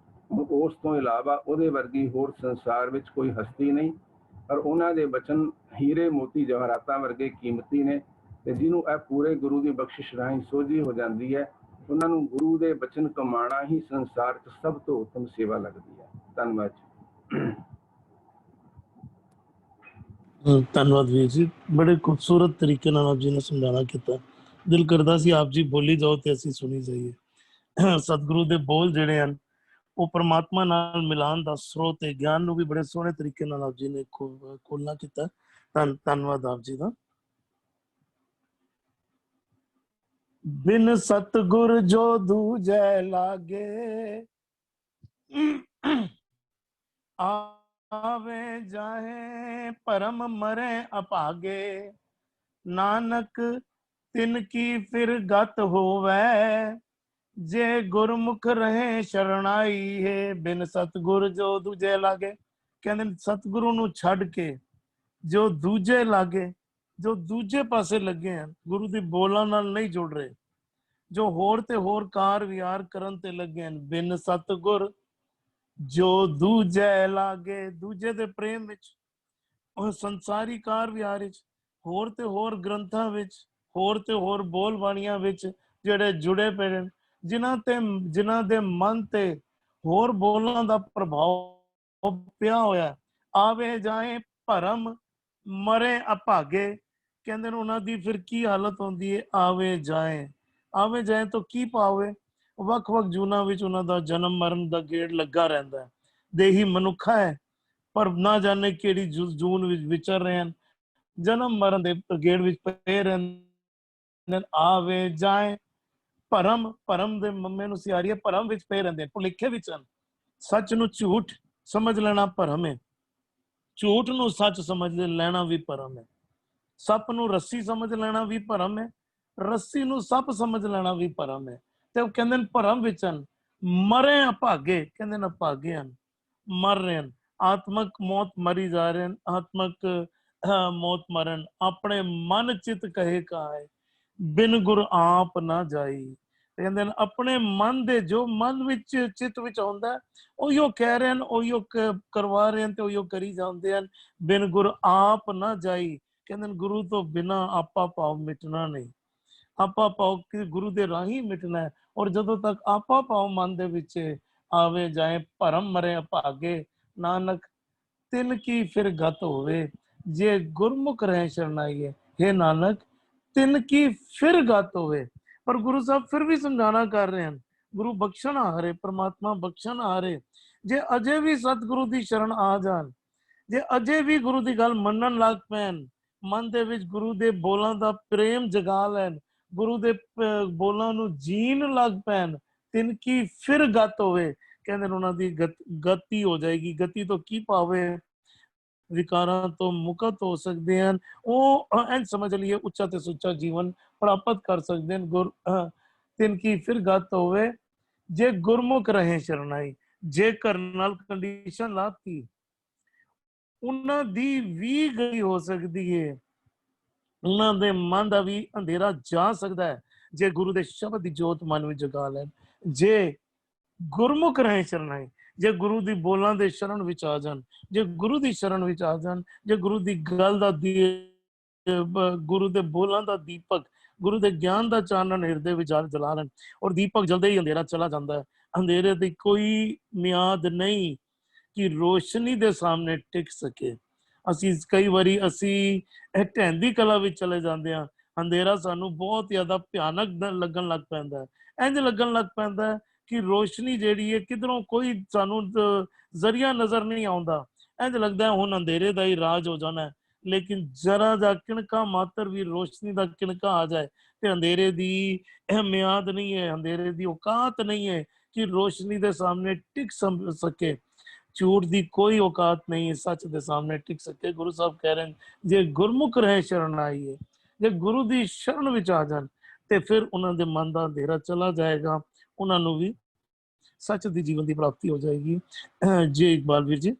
ਉਸ ਤੋਂ ਇਲਾਵਾ ਉਹਦੇ ਵਰਗੀ ਹੋਰ ਸੰਸਾਰ ਵਿੱਚ ਕੋਈ ਹਸਤੀ ਨਹੀਂ। ਪਰ ਉਹਨਾਂ ਦੇ ਬਚਨ ਹੀਰੇ ਮੋਤੀ ਜਵਾਹਰਾਤਾਂ ਵਰਗੇ ਕੀਮਤੀ ਨੇ, ਤੇ ਜਿਹਨੂੰ ਇਹ ਪੂਰੇ ਗੁਰੂ ਦੀ ਬਖਸ਼ਿਸ਼ ਰਾਹੀਂ ਸੋਝੀ ਹੋ ਜਾਂਦੀ ਹੈ, ਉਹਨਾਂ ਨੂੰ ਗੁਰੂ ਦੇ ਬਚਨ ਕਮਾਣਾ ਹੀ ਸੰਸਾਰ 'ਚ ਸਭ ਤੋਂ ਉੱਤਮ ਸੇਵਾ ਲੱਗਦੀ ਹੈ। ਧੰਨਵਾਦ। ਧੰਨਵਾਦ ਵੀਰ ਜੀ, ਬੜੇ ਖੂਬਸੂਰਤ ਤਰੀਕੇ ਨਾਲ ਆਪ ਜੀ ਨੇ ਸਮਝਾਣਾ ਕੀਤਾ। ਦਿਲ ਕਰਦਾ ਸੀ ਆਪ ਜੀ ਬੋਲੀ ਜਾਓ ਤੇ ਅਸੀਂ ਸੁਣੀ ਜਾਈਏ। ਸਤਿਗੁਰੂ ਦੇ ਬੋਲ ਜਿਹੜੇ ਹਨ ਉਹ ਪਰਮਾਤਮਾ ਨਾਲ ਮਿਲਾਨ ਦਾ ਸਰੋਤ ਹੈ। ਗਿਆਨ ਨੂੰ ਵੀ ਬੜੇ ਸੋਹਣੇ ਤਰੀਕੇ ਨਾਲ ਆਪ ਜੀ ਨੇ ਖੋਲਣਾ ਕੀਤਾ। ਧੰਨਵਾਦ ਆਪ ਜੀ ਦਾ। ਬਿਨ ਸਤਿਗੁਰ ਜੋ ਦੂਜੈ ਲਾਗੇ, ਆਵੇ ਜਾਹੇ ਭਰਮ ਮਰੇ ਅਭਾਗੇ, ਨਾਨਕ ਤਿਨ ਕੀ ਫਿਰ ਗਤ ਹੋਵੈ, ਜੇ ਗੁਰਮੁਖ ਰਹੇ ਸ਼ਰਣਾਈ ਹੈ। ਬਿਨ ਸਤਿਗੁਰ ਜੋ ਦੂਜੇ ਲਾਗੇ, ਕਹਿੰਦੇ ਸਤਿਗੁਰੂ ਨੂੰ ਛੱਡ ਕੇ ਜੋ ਦੂਜੇ ਲਾਗੇ, ਜੋ ਦੂਜੇ ਪਾਸੇ ਲੱਗੇ ਹਨ, ਗੁਰੂ ਦੀ ਬੋਲਾਂ ਨਾਲ ਨਹੀਂ ਜੁੜ ਰਹੇ, ਜੋ ਹੋਰ ਤੇ ਹੋਰ ਕਾਰ ਵਿਹਾਰ ਕਰਨ ਤੇ ਲੱਗੇ ਹਨ। ਬਿਨ ਸਤਿਗੁਰ ਜੋ ਦੂਜੇ ਲਾਗੇ, ਦੂਜੇ ਦੇ ਪ੍ਰੇਮ ਵਿੱਚ, ਉਹ ਸੰਸਾਰੀ ਕਾਰ ਵਿਹਾਰ ਵਿੱਚ, ਹੋਰ ਤੇ ਹੋਰ ਗ੍ਰੰਥਾਂ ਵਿੱਚ, ਹੋਰ ਤੇ ਹੋਰ ਬੋਲ ਬਾਣੀਆਂ ਵਿੱਚ ਜਿਹੜੇ ਜੁੜੇ ਪਏ ਨੇ, ਜਿਨ੍ਹਾਂ ਦੇ ਮਨ ਤੇ ਹੋਰ ਬੋਲਾਂ ਦਾ ਪ੍ਰਭਾਵ ਪਿਆ ਹੋਇਆ, ਆਵੇ ਜਾਏ ਭਰਮ ਮਰੇ ਅਭਾਗੇ। ਕਹਿੰਦੇ ਨੇ ਉਹਨਾਂ ਦੀ ਫਿਰ ਕੀ ਹਾਲਤ ਹੁੰਦੀ ਹੈ? ਆਵੇ ਜਾਏ ਤੋਂ ਕੀ ਪਾਵੇ? ਵੱਖ-ਵੱਖ ਜੂਨਾਂ ਵਿੱਚ ਉਹਨਾਂ ਦਾ ਜਨਮ ਮਰਨ ਦਾ ਗੇੜ ਲੱਗਾ ਰਹਿੰਦਾ ਹੈ। ਦੇਹੀ ਮਨੁੱਖਾ ਹੈ, ਪਰ ਨਾ ਜਾਣੇ ਕਿਹੜੀ ਜੂਨ ਵਿੱਚ ਵਿਚਰ ਰਹੇ ਹਨ, ਜਨਮ ਮਰਨ ਦੇ ਗੇੜ ਵਿੱਚ ਪਏ ਰਹਿੰਦੇ। ਆਵੇ ਜਾਏ ਭਰਮ ਦੇ ਮੰਮੇ ਨੂੰ ਸਿਆਰੀ ਹੈ, ਭਰਮ ਵਿੱਚ ਪਏ ਰਹਿੰਦੇ, ਭੁਲੇਖੇ ਵਿੱਚ ਹਨ। ਸੱਚ ਨੂੰ ਝੂਠ ਸਮਝ ਲੈਣਾ ਭਰਮ ਹੈ, ਝੂਠ ਨੂੰ ਸੱਚ ਸਮਝ ਲੈਣਾ ਵੀ ਭਰਮ ਹੈ। ਸੱਪ ਨੂੰ ਰੱਸੀ ਸਮਝ ਲੈਣਾ ਵੀ ਭਰਮ ਹੈ, ਰੱਸੀ ਨੂੰ ਸੱਪ ਸਮਝ ਲੈਣਾ ਵੀ ਭਰਮ ਹੈ। ਤੇ ਉਹ ਕਹਿੰਦੇ ਨੇ ਭਰਮ ਵਿੱਚ ਹਨ, ਮਰੇ ਅਭਾਗੇ। ਕਹਿੰਦੇ ਨੇ ਅਭਾਗੇ ਹਨ, ਮਰ ਰਹੇ ਹਨ, ਆਤਮਕ ਮੌਤ ਮਰੀ ਜਾ ਰਹੇ ਹਨ, ਆਤਮਕ ਮੌਤ ਮਰਨ। ਆਪਣੇ ਮਨ ਚਿਤ ਕਹੇ ਕਾਇ, ਬਿਨ ਗੁਰ ਆਪ ਨਾ ਜਾਈ। ਕਹਿੰਦੇ ਨੇ ਆਪਣੇ ਮਨ ਦੇ ਜੋ ਮਨ ਵਿੱਚ ਚਿੱਤ ਵਿੱਚ ਆਉਂਦਾ ਉਹੀਓ ਕਹਿ ਰਹੇ ਹਨ, ਉਹੀਓ ਕਰਵਾ ਰਹੇ ਹਨ ਤੇ ਉਹੀਓ ਕਰੀ ਜਾਂਦੇ ਹਨ। ਬਿਨ ਗੁਰ ਆਪ ਨਾ ਜਾਈ। ਕਹਿੰਦੇ ਨੇ ਗੁਰੂ ਤੋਂ ਬਿਨਾ ਆਪਾ ਭਾਵ ਮਿਟਣਾ ਨਹੀਂ, ਆਪਾ ਭਾਵ ਕਿ ਗੁਰੂ ਦੇ ਰਾਹੀਂ ਮਿਟਣਾ ਹੈ। ਔਰ ਜਦੋਂ ਤੱਕ ਆਪਾ ਭਾਵ ਮਨ ਦੇ ਵਿੱਚ ਆਵੇ ਜਾਏ, ਭਰਮ ਮਰੇ ਅਭਾਗੇ, ਨਾਨਕ ਤਿਨ ਕੀ ਫਿਰ ਗਤ ਹੋਵੇ। ਜੇ ਗੁਰਮੁਖ ਰਹੇ ਸ਼ਰਨਾਈਏ, हे ਨਾਨਕ ਤਿਨ ਕੀ ਫਿਰ ਗਤ ਹੋਵੇ। ਪਰ ਗੁਰੂ ਸਾਹਿਬ ਫਿਰ ਵੀ ਸਮਝਾਣਾ ਕਰ ਰਹੇ ਹਨ, ਗੁਰੂ ਬਖਸ਼ਣ ਹਾਰੇ, ਪ੍ਰਮਾਤਮਾ ਬਖਸ਼ਣ ਹਾਰੇ। ਜੇ ਅਜੇ ਵੀ ਸਤਿਗੁਰੂ ਦੀ ਸ਼ਰਨ ਆ ਜਾਣ, ਜੇ ਅਜੇ ਵੀ ਗੁਰੂ ਦੀ ਗੱਲ ਮੰਨਣ ਲੱਗ ਪੈਣ, ਮਨ ਦੇ ਵਿੱਚ ਗੁਰੂ ਦੇ ਬੋਲਾਂ ਦਾ ਪ੍ਰੇਮ ਜਗਾ ਲੈਣ, ਗੁਰੂ ਦੇ ਬੋਲਾਂ ਨੂੰ ਜੀਣ ਲੱਗ ਪੈਣ, ਤਿਨ ਕੀ ਫਿਰ ਗਤ ਹੋਵੇ। ਕਹਿੰਦੇ ਨੇ ਉਹਨਾਂ ਦੀ ਗਤੀ ਹੋ ਜਾਏਗੀ। ਗਤੀ ਤੋਂ ਕੀ ਭਾਵੇ? ਵਿਕਾਰਾਂ ਤੋਂ ਮੁਕਤ ਹੋ ਸਕਦੇ ਹਨ। ਉਹ ਇੰਝ ਸਮਝ ਲਈਏ ਉੱਚਾ ਤੇ ਸੁੱਚਾ ਜੀਵਨ ਪ੍ਰਾਪਤ ਕਰ ਸਕਦੇ ਹਨ। ਤਿਨ ਕੀ ਫਿਰ ਗਤ ਹੋਵੇ, ਜੇ ਗੁਰਮੁਖ ਰਹੇ ਸ਼ਰਨਾਈ। ਜੇਕਰ ਨਾਲ ਕੰਡੀਸ਼ਨ ਲਾਤੀ, ਉਹਨਾਂ ਦੀ ਵੀ ਗਈ ਹੋ ਸਕਦੀ ਹੈ, ਉਹਨਾਂ ਦੇ ਮਨ ਦਾ ਵੀ ਅੰਧੇਰਾ ਜਾ ਸਕਦਾ ਹੈ, ਜੇ ਗੁਰੂ ਦੇ ਸ਼ਬਦ ਦੀ ਜੋਤ ਮਨ ਵਿੱਚ ਜਗਾ ਲੈਣ। ਜੇ ਗੁਰਮੁਖ ਰਹੇ ਸ਼ਰਨਾਈ, ਜੇ ਗੁਰੂ ਦੀ ਬੋਲਾਂ ਦੇ ਸ਼ਰਨ ਵਿੱਚ ਆ ਜਾਣ, ਜੇ ਗੁਰੂ ਦੀ ਸ਼ਰਨ ਵਿੱਚ ਆ ਜਾਣ, ਜੇ ਗੁਰੂ ਦੀ ਗੱਲ ਦਾ ਗੁਰੂ ਦੇ ਬੋਲਾਂ ਦਾ ਦੀਪਕ, ਗੁਰੂ ਦੇ ਗਿਆਨ ਦਾ ਚਾਨਣ ਹਿਰਦੇ ਵਿੱਚ ਜਲਾ ਲੈਣ। ਔਰ ਦੀਪਕ ਜਲਦੇ ਹੀ ਅੰਧੇਰਾ ਚਲਾ ਜਾਂਦਾ ਹੈ। ਅੰਧੇਰੇ ਦੀ ਕੋਈ ਮਿਆਦ ਨਹੀਂ ਕਿ ਰੋਸ਼ਨੀ ਦੇ ਸਾਹਮਣੇ ਟਿਕ ਸਕੇ। ਅਸੀਂ ਕਈ ਵਾਰੀ ਇਹ ਢਹਿੰਦੀ ਕਲਾ ਵਿੱਚ ਚਲੇ ਜਾਂਦੇ ਹਾਂ, ਅੰਧੇਰਾ ਸਾਨੂੰ ਬਹੁਤ ਜ਼ਿਆਦਾ ਭਿਆਨਕ ਲੱਗਣ ਲੱਗ ਪੈਂਦਾ ਹੈ। ਇੰਝ ਲੱਗਣ ਲੱਗ ਪੈਂਦਾ ਹੈ ਕਿ ਰੋਸ਼ਨੀ ਜਿਹੜੀ ਹੈ ਕਿਧਰੋਂ ਕੋਈ ਸਾਨੂੰ ਜ਼ਰੀਆ ਨਜ਼ਰ ਨਹੀਂ ਆਉਂਦਾ। ਇੰਝ ਲੱਗਦਾ ਹੁਣ ਅੰਧੇਰੇ ਦਾ ਹੀ ਰਾਜ ਹੋ ਜਾਣਾ ਹੈ। ਲੇਕਿਨ ਜਰਾ ਦਾ ਕਿਣਕਾ ਮਾਤਰ ਵੀ ਰੋਸ਼ਨੀ ਦਾ ਕਿਣਕਾ ਆ ਜਾਏ ਤੇ ਅੰਧੇਰੇ ਦੀ ਮਿਆਦ ਨਹੀਂ ਹੈ, ਅੰਧੇਰੇ ਦੀ ਔਕਾਤ ਨਹੀਂ ਹੈ ਕਿ ਰੋਸ਼ਨੀ ਦੇ ਸਾਹਮਣੇ ਟਿਕ ਸਕੇ। ਝੂਠ ਦੀ ਕੋਈ ਔਕਾਤ ਨਹੀਂ ਹੈ ਸੱਚ ਦੇ ਸਾਹਮਣੇ ਟਿਕ ਸਕੇ। ਗੁਰੂ ਸਾਹਿਬ ਕਹਿ ਰਹੇ ਨੇ, ਜੇ ਗੁਰਮੁਖ ਰਹੇ ਸ਼ਰਨ ਆਈਏ, ਜੇ ਗੁਰੂ ਦੀ ਸ਼ਰਨ ਵਿੱਚ ਆ ਜਾਣ ਤੇ ਫਿਰ ਉਹਨਾਂ ਦੇ ਮਨ ਦਾ ਅੰਧੇਰਾ ਚਲਾ ਜਾਏਗਾ, ਉਹਨਾਂ ਨੂੰ ਵੀ ਸੱਚ ਦੀ ਜੀਵਨ ਦੀ ਪ੍ਰਾਪਤੀ ਹੋ ਜਾਏਗੀ। ਜੀ ਇਕਬਾਲ ਵੀਰ ਜੀ।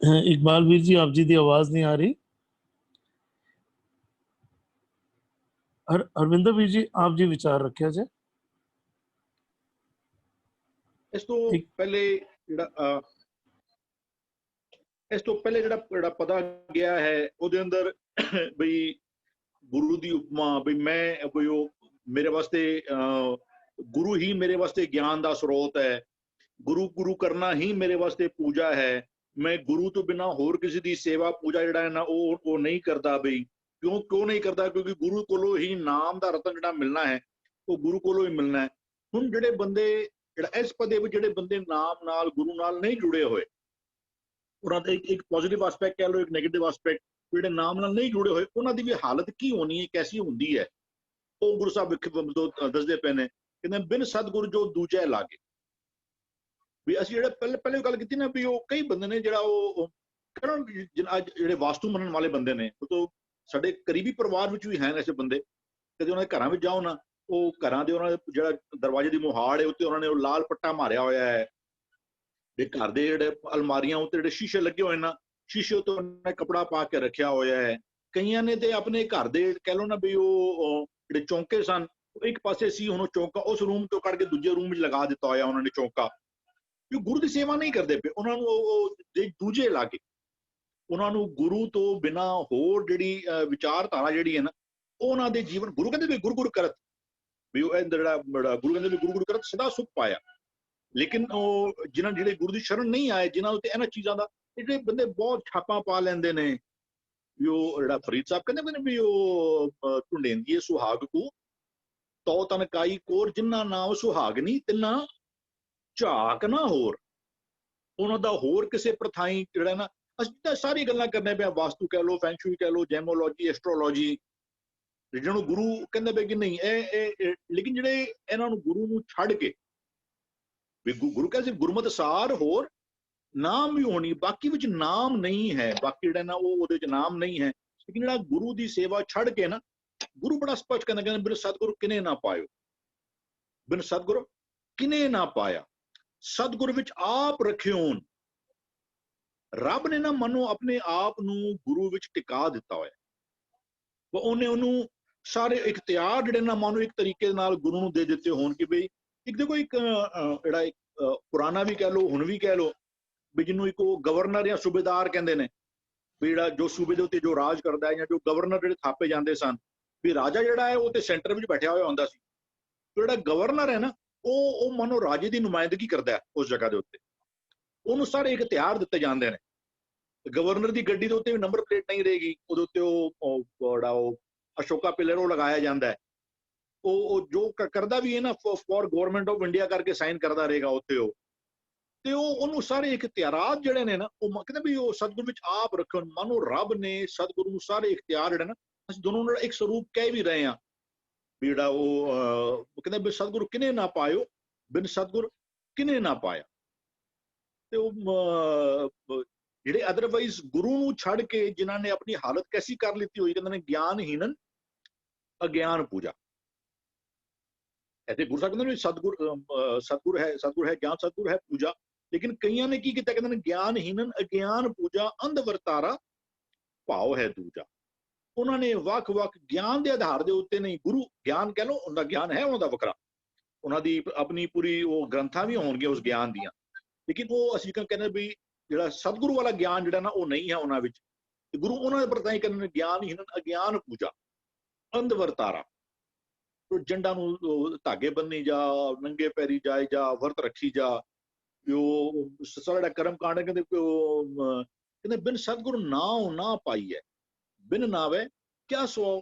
इकबाल वीर जी, आप जी की आवाज नहीं आ रही। हरविंदर वीर जी, आप जी विचार रखे जे। ਇਸ ਤੋਂ ਪਹਿਲੇ ਜਿਹੜਾ ਪਤਾ ਗਿਆ ਹੈ ਉਹਦੇ ਅੰਦਰ ਬਈ ਗੁਰੂ ਦੀ ਉਪਮਾ, ਬਈ ਮੈਂ ਬਈ ਉਹ ਮੇਰੇ ਵਾਸਤੇ ਗੁਰੂ ਹੀ ਮੇਰੇ ਵਾਸਤੇ ਗਿਆਨ ਦਾ ਸਰੋਤ ਹੈ, ਗੁਰੂ ਕਰਨਾ ਹੀ ਮੇਰੇ ਵਾਸਤੇ ਪੂਜਾ ਹੈ। ਮੈਂ ਗੁਰੂ ਤੋਂ ਬਿਨਾਂ ਹੋਰ ਕਿਸੇ ਦੀ ਸੇਵਾ ਪੂਜਾ ਜਿਹੜਾ ਹੈ ਨਾ ਉਹ ਨਹੀਂ ਕਰਦਾ। ਬਈ ਕਿਉਂ ਨਹੀਂ ਕਰਦਾ? ਕਿਉਂਕਿ ਗੁਰੂ ਕੋਲੋਂ ਹੀ ਨਾਮ ਦਾ ਰਤਨ ਜਿਹੜਾ ਮਿਲਣਾ ਹੈ ਉਹ ਗੁਰੂ ਕੋਲੋਂ ਹੀ ਮਿਲਣਾ ਹੈ। ਹੁਣ ਜਿਹੜੇ ਬੰਦੇ ਇਸ ਪਦੇ ਵਿੱਚ ਜਿਹੜੇ ਬੰਦੇ ਨਾਮ ਨਾਲ ਗੁਰੂ ਨਾਲ ਨਹੀਂ ਜੁੜੇ ਹੋਏ, ਉਹਨਾਂ ਦਾ ਇੱਕ ਪੋਜ਼ਿਟਿਵ ਐਸਪੈਕਟ ਕਹਿ ਲਓ, ਇੱਕ ਨੈਗੇਟਿਵ ਐਸਪੈਕਟ, ਜਿਹੜੇ ਨਾਮ ਨਾਲ ਨਹੀਂ ਜੁੜੇ ਹੋਏ ਉਹਨਾਂ ਦੀ ਵੀ ਹਾਲਤ ਕੀ ਹੋਣੀ ਹੈ, ਕੈਸੀ ਹੁੰਦੀ ਹੈ, ਉਹ ਗੁਰੂ ਸਾਹਿਬ ਦੱਸਦੇ ਪਏ ਨੇ। ਕਹਿੰਦੇ ਬਿਨ ਸਤਿਗੁਰ ਜੋ ਦੂਜੇ ਲਾਗੇ। ਵੀ ਅਸੀਂ ਜਿਹੜੇ ਪਹਿਲੇ ਗੱਲ ਕੀਤੀ ਨਾ, ਵੀ ਉਹ ਕਈ ਬੰਦੇ ਨੇ ਜਿਹੜਾ ਉਹ ਅੱਜ ਜਿਹੜੇ ਵਾਸਤੂ ਮੰਨਣ ਵਾਲੇ ਬੰਦੇ ਨੇ, ਉਹ ਸਾਡੇ ਕਰੀਬੀ ਪਰਿਵਾਰ ਵਿੱਚ ਵੀ ਹੈ ਐਸੇ ਬੰਦੇ। ਕਦੇ ਉਹਨਾਂ ਦੇ ਘਰਾਂ ਵਿੱਚ ਜਾਓ ਨਾ, ਉਹ ਘਰਾਂ ਦੇ ਉਹਨਾਂ ਦੇ ਜਿਹੜਾ ਦਰਵਾਜ਼ੇ ਦੀ ਮੁਹਾੜ ਹੈ ਉੱਤੇ ਉਹਨਾਂ ਨੇ ਉਹ ਲਾਲ ਪੱਟਾ ਮਾਰਿਆ ਹੋਇਆ ਹੈ। ਤੇ ਘਰ ਦੇ ਜਿਹੜੇ ਅਲਮਾਰੀਆਂ ਉੱਤੇ ਜਿਹੜੇ ਸ਼ੀਸ਼ੇ ਲੱਗੇ ਹੋਏ ਨਾ, ਸ਼ੀਸ਼ੇ ਉੱਤੇ ਉਹਨਾਂ ਨੇ ਕੱਪੜਾ ਪਾ ਕੇ ਰੱਖਿਆ ਹੋਇਆ ਹੈ। ਕਈਆਂ ਨੇ ਤੇ ਆਪਣੇ ਘਰ ਦੇ ਕਹਿ ਲਓ ਨਾ ਵੀ ਉਹ ਜਿਹੜੇ ਚੌਂਕੇ ਸਨ, ਇੱਕ ਪਾਸੇ ਸੀ, ਹੁਣ ਉਹ ਚੌਂਕਾ ਉਸ ਰੂਮ ਤੋਂ ਕੱਢ ਕੇ ਦੂਜੇ ਰੂਮ ਵਿੱਚ ਲਗਾ ਦਿੱਤਾ ਹੋਇਆ ਉਹਨਾਂ ਨੇ ਚੌਂਕਾ। ਕਿ ਗੁਰੂ ਦੀ ਸੇਵਾ ਨਹੀਂ ਕਰਦੇ ਪਏ, ਉਹਨਾਂ ਨੂੰ ਉਹ ਦੂਜੇ ਲਾ ਕੇ। ਉਹਨਾਂ ਨੂੰ ਗੁਰੂ ਤੋਂ ਬਿਨਾ ਹੋਰ ਜਿਹੜੀ ਵਿਚਾਰਧਾਰਾ ਜਿਹੜੀ ਹੈ ਨਾ, ਉਹਨਾਂ ਦੇ ਜੀਵਨ, ਗੁਰੂ ਕਹਿੰਦੇ ਵੀ ਗੁਰੂ ਗੁਰੂ ਕਰਤ, ਵੀ ਉਹ ਜਿਹੜਾ ਗੁਰੂ ਕਹਿੰਦੇ ਵੀ ਗੁਰੂ ਗੁਰੂ ਕਰਤ ਸਦਾ ਸੁਖ ਪਾਇਆ। ਲੇਕਿਨ ਉਹ ਜਿਹੜੇ ਗੁਰੂ ਦੀ ਸ਼ਰਨ ਨਹੀਂ ਆਏ, ਜਿਨ੍ਹਾਂ ਉੱਤੇ ਇਹਨਾਂ ਚੀਜ਼ਾਂ ਦਾ ਜਿਹੜੇ ਬੰਦੇ ਬਹੁਤ ਛਾਪਾਂ ਪਾ ਲੈਂਦੇ ਨੇ, ਵੀ ਉਹ ਜਿਹੜਾ ਫਰੀਦ ਸਾਹਿਬ ਕਹਿੰਦੇ ਵੀ ਉਹ ਢੁੰਡੇਂਦੀਏ ਸੁਹਾਗ ਕੋ ਤੋ ਤਨ ਕਾਈ ਕੋਰ, ਜਿੰਨਾ ਨਾਮ ਸੁਹਾਗਨੀ ਤਿੰਨਾ ਝਾਕ ਨਾ ਹੋਰ। ਉਹਨਾਂ ਦਾ ਹੋਰ ਕਿਸੇ ਪ੍ਰਥਾਈ ਜਿਹੜਾ ਨਾ, ਅਸੀਂ ਤਾਂ ਸਾਰੀ ਗੱਲਾਂ ਕਰਨੇ ਪਿਆ, ਵਾਸਤੂ ਕਹਿ ਲਓ, ਫੈਂਗਸ਼ੂਈ ਕਹਿ ਲਓ, ਜੈਮੋਲੋਜੀ, ਐਸਟ੍ਰੋਲੋਜੀ, ਜਿਹਨੂੰ ਗੁਰੂ ਕਹਿੰਦੇ ਪਏ ਕਿ ਨਹੀਂ ਇਹ ਲੇਕਿਨ ਜਿਹੜੇ ਇਹਨਾਂ ਨੂੰ ਗੁਰੂ ਨੂੰ ਛੱਡ ਕੇ, ਵੀ ਗੁਰੂ ਕਹਿੰਦੇ ਗੁਰਮਤਿ ਸਾਰ ਹੋਰ ਨਾਮ ਵੀ ਹੋਣੀ, ਬਾਕੀ ਵਿੱਚ ਨਾਮ ਨਹੀਂ ਹੈ, ਬਾਕੀ ਜਿਹੜਾ ਨਾ ਉਹ ਉਹਦੇ ਚ ਨਾਮ ਨਹੀਂ ਹੈ। ਲੇਕਿਨ ਜਿਹੜਾ ਗੁਰੂ ਦੀ ਸੇਵਾ ਛੱਡ ਕੇ ਨਾ, ਗੁਰੂ ਬੜਾ ਸਪਸ਼ਟ ਕਹਿੰਦਾ ਬਿਨ ਸਤਿਗੁਰੂ ਕਿਨੇ ਨਾ ਪਾਇਓ, ਬਿਨ ਸਤਿਗੁਰੂ ਕਿਨੇ ਨਾ ਪਾਇਆ, ਸਤਿਗੁਰ ਵਿੱਚ ਆਪ ਰੱਖਿਓਨ। ਰੱਬ ਨੇ ਨਾ ਮਨੋਂ ਆਪਣੇ ਆਪ ਨੂੰ ਗੁਰੂ ਵਿੱਚ ਟਿਕਾ ਦਿੱਤਾ ਹੋਇਆ, ਉਹਨੇ ਉਹਨੂੰ ਸਾਰੇ ਇਖਤਿਆਰ ਜਿਹੜੇ ਨਾ ਮਾਨੋ ਇੱਕ ਤਰੀਕੇ ਨਾਲ ਗੁਰੂ ਨੂੰ ਦੇ ਦਿੱਤੇ ਹੋਣ ਕਿ ਬਈ ਇੱਕ ਦੇਖੋ ਇੱਕ ਜਿਹੜਾ ਇੱਕ ਪੁਰਾਣਾ ਵੀ ਕਹਿ ਲਓ, ਹੁਣ ਵੀ ਕਹਿ ਲਓ, ਵੀ ਜਿਹਨੂੰ ਇੱਕ ਉਹ ਗਵਰਨਰ ਜਾਂ ਸੂਬੇਦਾਰ ਕਹਿੰਦੇ ਨੇ, ਵੀ ਜਿਹੜਾ ਜੋ ਸੂਬੇ ਦੇ ਉੱਤੇ ਜੋ ਰਾਜ ਕਰਦਾ ਹੈ, ਜਾਂ ਜੋ ਗਵਰਨਰ ਜਿਹੜੇ ਥਾਪੇ ਜਾਂਦੇ ਸਨ, ਵੀ ਰਾਜਾ ਜਿਹੜਾ ਹੈ ਉਹ ਤੇ ਸੈਂਟਰ ਵਿੱਚ ਬੈਠਿਆ ਹੋਇਆ ਹੁੰਦਾ ਸੀ, ਜਿਹੜਾ ਗਵਰਨਰ ਹੈ ਨਾ ਉਹ ਮਾਨੋ ਰਾਜੇ ਦੀ ਨੁਮਾਇੰਦਗੀ ਕਰਦਾ ਹੈ ਉਸ ਜਗ੍ਹਾ ਦੇ ਉੱਤੇ, ਉਹਨੂੰ ਸਾਰੇ ਇਖਤਿਆਰ ਦਿੱਤੇ ਜਾਂਦੇ ਨੇ। ਗਵਰਨਰ ਦੀ ਗੱਡੀ ਦੇ ਉੱਤੇ ਵੀ ਨੰਬਰ ਪਲੇਟ ਨਹੀਂ ਰਹੇਗੀ, ਉਹਦੇ ਉੱਤੇ ਉਹ ਅਸ਼ੋਕਾ ਪਿਲਰ ਉਹ ਲਗਾਇਆ ਜਾਂਦਾ ਹੈ, ਉਹ ਜੋ ਕਰਦਾ ਵੀ ਹੈ ਨਾ ਫॉर ਗਵਰਨਮੈਂਟ ਆਫ ਇੰਡੀਆ ਕਰਕੇ ਸਾਈਨ ਕਰਦਾ ਰਹੇਗਾ ਉੱਤੇ ਉਹ, ਤੇ ਉਹਨੂੰ ਸਾਰੇ ਇਖਤਿਆਰਾਤ ਜਿਹੜੇ ਨੇ ਨਾ, ਉਹ ਕਹਿੰਦੇ ਵੀ ਉਹ ਸਤਿਗੁਰ ਵਿੱਚ ਆਪ ਰੱਖਣ। ਮਾਨੋ ਰੱਬ ਨੇ ਸਤਿਗੁਰੂ ਨੂੰ ਸਾਰੇ ਇਖਤਿਆਰ ਜਿਹੜੇ ਨਾ, ਅਸੀਂ ਦੋਨੋਂ ਨਾਲ ਇੱਕ ਸਰੂਪ ਕਹਿ ਵੀ ਰਹੇ ਹਾਂ, ਵੀ ਜਿਹੜਾ ਉਹ ਕਹਿੰਦੇ ਵੀ ਸਤਿਗੁਰੂ ਕਿਨੇ ਨਾ ਪਾਇਓ, ਬਿਨ ਸਤਿਗੁਰ ਕਿਨੇ ਨਾ ਪਾਇਆ। ਤੇ ਉਹ ਜਿਹੜੇ ਅਦਰਵਾਈਜ਼ ਗੁਰੂ ਨੂੰ ਛੱਡ ਕੇ ਜਿਨ੍ਹਾਂ ਨੇ ਆਪਣੀ ਹਾਲਤ ਕੈਸੀ ਕਰ ਲਿੱਤੀ ਹੋਈ, ਕਹਿੰਦੇ ਨੇ ਗਿਆਨਹੀਨਨ ਅਗਿਆਨ ਪੂਜਾ। ऐसे गुरु साहब कहते हैं सतगुर है ज्ञान, सतगुर है पूजा। लेकिन कईयां ने की किया, कहते हैं ज्ञानहीनन अज्ञान पूजा, अंध वरतारा भाव है दूजा। उन्होंने ਵੱਖ-ਵੱਖ ਗਿਆਨ ਦੇ ਆਧਾਰ ਦੇ ਉੱਤੇ ਨਹੀਂ, ਗੁਰੂ ਗਿਆਨ ਕਹਿ ਲਓ, ਉਹਨਾਂ ਦਾ ਗਿਆਨ ਹੈ ਉਹਨਾਂ ਦਾ ਵੱਖਰਾ, ਉਹਨਾਂ ਦੀ ਆਪਣੀ ਪੂਰੀ ਉਹ ਗ੍ਰੰਥਾਂ ਵੀ ਹੋਣਗੇ ਉਸ ਗਿਆਨ ਦੀਆਂ, ਲੇਕਿਨ ਉਹ ਅਸੀਂ ਕਹਿੰਦੇ ਵੀ ਜਿਹੜਾ ਸਤਿਗੁਰੂ ਵਾਲਾ ਗਿਆਨ ਜਿਹੜਾ ਨਾ ਉਹ ਨਹੀਂ ਹੈ ਉਹਨਾਂ ਵਿੱਚ। ਗੁਰੂ ਉਹਨਾਂ ਦੇ ਪ੍ਰਤਾਈ ਕਹਿੰਦੇ ਨੇ ਗਿਆਨਹੀਨਨ ਅਗਿਆਨ ਪੂਜਾ, ਅੰਧ ਵਰਤਾਰਾ। ਜੰਡਾਂ ਨੂੰ ਧਾਗੇ ਬੰਨੀ ਜਾ, ਨੰਗੇ ਪੈਰੀ ਜਾਏ ਜਾ, ਵਰਤ ਰੱਖੀ ਜਾ, ਉਹ ਸਾਰਾ ਕਰਮ ਕਾਂਡ ਕਹਿੰਦੇ ਬਿਨ ਸਤਿਗੁਰੂ ਨਾਉ ਨਾ ਪਾਈ ਹੈ, ਬਿਨ ਨਾਵੇ ਕਿਆ ਸੋ।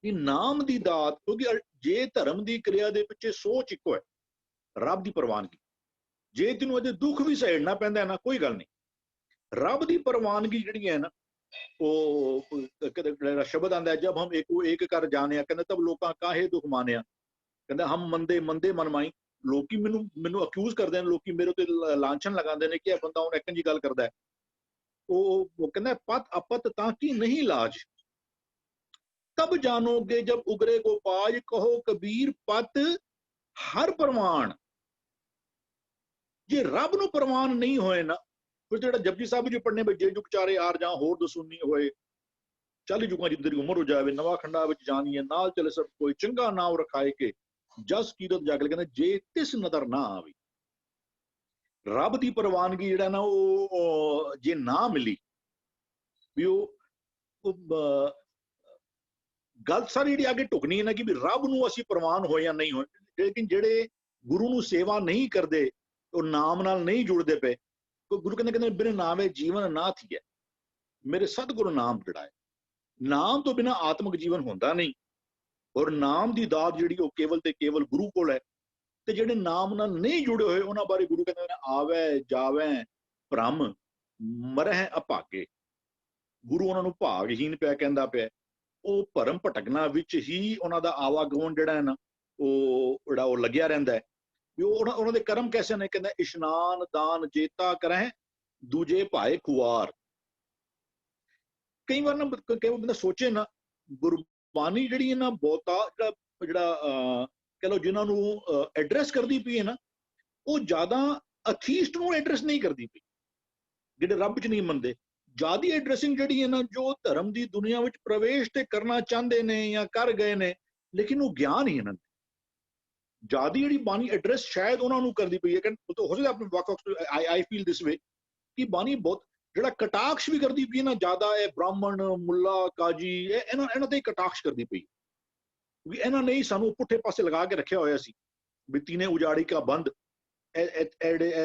ਇਹ ਨਾਮ ਦੀ ਦਾਤ, ਕਿਉਂਕਿ ਜੇ ਧਰਮ ਦੀ ਕਿਰਿਆ ਦੇ ਪਿੱਛੇ ਸੋਚ ਇੱਕੋ ਹੈ, ਰੱਬ ਦੀ ਪ੍ਰਵਾਨਗੀ। ਜੇ ਤੈਨੂੰ ਇਹਦੇ ਦੁੱਖ ਵੀ ਸਹਿਣਾ ਪੈਂਦਾ ਨਾ, ਕੋਈ ਗੱਲ ਨਹੀਂ, ਰੱਬ ਦੀ ਪ੍ਰਵਾਨਗੀ ਜਿਹੜੀ ਹੈ ਨਾ, ਉਹ ਸ਼ਬਦ ਆਂਦਾ ਜਬ ਹਮ ਇੱਕ ਕਰ ਜਾਣਿਆ, ਕਹਿੰਦਾ ਤਬ ਲੋਕਾਂ ਕਾਹੇ ਦੁੱਖ ਮਾਨਿਆ, ਕਹਿੰਦਾ ਹਮ ਮੰਦੇ ਮੰਦੇ ਮਨਮਾਈ। ਲੋਕੀ ਮੈਨੂੰ ਅਕਿਊਜ਼ ਕਰਦੇ ਨੇ, ਲੋਕੀ ਮੇਰੇ ਉੱਤੇ ਲਾਂਛਨ ਲਗਾਉਂਦੇ ਨੇ ਕਿ ਇਹ ਬੰਦਾ ਹੁਣ ਇੱਕ ਜੀ ਗੱਲ ਕਰਦਾ ਹੈ। ਉਹ ਕਹਿੰਦਾ ਪਤ ਆਪਤ ਤਾਂ ਕੀ ਨਹੀਂ ਲਾਜ, ਤਬ ਜਾਣੋਗੇ ਜਬ ਉਗਰੇ ਗੋਪਾਜ, ਕਹੋ ਕਬੀਰ ਪਤ ਹਰ ਪ੍ਰਮਾਣ। ਜੇ ਰੱਬ ਨੂੰ ਪ੍ਰਮਾਣ ਨਹੀਂ ਹੋਏ ਨਾ, ਫਿਰ ਜਿਹੜਾ ਜਪਜੀ ਸਾਹਿਬ ਜੀ ਪੜ੍ਹਨੇ ਵਿੱਚ ਜੇ ਜੁਗ ਚਾਰੇ ਆਰ ਜਾਂ ਹੋਰ ਦਸੂਨੀ ਹੋਏ, 40 ਜੁਗਾਂ ਜਿੱਦਾਂ ਦੀ ਉਮਰ ਹੋ ਜਾਵੇ, ਨਵਾਂ ਖੰਡਾ ਵਿੱਚ ਜਾਣੀਏ, ਨਾਲ ਚਲੇ ਸਭ ਕੋਈ ਚੰਗਾ ਨਾਮ ਰਖਾਏ ਕੇ ਜਸ ਕੀਰਤ ਜਾਗਲ। ਕਹਿੰਦੇ ਜੇ ਤਿਸ ਨਦਰ ਨਾ ਆਵੇ, ਰੱਬ ਦੀ ਪ੍ਰਵਾਨਗੀ ਜਿਹੜਾ ਨਾ ਉਹ ਜੇ ਨਾ ਮਿਲੀ, ਵੀ ਉਹ ਗੱਲ ਸਾਰੀ ਜਿਹੜੀ ਅੱਗੇ ਢੁਕਣੀ ਹੈ ਨਾ ਕਿ ਵੀ ਰੱਬ ਨੂੰ ਅਸੀਂ ਪ੍ਰਵਾਨ ਹੋਏ ਜਾਂ ਨਹੀਂ ਹੋਏ। ਲੇਕਿਨ ਜਿਹੜੇ ਗੁਰੂ ਨੂੰ ਸੇਵਾ ਨਹੀਂ ਕਰਦੇ, ਉਹ ਨਾਮ ਨਾਲ ਨਹੀਂ ਜੁੜਦੇ ਪਏ, ਗੁਰੂ ਕਹਿੰਦੇ ਬਿਨ ਨਾਮੇ ਜੀਵਨ ਨਾ ਥੀਏ। ਮੇਰੇ ਸਤਿਗੁਰੂ ਨਾਮ ਜਿਹੜਾ ਹੈ, ਨਾਮ ਤੋਂ ਬਿਨਾਂ ਆਤਮਿਕ ਜੀਵਨ ਹੁੰਦਾ ਨਹੀਂ, ਔਰ ਨਾਮ ਦੀ ਦਾਤ ਜਿਹੜੀ ਉਹ ਕੇਵਲ ਤੇ ਕੇਵਲ ਗੁਰੂ ਕੋਲ ਹੈ। ਤੇ ਜਿਹੜੇ ਨਾਮ ਨਾਲ ਨਹੀਂ ਜੁੜੇ ਹੋਏ, ਉਹਨਾਂ ਬਾਰੇ ਗੁਰੂ ਕਹਿੰਦੇ ਨੇ ਆਵੇ ਜਾਵੇ ਭ੍ਰਮ ਮਰਹਿ ਅਭਾਗੇ। ਗੁਰੂ ਉਹਨਾਂ ਨੂੰ ਭਾਗਹੀਨ ਪਿਆ ਕਹਿੰਦਾ ਪਿਆ, ਉਹ ਭਰਮ ਭਟਕਣਾ ਵਿੱਚ ਹੀ ਉਹਨਾਂ ਦਾ ਆਵਾਗਮਨ ਜਿਹੜਾ ਹੈ ਨਾ ਉਹ ਲੱਗਿਆ ਰਹਿੰਦਾ ਹੈ। ਵੀ ਉਹਨਾਂ ਦੇ ਕਰਮ ਕੈਸੇ ਨੇ, ਕਹਿੰਦਾ ਇਸ਼ਨਾਨ ਦਾਨ ਜੇਤਾ ਕਰਹਿ ਦੂਜੇ ਭਾਏ ਖੁਆਰ। ਕਈ ਵਾਰ ਬੰਦਾ ਸੋਚੇ ਨਾ, ਗੁਰਬਾਣੀ ਜਿਹੜੀ ਹੈ ਨਾ ਬਹੁਤਾ ਜਿਹੜਾ ਕਹਿ ਲਓ ਜਿਹਨਾਂ ਨੂੰ ਐਡਰੈਸ ਕਰਦੀ ਪਈ ਹੈ ਨਾ, ਉਹ ਜ਼ਿਆਦਾ ਅਥੀਸਟ ਨੂੰ ਐਡਰੈਸ ਨਹੀਂ ਕਰਦੀ ਪਈ, ਜਿਹੜੇ ਰੱਬ 'ਚ ਨਹੀਂ ਮੰਨਦੇ। ਜ਼ਿਆਦੀ ਐਡਰੈਸਿੰਗ ਜਿਹੜੀ ਹੈ ਨਾ, ਜੋ ਧਰਮ ਦੀ ਦੁਨੀਆ ਵਿੱਚ ਪ੍ਰਵੇਸ਼ ਤੇ ਕਰਨਾ ਚਾਹੁੰਦੇ ਨੇ ਜਾਂ ਕਰ ਗਏ ਨੇ, ਲੇਕਿਨ ਉਹ ਗਿਆਨ ਹੀ ਇਹਨਾਂ ਜ਼ਿਆਦੀ ਜਿਹੜੀ ਬਾਣੀ ਐਡਰੈਸ ਸ਼ਾਇਦ ਉਹਨਾਂ ਨੂੰ ਕਰਦੀ ਪਈ ਹੈ। ਕਹਿੰਦੇ ਹੋ ਸਕਦਾ ਆਪਣੇ ਵੱਖ-ਵੱਖ, ਆਈ ਫੀਲ ਦਿਸ ਵੇ ਕਿ ਬਾਣੀ ਬਹੁਤ ਜਿਹੜਾ ਕਟਾਕਸ਼ ਵੀ ਕਰਦੀ ਪਈ ਨਾ ਜ਼ਿਆਦਾ, ਇਹ ਬ੍ਰਾਹਮਣ, ਮੁੱਲਾ, ਕਾਜੀ, ਇਹਨਾਂ ਤੇ ਕਟਾਕਸ਼ ਕਰਦੀ ਪਈ, ਕਿਉਂਕਿ ਇਹਨਾਂ ਨੇ ਹੀ ਸਾਨੂੰ ਪੁੱਠੇ ਪਾਸੇ ਲਗਾ ਕੇ ਰੱਖਿਆ ਹੋਇਆ ਸੀ ਵੀ ਤੀਨੇ ਉਜਾੜੀ ਕਾ ਬੰਦ,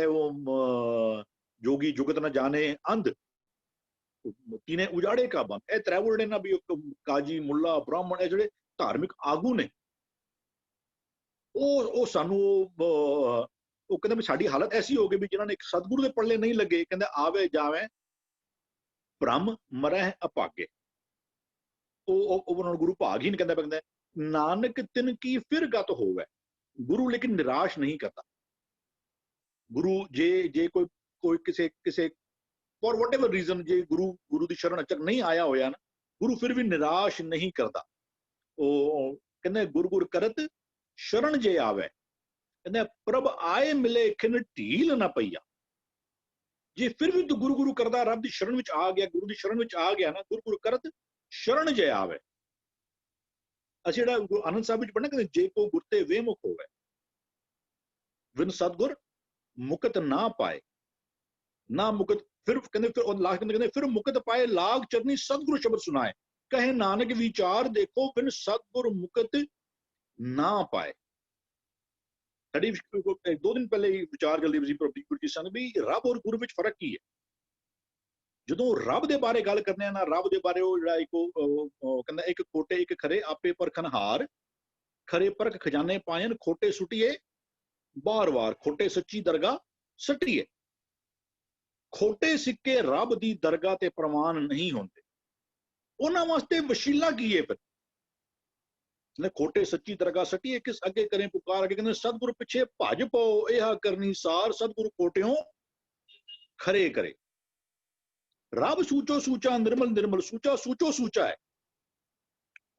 ਉਹ ਜੋਗੀ ਜੁਗਤ ਨਾ ਜਾਣੇ ਅੰਧ, ਤੀਨੇ ਉਜਾੜੇ ਕਾ ਬੰਦ। ਇਹ ਤ੍ਰੈਵਲ ਨਾ ਵੀ ਕਾਜੀ, ਮੁੱਲਾ, ਬ੍ਰਾਹਮਣ, ਇਹ ਜਿਹੜੇ ਧਾਰਮਿਕ ਆਗੂ ਨੇ, ਉਹ ਸਾਨੂੰ ਉਹ ਕਹਿੰਦੇ ਵੀ ਸਾਡੀ ਹਾਲਤ ਐਸੀ ਹੋ ਗਈ ਵੀ ਜਿਨ੍ਹਾਂ ਨੇ ਇੱਕ ਸਤਿਗੁਰੂ ਦੇ ਪੱਲੇ ਨਹੀਂ ਲੱਗੇ, ਕਹਿੰਦੇ ਆਵੇ ਜਾਵੇ ਬ੍ਰਹਮ ਮਰਹਿ ਅਭਾਗੇ, ਉਹ ਉਹਨਾਂ ਨੂੰ ਗੁਰੂ ਭਾਗ ਹੀ ਨਹੀਂ ਕਹਿੰਦਾ। ਨਾਨਕ ਤਿਨ ਕੀ ਫਿਰ ਗਤ ਹੋਵੇ। ਗੁਰੂ ਲੇਕਿਨ ਨਿਰਾਸ਼ ਨਹੀਂ ਕਰਦਾ। ਗੁਰੂ ਜੇ ਕੋਈ ਕਿਸੇ ਫॉर ਵਟਐਵਰ ਰੀਜ਼ਨ ਜੇ ਗੁਰੂ ਦੀ ਸ਼ਰਨ ਅਚਕ ਨਹੀਂ ਆਇਆ ਹੋਇਆ ਨਾ, ਗੁਰੂ ਫਿਰ ਵੀ ਨਿਰਾਸ਼ ਨਹੀਂ ਕਰਦਾ। ਉਹ ਕਹਿੰਦੇ ਗੁਰ ਕਰਤ ਸ਼ਰਨ ਜੇ ਆਵੇ, ਕਹਿੰਦੇ ਪ੍ਰਭ ਆਏ ਮਿਲੇ ਖਿਨ ਢੀਲ ਨਾ ਪਈਆ। ਜੇ ਫਿਰ ਵੀ ਤੂੰ ਗੁਰੂ ਕਰਦਾ, ਰੱਬ ਦੀ ਸ਼ਰਨ ਵਿੱਚ ਆ ਗਿਆ, ਗੁਰੂ ਦੀ ਸ਼ਰਨ ਵਿੱਚ ਆ ਗਿਆ ਨਾ, ਗੁਰ ਕਰਤ ਸ਼ਰਨ ਜੇ ਆਵੇ। ਅਸੀਂ ਜਿਹੜਾ ਗੁਰੂ ਆਨੰਦ ਸਾਹਿਬ ਵਿੱਚ ਪੜ੍ਹਨਾ, ਕਹਿੰਦੇ ਜੇ ਕੋ ਗੁਰ ਤੇ ਵੇਮੁਖ ਹੋਵੇ, ਵਿਨ ਸਤਗੁਰ ਮੁਕਤ ਨਾ ਪਾਏ, ਨਾ ਮੁਕਤ। ਫਿਰ ਕਹਿੰਦੇ ਫਿਰ ਲਾਸਟ ਕਹਿੰਦੇ ਫਿਰ ਮੁਕਤ ਪਾਏ ਲਾਗ ਚਰਨੀ ਸਤਗੁਰੂ ਸ਼ਬਦ ਸੁਣਾਏ, ਕਹੇ ਨਾਨਕ ਵਿਚਾਰ ਦੇਖੋ ਬਿਨ ਸਤਗੁਰ ਮੁਕਤ ਨਾ ਪਾਏ। ਸਾਡੀ 2 ਦਿਨ ਪਹਿਲੇ ਵਿਚਾਰ ਚੱਲਦੀ ਸੀ ਪ੍ਰਭੂ ਸੰਗ ਵੀ ਰੱਬ ਔਰ ਗੁਰੂ ਵਿੱਚ ਫਰਕ ਕੀ ਹੈ। ਜਦੋਂ ਰੱਬ ਦੇ ਬਾਰੇ ਗੱਲ ਕਰਨੇ ਆ ਨਾ, ਰੱਬ ਦੇ ਬਾਰੇ ਉਹ ਜਿਹੜਾ ਕਹਿੰਦਾ ਇੱਕ ਖੋਟੇ ਇੱਕ ਖਰੇ ਆਪੇ ਪਰਖਣ ਹਾਰ, ਖਰੇ ਪਰਖ ਖਜ਼ਾਨੇ ਪਾਇਨ ਖੋਟੇ ਸੁਟੀਏ ਬਾਰ-ਵਾਰ, ਖੋਟੇ ਸੱਚੀ ਦਰਗਾਹ ਸੱਟੀਏ। ਖੋਟੇ ਸਿੱਕੇ ਰੱਬ ਦੀ ਦਰਗਾਹ ਤੇ ਪ੍ਰਮਾਣ ਨਹੀਂ ਹੁੰਦੇ, ਉਹਨਾਂ ਵਾਸਤੇ ਵਸੀਲਾ ਕੀ ਹੈ? ਫਿਰ ਖੋਟੇ ਸੱਚੀ ਦਰਗਾਹ ਸੱਟੀਏ, ਕਿਸ ਅੱਗੇ ਕਰੇ ਪੁਕਾਰ, ਅੱਗੇ ਕਹਿੰਦੇ ਸਤਿਗੁਰੂ ਪਿੱਛੇ ਭੱਜ ਪਾਓ, ਇਹ ਕਰਨੀ ਸਾਰ ਸਤਿਗੁਰੂ ਕੋਟਿਓਂ ਖਰੇ ਕਰੇ। ਰੱਬ ਸੂਚੋ ਸੂਚਾ, ਨਿਰਮਲ ਨਿਰਮਲ, ਸੂਚਾ ਸੂਚੋ ਸੂਚਾ ਹੈ।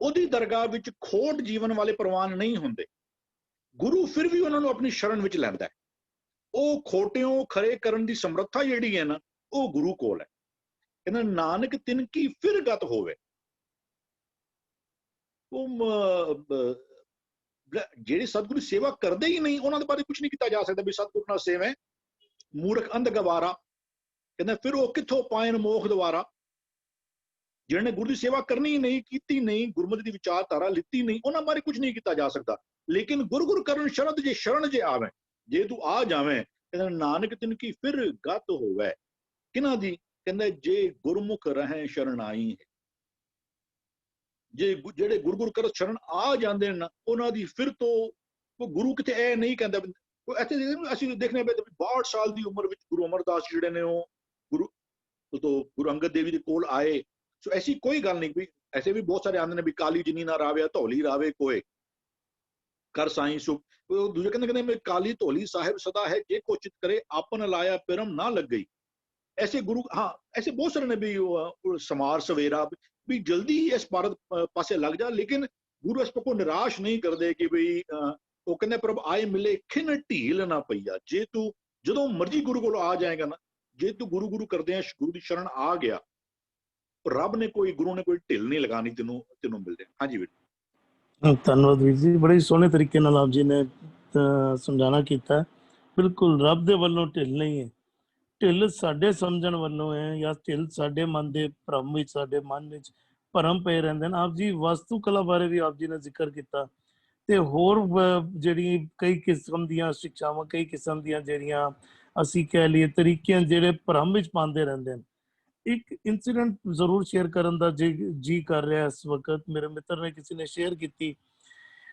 ਉਹਦੀ ਦਰਗਾਹ ਵਿੱਚ ਖੋਟ ਜੀਵਨ ਵਾਲੇ ਪ੍ਰਵਾਨ ਨਹੀਂ ਹੁੰਦੇ। ਗੁਰੂ ਫਿਰ ਵੀ ਉਹਨਾਂ ਨੂੰ ਆਪਣੀ ਸ਼ਰਨ ਵਿੱਚ ਲੈਂਦਾ ਹੈ। ਉਹ ਖੋਟਿਓਂ ਖਰੇ ਕਰਨ ਦੀ ਸਮਰੱਥਾ ਜਿਹੜੀ ਹੈ ਨਾ, ਉਹ ਗੁਰੂ ਕੋਲ ਹੈ। ਕਹਿੰਦਾ ਨਾਨਕ ਤਿਨ ਕੀ ਫਿਰ ਗਤ ਹੋਵੇ। ਉਹ ਜਿਹੜੇ ਸਤਿਗੁਰੂ ਸੇਵਾ ਕਰਦੇ ਹੀ ਨਹੀਂ, ਉਹਨਾਂ ਦੇ ਬਾਰੇ ਕੁਝ ਨਹੀਂ ਕੀਤਾ ਜਾ ਸਕਦਾ ਵੀ ਸਤਿਗੁਰੂ ਨਾਲ ਸੇਵਾ ਮੂਰਖ ਅੰਧ ਗਵਾਰਾ। ਕਹਿੰਦਾ ਫਿਰ ਉਹ ਕਿੱਥੋਂ ਪਾਇਨ ਮੋਖ ਦੁਆਰਾ। ਜਿਹਨਾਂ ਨੇ ਗੁਰੂ ਦੀ ਸੇਵਾ ਕਰਨੀ ਨਹੀਂ, ਕੀਤੀ ਨਹੀਂ, ਗੁਰਮਤਿ ਦੀ ਵਿਚਾਰਧਾਰਾ ਲਿੱਤੀ ਨਹੀਂ, ਉਹਨਾਂ ਬਾਰੇ ਕੁਝ ਨਹੀਂ ਕੀਤਾ ਜਾ ਸਕਦਾ। ਲੇਕਿਨ ਗੁਰ ਕਰਨ ਸ਼ਰਦ ਜੇ ਸ਼ਰਨ ਜੇ ਆਵੇ, ਜੇ ਤੂੰ ਆ ਜਾਵੇਂ, ਕਹਿੰਦਾ ਨਾਨਕ ਤਿਨ ਕੀ ਫਿਰ ਗਤ ਹੋਵੇ। ਕਿਹਨਾਂ ਦੀ? ਕਹਿੰਦਾ ਜੇ ਗੁਰਮੁਖ ਰਹੇ ਸ਼ਰਨਾਈ ਹੈ। ਜੇ ਜਿਹੜੇ ਗੁਰ ਕਰ ਸ਼ਰਨ ਆ ਜਾਂਦੇ ਨੇ, ਉਹਨਾਂ ਦੀ ਫਿਰ ਤੋਂ ਗੁਰੂ ਕਿਤੇ ਇਹ ਨਹੀਂ ਕਹਿੰਦਾ। ਇੱਥੇ ਅਸੀਂ ਦੇਖਣੇ ਪਏ 62 ਸਾਲ ਦੀ ਉਮਰ ਵਿੱਚ ਗੁਰੂ ਅਮਰਦਾਸ ਜਿਹੜੇ ਨੇ ਉਹ ਗੁਰੂ ਅੰਗਦ ਦੇਵ ਜੀ ਦੇ ਕੋਲ ਆਏ। ਸੋ ਐਸੀ ਕੋਈ ਗੱਲ ਨਹੀਂ ਵੀ, ਐਸੇ ਵੀ ਬਹੁਤ ਸਾਰੇ ਆਂਦੇ ਨੇ ਵੀ ਕਾਲੀ ਜਿਨੀ ਨਾ ਰਾਵੇ ਧੌਲੀ ਰਾਵੇ ਕੋਏ ਕਰ ਸਾਈਂ ਸੁਖ। ਦੂਜੇ ਕਹਿੰਦੇ ਮੈਂ ਕਾਲੀ ਧੌਲੀ ਸਾਹਿਬ ਸਦਾ ਹੈ, ਜੇ ਕੋ ਚਿਤ ਕਰੇ ਆਪਨ ਲਾਇਆ ਪਿਰਮ ਨਾ ਲੱਗ ਗਈ। ਐਸੇ ਗੁਰੂ, ਹਾਂ ਐਸੇ ਬਹੁਤ ਸਾਰੇ ਨੇ ਵੀ ਸਮਾਰ ਸਵੇਰਾ ਵੀ ਜਲਦੀ ਇਸ ਭਾਰਤ ਪਾਸੇ ਲੱਗ ਜਾ। ਲੇਕਿਨ ਗੁਰੂ ਇਸ ਕੋ ਨਿਰਾਸ਼ ਨਹੀਂ ਕਰਦੇ ਕਿ ਬਈ ਉਹ ਕਹਿੰਦੇ ਪ੍ਰਭ ਆਏ ਮਿਲੇ ਖਿਨ ਢੀਲ ਨਾ ਪਈਆ। ਜੇ ਤੂੰ ਜਦੋਂ ਮਰਜੀ ਗੁਰੂ ਕੋਲ ਆ ਜਾਏਗਾ ਨਾ, ਜੇ ਤੂੰ ਗੁਰੂ ਕਰਦੇ ਆ, ਗੁਰੂ ਦੀ ਸ਼ਰਨ ਆ ਗਿਆ, ਰੱਬ ਨੇ ਗੁਰੂ ਨੇ ਕੋਈ ਢਿੱਲ ਨਹੀਂ ਲਗਾਣੀ ਤੈਨੂੰ ਮਿਲਦੇ। ਹਾਂਜੀ ਵੀਰ, ਧੰਨਵਾਦ ਵੀਰ ਜੀ, ਬੜੇ ਸੋਹਣੇ ਤਰੀਕੇ ਨਾਲ ਆਪ ਜੀ ਨੇ ਸਮਝਾਣਾ ਕੀਤਾ। ਬਿਲਕੁਲ ਰੱਬ ਦੇ ਵੱਲੋਂ ਢਿੱਲ ਨਹੀਂ ਹੈ, ਢਿੱਲ ਸਾਡੇ ਸਮਝਣ ਵੱਲੋਂ ਹੈ, ਜਾਂ ਢਿੱਲ ਸਾਡੇ ਮਨ ਦੇ ਭਰਮ ਵਿੱਚ, ਸਾਡੇ ਮਨ ਵਿੱਚ ਭਰਮ ਪਏ ਰਹਿੰਦੇ ਨੇ। ਆਪ ਜੀ ਵਾਸਤੂ ਕਲਾ ਬਾਰੇ ਵੀ ਆਪ ਜੀ ਨੇ ਜ਼ਿਕਰ ਕੀਤਾ, ਤੇ ਹੋਰ ਜਿਹੜੀ ਕਈ ਕਿਸਮ ਦੀਆਂ ਸਿੱਖਿਆਵਾਂ, ਕਈ ਕਿਸਮ ਦੀਆਂ ਜਿਹੜੀਆਂ ਅਸੀਂ ਕਹਿ ਲਈਏ ਤਰੀਕੇ ਜਿਹੜੇ ਭਰਮ ਵਿੱਚ ਪਾਉਂਦੇ ਰਹਿੰਦੇ ਨੇ। ਇੱਕ ਇਨਸੀਡੈਂਟ ਜ਼ਰੂਰ ਸ਼ੇਅਰ ਕਰਨ ਦਾ ਜੀ ਕਰ ਰਿਹਾ ਇਸ ਵਕਤ। ਮੇਰੇ ਮਿੱਤਰ ਨੇ ਕਿਸੇ ਨੇ ਸ਼ੇਅਰ ਕੀਤੀ,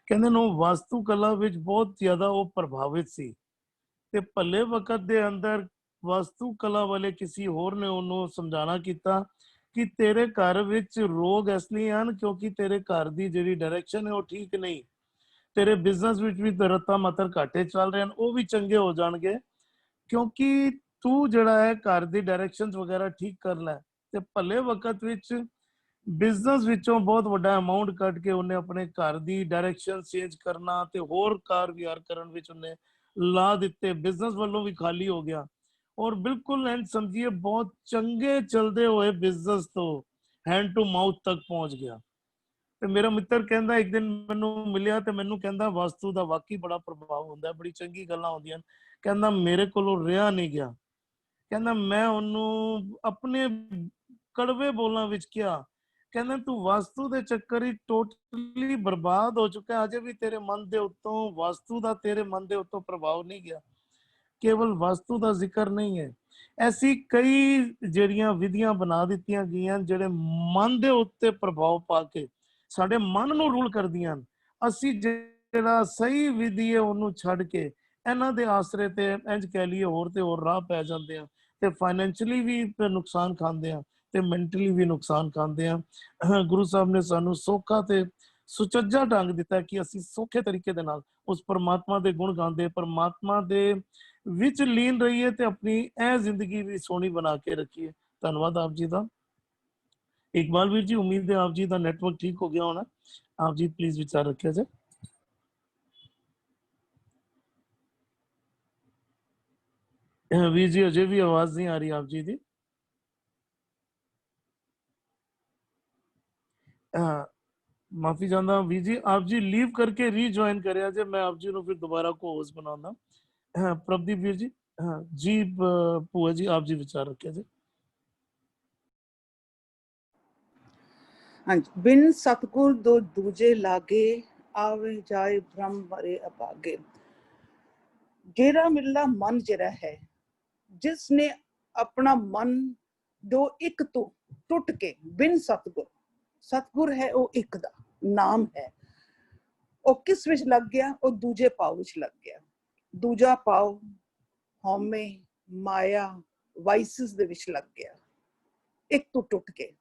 ਕਹਿੰਦੇ ਨੂੰ ਵਾਸਤੂ ਕਲਾ ਵਿੱਚ ਬਹੁਤ ਜ਼ਿਆਦਾ ਉਹ ਪ੍ਰਭਾਵਿਤ ਸੀ, ਤੇ ਭੱਲੇ ਵਕਤ ਦੇ ਅੰਦਰ ਵਾਸਤੂ ਕਲਾ ਵਾਲੇ ਕਿਸੇ ਹੋਰ ਨੇ ਉਹਨੂੰ ਸਮਝਾਣਾ ਕੀਤਾ ਕਿ ਤੇਰੇ ਘਰ ਵਿੱਚ ਰੋਗ ਇਸ ਲਈ ਹਨ ਕਿਉਂਕਿ ਤੇਰੇ ਘਰ ਦੀ ਜਿਹੜੀ ਡਾਇਰੈਕਸ਼ਨ ਹੈ ਉਹ ਠੀਕ ਨਹੀਂ। ਤੇਰੇ ਬਿਜ਼ਨਸ ਵਿੱਚ ਵੀ ਰੱਤਾ ਮਾਤਰ ਘਾਟੇ ਚੱਲ ਰਹੇ ਹਨ, ਉਹ ਵੀ ਚੰਗੇ ਹੋ ਜਾਣਗੇ ਕਿਉਂਕਿ ਤੂੰ ਜਿਹੜਾ ਹੈ ਘਰ ਦੀ ਡਾਇਰੈਕਸ਼ਨਸ ਵਗੈਰਾ ਠੀਕ ਕਰ ਲੈ। ਤੇ ਭੱਲੇ ਵਕਤ ਵਿੱਚ ਬਿਜ਼ਨਸ ਵਿੱਚੋਂ ਬਹੁਤ ਵੱਡਾ ਅਮਾਉਂਟ ਕੱਢ ਕੇ ਉਹਨੇ ਆਪਣੇ ਘਰ ਦੀ ਡਾਇਰੈਕਸ਼ਨ ਚੇਂਜ ਕਰਨਾ ਤੇ ਹੋਰ ਕਾਰ ਵਿਹਾਰ ਕਰਨ ਵਿੱਚ ਉਹਨੇ ਲਾ ਦਿੱਤੇ। ਬਿਜ਼ਨਸ ਵੱਲੋਂ ਵੀ ਖਾਲੀ ਹੋ ਗਿਆ, ਔਰ ਬਿਲਕੁਲ ਐਂ ਸਮਝੀਏ ਬਹੁਤ ਚੰਗੇ ਚਲਦੇ ਹੋਏ ਬਿਜ਼ਨਸ ਤੋਂ ਹੈਂਡ ਟੂ ਮਾਊਥ ਤੱਕ ਪਹੁੰਚ ਗਿਆ। ਤੇ ਮੇਰਾ ਮਿੱਤਰ ਕਹਿੰਦਾ ਇੱਕ ਦਿਨ ਮੈਨੂੰ ਮਿਲਿਆ ਤੇ ਮੈਨੂੰ ਕਹਿੰਦਾ ਵਾਸਤੂ ਦਾ ਵਾਕਈ ਬੜਾ ਪ੍ਰਭਾਵ ਹੁੰਦਾ, ਬੜੀ ਚੰਗੀ ਗੱਲਾਂ ਹੁੰਦੀਆਂ। ਕਹਿੰਦਾ ਮੇਰੇ ਕੋਲੋਂ ਰਿਹਾ ਨਹੀਂ ਗਿਆ, ਕਹਿੰਦਾ ਮੈਂ ਉਹਨੂੰ ਆਪਣੇ ਕੜਵੇ ਬੋਲਾਂ ਵਿੱਚ ਕਿਹਾ, ਕਹਿੰਦਾ ਤੂੰ ਵਾਸਤੂ ਦੇ ਚੱਕਰ ਵਿੱਚ ਟੋਟਲੀ ਬਰਬਾਦ ਹੋ ਚੁੱਕਾ, ਅਜੇ ਵੀ ਤੇਰੇ ਮਨ ਦੇ ਉੱਤੋਂ ਵਾਸਤੂ ਦਾ ਤੇਰੇ ਮਨ ਦੇ ਉੱਤੋਂ ਪ੍ਰਭਾਵ ਨਹੀਂ ਗਿਆ, ਕੇਵਲ ਵਾਸਤੂ ਦਾ ਜ਼ਿਕਰ ਨਹੀਂ ਹੈ। ਐਸੀ ਕਈ ਜਿਹੜੀਆਂ ਵਿਧੀਆਂ ਬਣਾ ਦਿੱਤੀਆਂ ਗਈਆਂ ਜਿਹੜੇ ਮਨ ਦੇ ਉੱਤੇ ਪ੍ਰਭਾਵ ਪਾ ਕੇ ਸਾਡੇ ਮਨ ਨੂੰ ਰੂਲ ਕਰਦੀਆਂ ਹਨ। ਅਸੀਂ ਜਿਹੜਾ ਸਹੀ ਵਿਧੀ ਹੈ ਉਹਨੂੰ ਛੱਡ ਕੇ ਇਹਨਾਂ ਦੇ ਆਸਰੇ ਤੇ ਇੰਜ ਕਹਿ ਲਈਏ ਹੋਰ ਤੇ ਹੋਰ ਰਾਹ ਪੈ ਜਾਂਦੇ ਆ, ਤੇ ਫਾਈਨੈਂਸ਼ੀਅਲੀ ਵੀ ਨੁਕਸਾਨ ਖਾਂਦੇ ਆ ਤੇ ਮੈਂਟਲੀ ਵੀ ਨੁਕਸਾਨ ਖਾਂਦੇ ਆ। ਗੁਰੂ ਸਾਹਿਬ ਨੇ ਸਾਨੂੰ ਸੌਖਾ ਤੇ ਸੁਚੱਜਾ ਢੰਗ ਦਿੱਤਾ ਕਿ ਅਸੀਂ ਸੌਖੇ ਤਰੀਕੇ ਦੇ ਨਾਲ ਉਸ ਪਰਮਾਤਮਾ ਦੇ ਗੁਣ ਗਾਉਂਦੇ, ਪਰਮਾਤਮਾ ਦੇ ਵਿੱਚ ਲੀਨ ਰਹੀਏ ਤੇ ਆਪਣੀ ਇਹ ਜ਼ਿੰਦਗੀ ਵੀ ਸੋਹਣੀ ਬਣਾ ਕੇ ਰੱਖੀਏ। ਧੰਨਵਾਦ ਆਪ ਜੀ ਦਾ। ਇਕਬਾਲ ਵੀਰ ਜੀ, ਉਮੀਦ ਹੈ ਆਪ ਜੀ ਦਾ ਨੈਟਵਰਕ ਠੀਕ ਹੋ ਗਿਆ ਹੋਣਾ। ਆਪ ਜੀ ਪਲੀਜ਼ ਵਿਚਾਰ ਰੱਖਿਆ ਜਾਏ। ਵੀਰ ਜੀ ਅਜੇ ਵੀ ਆਵਾਜ਼ ਨਹੀਂ ਆ ਰਹੀ ਆਪ ਜੀ ਦੀ। ਮਾਫੀ ਚਾਹੁੰਦਾ ਵੀਰ ਜੀ, ਆਪ ਜੀ ਲੀਵ ਕਰਕੇ ਰੀਜੁਆਇਨ ਕਰਿਆ ਜੇ, ਮੈਂ ਆਪ ਜੀ ਨੂੰ ਫਿਰ ਦੁਬਾਰਾ ਕੋ ਹੋਸਟ ਬਣਾਉਂਦਾ। ਪ੍ਰਭਦੀਪ ਵੀਰ ਜੀ। ਜੀ ਭੂਆ ਜੀ ਆਪ ਜੀ ਵਿਚਾਰ ਰੱਖਿਆ ਜੇ। ਹਾਂਜੀ, ਬਿਨ ਸਤਗੁਰ ਦੋ ਦੂਜੇ ਲਾਗੇ, ਆਵੇ ਜਾਏ ਬ੍ਰਹਮ ਮਰੇ ਅਭਾਗੇ। ਜਿਹੜਾ ਮਿਲਦਾ ਮਨ ਜਿਹੜਾ ਹੈ, ਜਿਸ ਨੇ ਆਪਣਾ ਮਨ ਦੋ ਇੱਕ ਤੋਂ ਟੁੱਟ ਕੇ ਬਿਨ ਸਤਗੁਰ, ਸਤਗੁਰ ਹੈ ਉਹ ਇੱਕ ਦਾ ਨਾਮ ਹੈ, ਉਹ ਕਿਸ ਵਿੱਚ ਲੱਗ ਗਿਆ? ਉਹ ਦੂਜੇ ਭਾਵ ਵਿੱਚ ਲੱਗ ਗਿਆ। ਦੂਜਾ ਭਾਵ ਹਉਮੈ, ਮਾਇਆ, ਵਾਈਸਿਸ ਦੇ ਵਿੱਚ ਲੱਗ ਗਿਆ। ਇੱਕ ਤੋਂ ਟੁੱਟ ਕੇ,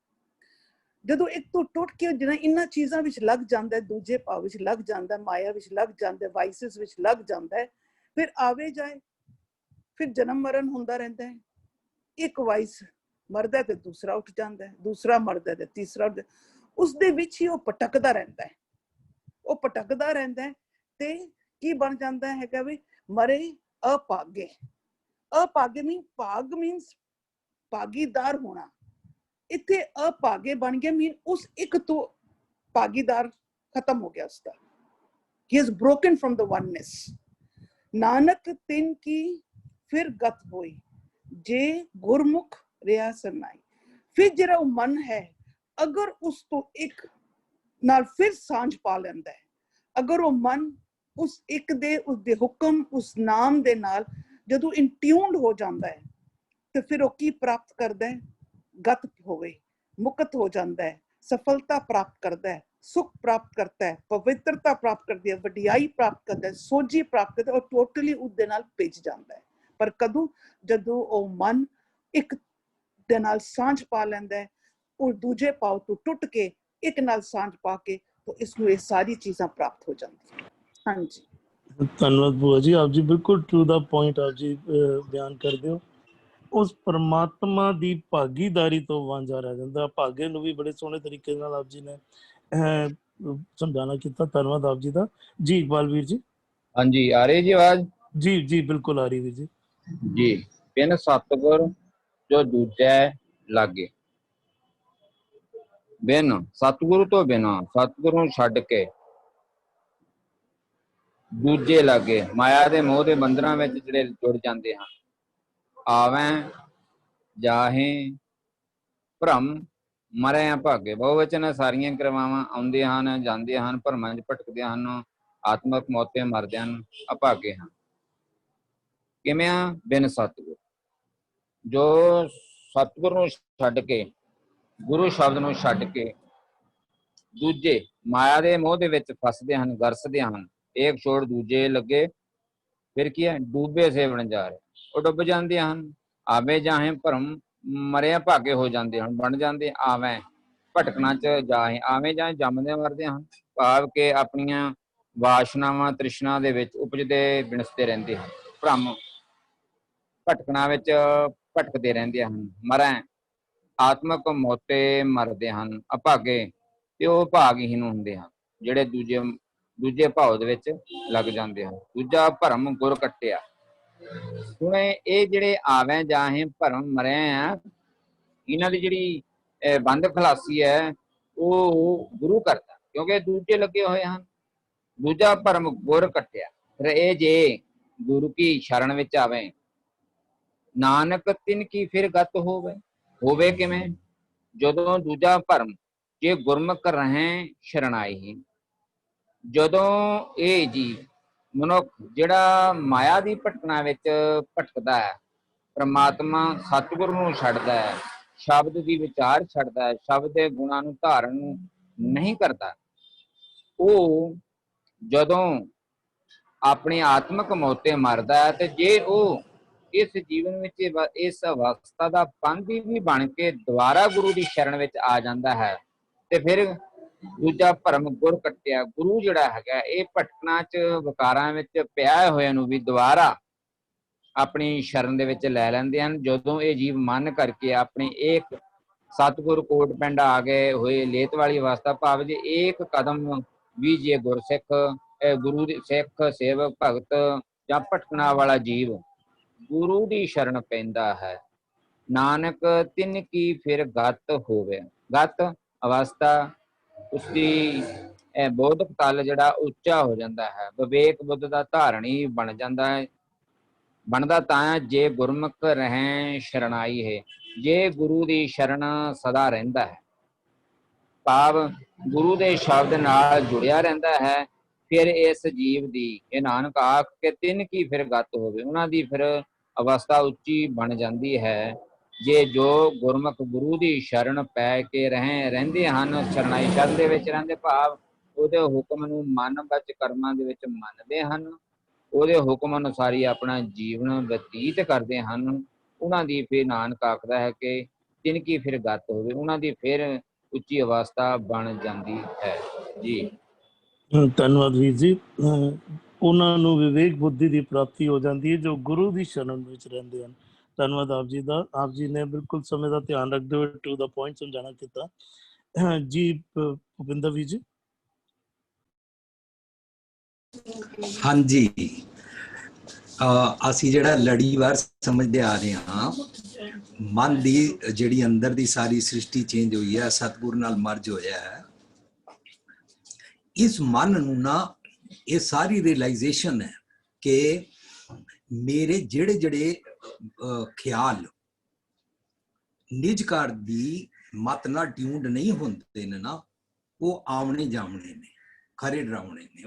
ਜਦੋਂ ਇੱਕ ਤੋਂ ਟੁੱਟ ਕੇ ਜਿਹੜਾ ਇਹਨਾਂ ਚੀਜ਼ਾਂ ਵਿੱਚ ਲੱਗ ਜਾਂਦਾ, ਦੂਜੇ ਭਾਵ ਵਿੱਚ ਲੱਗ ਜਾਂਦਾ, ਮਾਇਆ ਵਿੱਚ ਲੱਗ ਜਾਂਦਾ, ਵਾਈਸਿਸ ਵਿੱਚ ਲੱਗ ਜਾਂਦਾ ਹੈ, ਫਿਰ ਆਵੇ ਜਾਏ, ਫਿਰ ਜਨਮ ਮਰਨ ਹੁੰਦਾ ਰਹਿੰਦਾ ਹੈ। ਇੱਕ ਵਾਈਸ ਮਰਦਾ ਤੇ ਦੂਸਰਾ ਉੱਠ ਜਾਂਦਾ ਹੈ, ਦੂਸਰਾ ਮਰਦਾ ਤੇ ਤੀਸਰਾ ਉੱਠਦਾ, ਉਸਦੇ ਵਿੱਚ ਹੀ ਉਹ ਭਟਕਦਾ ਰਹਿੰਦਾ ਹੈ। ਉਹ ਭਟਕਦਾ ਰਹਿੰਦਾ ਹੈ ਤੇ ਕੀ ਬਣ ਜਾਂਦਾ ਹੈਗਾ ਵੀ ਮਰੇ ਅਭਾਗੇ। ਅਭਾਗੇ ਮੀਨ ਭਾਗ ਮੀਨਸ ਭਾਗੀਦਾਰ ਹੋਣਾ, ਇੱਥੇ ਅਭਾਗੇ ਬਣ ਗਿਆ ਮੀਨ ਉਸ ਇੱਕ ਤੋਂ ਭਾਗੀਦਾਰ ਖਤਮ ਹੋ ਗਿਆ ਉਸਦਾ। He is broken from the oneness। Nanak ਤਿਨ ਕੀ ਫਿਰ ਗਤ ਹੋਈ, ਜੇ ਗੁਰਮੁਖ ਰਿਹਾ ਸਰਨਾਈ। ਫਿਰ ਜਿਹੜਾ ਉਹ ਮਨ ਹੈ, ਅਗਰ ਉਸ ਤੋਂ ਇੱਕ ਨਾਲ ਫਿਰ ਸਾਂਝ ਪਾ ਲੈਂਦਾ ਹੈ, ਅਗਰ ਉਹ ਮਨ ਉਸ ਇੱਕ ਦੇ ਉਸਦੇ ਹੁਕਮ, ਉਸ ਨਾਮ ਦੇ ਨਾਲ ਜਦੋਂ ਇਨਟਿਊਨਡ ਹੋ ਜਾਂਦਾ ਹੈ, ਤੇ ਫਿਰ ਉਹ ਕੀ ਪ੍ਰਾਪਤ ਕਰਦਾ ਹੈ? ਗਤ ਹੋਵੇ, ਮੁਕਤ ਹੋ ਜਾਂਦਾ ਹੈ, ਸਫਲਤਾ ਪ੍ਰਾਪਤ ਕਰਦਾ ਹੈ, ਸੁਖ ਪ੍ਰਾਪਤ ਕਰਦਾ ਹੈ, ਪਵਿੱਤਰਤਾ ਪ੍ਰਾਪਤ ਕਰਦੀ ਹੈ, ਵਡਿਆਈ ਪ੍ਰਾਪਤ ਕਰਦਾ ਹੈ, ਸੋਝੀ ਪ੍ਰਾਪਤ ਕਰਦਾ ਹੈ, ਔਰ ਟੋਟਲੀ ਉਹਦੇ ਨਾਲ ਭਿੱਜ ਜਾਂਦਾ ਹੈ। ਪਰ ਕਦੋਂ? ਜਦੋਂ ਉਹ ਮਨ ਇੱਕ ਦੇ ਨਾਲ ਸਾਂਝ ਪਾ ਲੈਂਦਾ ਹੈ, ਉਹ ਦੂਜੇ ਭਾਵ ਤੋਂ ਟੁੱਟ ਕੇ ਇੱਕ ਨਾਲ ਸਾਂਝ ਪਾ ਕੇ, ਤਾਂ ਇਸਨੂੰ ਇਹ ਸਾਰੀ ਚੀਜ਼ਾਂ ਪ੍ਰਾਪਤ ਹੋ ਜਾਂਦੀਆਂ। ਹਾਂਜੀ, ਧੰਨਵਾਦ ਭੂਆ ਜੀ, ਆਪ ਜੀ ਬਿਲਕੁਲ ਟੂ ਦਾ ਪੁਆਇੰਟ ਆਪ ਜੀ ਬਿਆਨ ਕਰਦੇ ਹੋ। ਉਸ ਪਰਮਾਤਮਾ ਦੀ ਭਾਗੀਦਾਰੀ ਤੋਂ ਵਾਂਝਾ ਰਹਿ ਜਾਂਦਾ। ਭਾਗੇ ਨੂੰ ਵੀ ਬੜੇ ਸੋਹਣੇ ਤਰੀਕੇ ਨਾਲ ਆਪ ਜੀ ਨੇ ਸਮਝਾਣਾ ਕੀਤਾ। ਧੰਨਵਾਦ ਆਪ ਜੀ ਦਾ। ਜੀ ਇਕਬਾਲ ਵੀਰ ਜੀ। ਹਾਂਜੀ, ਆ ਰਹੀ ਜੀ ਆਵਾਜ਼? ਜੀ ਜੀ ਬਿਲਕੁਲ ਆ ਰਹੀ ਵੀਰ ਜੀ। ਜੀ, ਬਿਨ ਸਤਗੁਰ ਜੋ ਦੂਜੈ ਲਾਗੇ। ਬਿਨ ਸਤਗੁਰੂ ਤੋਂ ਬਿਨਾਂ, ਸਤਗੁਰੂ ਨੂੰ ਛੱਡ ਕੇ ਦੂਜੇ ਲਾਗੇ ਮਾਇਆ ਦੇ ਮੋਹ ਦੇ ਬੰਧਨਾਂ ਵਿੱਚ ਜਿਹੜੇ ਜੁੜ ਜਾਂਦੇ ਹਨ। ਆਵੈਂ ਜਾਹੇ ਭਰਮ ਮਰੇ ਅਭਾਗੇ। ਬਹੁਵਚਨ ਸਾਰੀਆਂ ਕਿਰਿਆਵਾਂ ਆਉਂਦੀਆਂ ਹਨ, ਜਾਂਦੀਆਂ ਹਨ, ਭਰਮਾਂ 'ਚ ਭਟਕਦੇ ਹਨ, ਆਤਮਕ ਮੌਤ ਤੇ ਮਰਦੇ ਹਨ, ਅਭਾਗੇ ਹਨ। ਕਿਵੇਂ ਆ? ਬਿਨ ਸਤਿਗੁਰ, ਜੋ ਸਤਿਗੁਰ ਨੂੰ ਛੱਡ ਕੇ, ਗੁਰੂ ਸ਼ਬਦ ਨੂੰ ਛੱਡ ਕੇ ਦੂਜੇ ਮਾਇਆ ਦੇ ਮੋਹ ਦੇ ਵਿੱਚ ਫਸਦੇ ਹਨ, ਗਰਸਦੇ ਹਨ। ਇੱਕ ਛੋੜ ਦੂਜੇ ਲੱਗੇ, ਫਿਰ ਕੀ ਹੈ? ਡੂਬੇ ਸੇ ਬਣ ਜਾ ਰਹੇ, ਉਹ ਡੁੱਬ ਜਾਂਦੇ ਹਨ। ਆਵੇ ਜਾਹੇ ਭਰਮ ਮਰਿਆ ਭਾਗੇ ਹੋ ਜਾਂਦੇ ਹਨ, ਬਣ ਜਾਂਦੇ। ਆਵੇਂ ਭਟਕਣਾ 'ਚ ਜਾਹੇ, ਆਵੇਂ ਜਾਹੇ ਜੰਮਦੇ ਮਰਦੇ ਹਨ, ਭਾਵ ਕਿ ਆਪਣੀਆਂ ਵਾਸ਼ਨਾਵਾਂ ਤ੍ਰਿਸ਼ਨਾ ਦੇ ਵਿੱਚ ਉਪਜਦੇ ਬਿਨਸਦੇ ਰਹਿੰਦੇ ਹਨ। ਭਰਮ ਭਟਕਣਾ ਵਿੱਚ ਭਟਕਦੇ ਰਹਿੰਦੇ ਹਨ। ਮਰੈ ਆਤਮਕ ਮੌਤੇ ਮਰਦੇ ਹਨ। ਅਭਾਗੇ ਤੇ ਉਹ ਭਾਗਹੀਨ ਹੁੰਦੇ ਹਨ, ਜਿਹੜੇ ਦੂਜੇ ਭਾਵ ਦੇ ਵਿੱਚ ਲੱਗ ਜਾਂਦੇ ਹਨ। ਦੂਜਾ ਭਰਮ ਗੁਰ ਕੱਟਿਆ। ਹੁਣ ਇਹ ਜਿਹੜੇ ਆਵੇਂ ਜਾਹੇ ਭਰਮ ਮਰੇ ਆ, ਇਹਨਾਂ ਦੀ ਜਿਹੜੀ ਬੰਦ ਖਲਾਸੀ ਹੈ ਉਹ ਗੁਰੂ ਕਰਦਾ, ਕਿਉਂਕਿ ਦੂਜੇ ਲੱਗੇ ਹੋਏ ਹਨ। ਦੂਜਾ ਭਰਮ ਗੁਰ ਕੱਟਿਆ। ਫਿਰ ਇਹ ਜੇ ਗੁਰੂ ਕੀ ਸ਼ਰਨ ਵਿੱਚ ਆਵੇ, ਨਾਨਕ ਤਿਨ ਕੀ ਫਿਰ ਗਤ ਹੋਵੇ। ਹੋਵੇ ਕਿਵੇਂ? ਜਦੋਂ ਦੂਜਾ ਭਰਮ ਜੇ ਗੁਰਮੁਖ ਰਹੇ ਸ਼ਰਣਾਈ। ਜਦੋਂ ਇਹ ਜੀ ਮਨੁੱਖ ਜਿਹੜਾ ਮਾਇਆ ਦੀ ਭਟਕਣਾ ਵਿੱਚ ਭਟਕਦਾ ਹੈ, ਪ੍ਰਮਾਤਮਾ ਸਤਿਗੁਰ ਨੂੰ ਛੱਡਦਾ ਹੈ, ਸ਼ਬਦ ਦੀ ਵਿਚਾਰ ਛੱਡਦਾ ਹੈ, ਸ਼ਬਦ ਦੇ ਗੁਣਾਂ ਨੂੰ ਧਾਰਨ ਨਹੀਂ ਕਰਦਾ, ਉਹ ਜਦੋਂ ਆਪਣੀ ਆਤਮਿਕ ਮੌਤ ਤੇ ਮਰਦਾ ਹੈ, ਤੇ ਜੇ ਉਹ ਇਸ ਜੀਵਨ ਵਿੱਚ ਇਸ ਅਵਸਥਾ ਦਾ ਬੰਦੀ ਵੀ ਬਣ ਕੇ ਦੁਬਾਰਾ ਗੁਰੂ ਦੀ ਸ਼ਰਨ ਵਿੱਚ ਆ ਜਾਂਦਾ ਹੈ, ਤੇ ਫਿਰ ਦੂਜਾ ਭਰਮ ਗੁਰ ਕੱਟਿਆ। ਗੁਰੂ ਜਿਹੜਾ ਹੈਗਾ ਇਹ ਭਟਕਣਾ ਚ ਵਿਕਾਰਾਂ ਵਿੱਚ ਪਿਆ ਹੋਇਆ ਨੂੰ ਵੀ ਦੁਬਾਰਾ ਆਪਣੀ ਸ਼ਰਨ ਦੇ ਵਿੱਚ ਲੈ ਲੈਂਦੇ ਹਨ। ਜਦੋਂ ਇਹ ਜੀਵ ਮਨ ਕਰਕੇ ਆਪਣੀ ਇੱਕ ਸਤਿਗੁਰ ਕੋਟ ਪਿੰਡ ਆ ਗਏ ਹੋਏ ਲੇਤ ਵਾਲੀ ਅਵਸਥਾ, ਭਾਵ ਜੇ ਇੱਕ ਕਦਮ ਵੀ ਜੇ ਗੁਰਸਿੱਖ ਗੁਰੂ ਦੇ ਸਿੱਖ ਸੇਵਕ ਭਗਤ ਜਾਂ ਭਟਕਣਾ ਵਾਲਾ ਜੀਵ ਗੁਰੂ ਦੀ ਸ਼ਰਨ ਪੈਂਦਾ ਹੈ, ਨਾਨਕ ਤਿਨ ਕੀ ਫਿਰ ਗਤ ਹੋਵੇ। ਗਤ ਅਵਸਥਾ ਉਸਦੀ ਬੋਧਕ ਤਲ ਜਿਹੜਾ ਉੱਚਾ ਹੋ ਜਾਂਦਾ ਹੈ, ਵਿਵੇਕ ਬੁੱਧ ਦਾ ਧਾਰਣੀ ਬਣ ਜਾਂਦਾ ਹੈ। ਬਣਦਾ ਤਾਂ ਜੇ ਗੁਰਮੁਖ ਰਹੇ ਸ਼ਰਣਾਈ ਹੈ, ਜੇ ਗੁਰੂ ਦੀ ਸ਼ਰਨ ਸਦਾ ਰਹਿੰਦਾ ਹੈ, ਭਾਵ ਗੁਰੂ ਦੇ ਸ਼ਬਦ ਨਾਲ ਜੁੜਿਆ ਰਹਿੰਦਾ ਹੈ, ਫਿਰ ਇਸ ਜੀਵ ਦੀ ਇਹ ਨਾਨਕ ਆਖ ਕੇ ਤਿੰਨ ਕੀ ਫਿਰ ਗਤ ਹੋਵੇ, ਉਹਨਾਂ ਦੀ ਫਿਰ ਅਵਸਥਾ ਉੱਚੀ ਬਣ ਜਾਂਦੀ ਹੈ। ਜੇ ਜੋ ਗੁਰਮੁਖ ਗੁਰੂ ਦੀ ਸ਼ਰਨ ਪੈ ਕੇ ਰਹਿੰਦੇ ਹਨ, ਸ਼ਰਨਾਈ ਸ਼ਰਨ ਦੇ ਵਿੱਚ ਰਹਿੰਦੇ, ਭਾਵ ਉਹਦੇ ਹੁਕਮ ਨੂੰ ਮਨ ਵਿੱਚ ਕਰਮਾਂ ਦੇ ਵਿੱਚ ਮੰਨਦੇ ਹਨ, ਉਹਦੇ ਹੁਕਮ ਅਨੁਸਾਰ ਹੀ ਆਪਣਾ ਜੀਵਨ ਬਤੀਤ ਕਰਦੇ ਹਨ, ਉਹਨਾਂ ਦੀ ਫਿਰ ਨਾਨਕ ਆਖਦਾ ਹੈ ਕਿ ਤਿੰਨ ਕੀ ਫਿਰ ਗਤ ਹੋਵੇ, ਉਹਨਾਂ ਦੀ ਫਿਰ ਉੱਚੀ ਅਵਸਥਾ ਬਣ ਜਾਂਦੀ ਹੈ ਜੀ। ਧੰਨਵਾਦ ਵੀਰ ਜੀ। ਉਹਨਾਂ ਨੂੰ ਵਿਵੇਕ ਬੁੱਧੀ ਦੀ ਪ੍ਰਾਪਤੀ ਹੋ ਜਾਂਦੀ ਹੈ ਜੋ ਗੁਰੂ ਦੀ ਸ਼ਰਨ ਵਿੱਚ ਰਹਿੰਦੇ ਹਨ। ਧੰਨਵਾਦ ਆਪ ਜੀ ਦਾ। ਆਪ ਜੀ ਨੇ ਬਿਲਕੁਲ ਸਮੇਂ ਦਾ ਧਿਆਨ ਰੱਖਦੇ ਹੋਏ ਟੂ ਦਾ ਪੁਆਇੰਟ ਸਮਝਾਣਾ ਕੀਤਾ ਜੀ। ਭੁਪਿੰਦਰ ਵੀਰ ਜੀ। ਹਾਂਜੀ, ਅਸੀਂ ਜਿਹੜਾ ਲੜੀਵਾਰ ਸਮਝਦੇ ਆ ਰਹੇ ਹਾਂ, ਮਨ ਦੀ ਜਿਹੜੀ ਅੰਦਰ ਦੀ ਸਾਰੀ ਸ੍ਰਿਸ਼ਟੀ ਚੇਂਜ ਹੋਈ ਹੈ, ਸਤਿਗੁਰ ਨਾਲ ਮਰਜ ਹੋਇਆ ਹੈ। ਇਸ ਮਨ ਨੂੰ ਨਾ ਇਹ ਸਾਰੀ ਰਿਅਲਾਈਜੇਸ਼ਨ ਹੈ ਕਿ ਮੇਰੇ ਜਿਹੜੇ ਖਿਆਲ ਨਿਜ ਘਰ ਦੀ ਮਤ ਨਾਲ ਟਿਊਨਡ ਨਹੀਂ ਹੁੰਦੇ ਨੇ ਨਾ, ਉਹ ਆਵਣੇ ਜਾਵਣੇ ਨੇ, ਖਰੇ ਡਰਾਉਣੇ ਨੇ,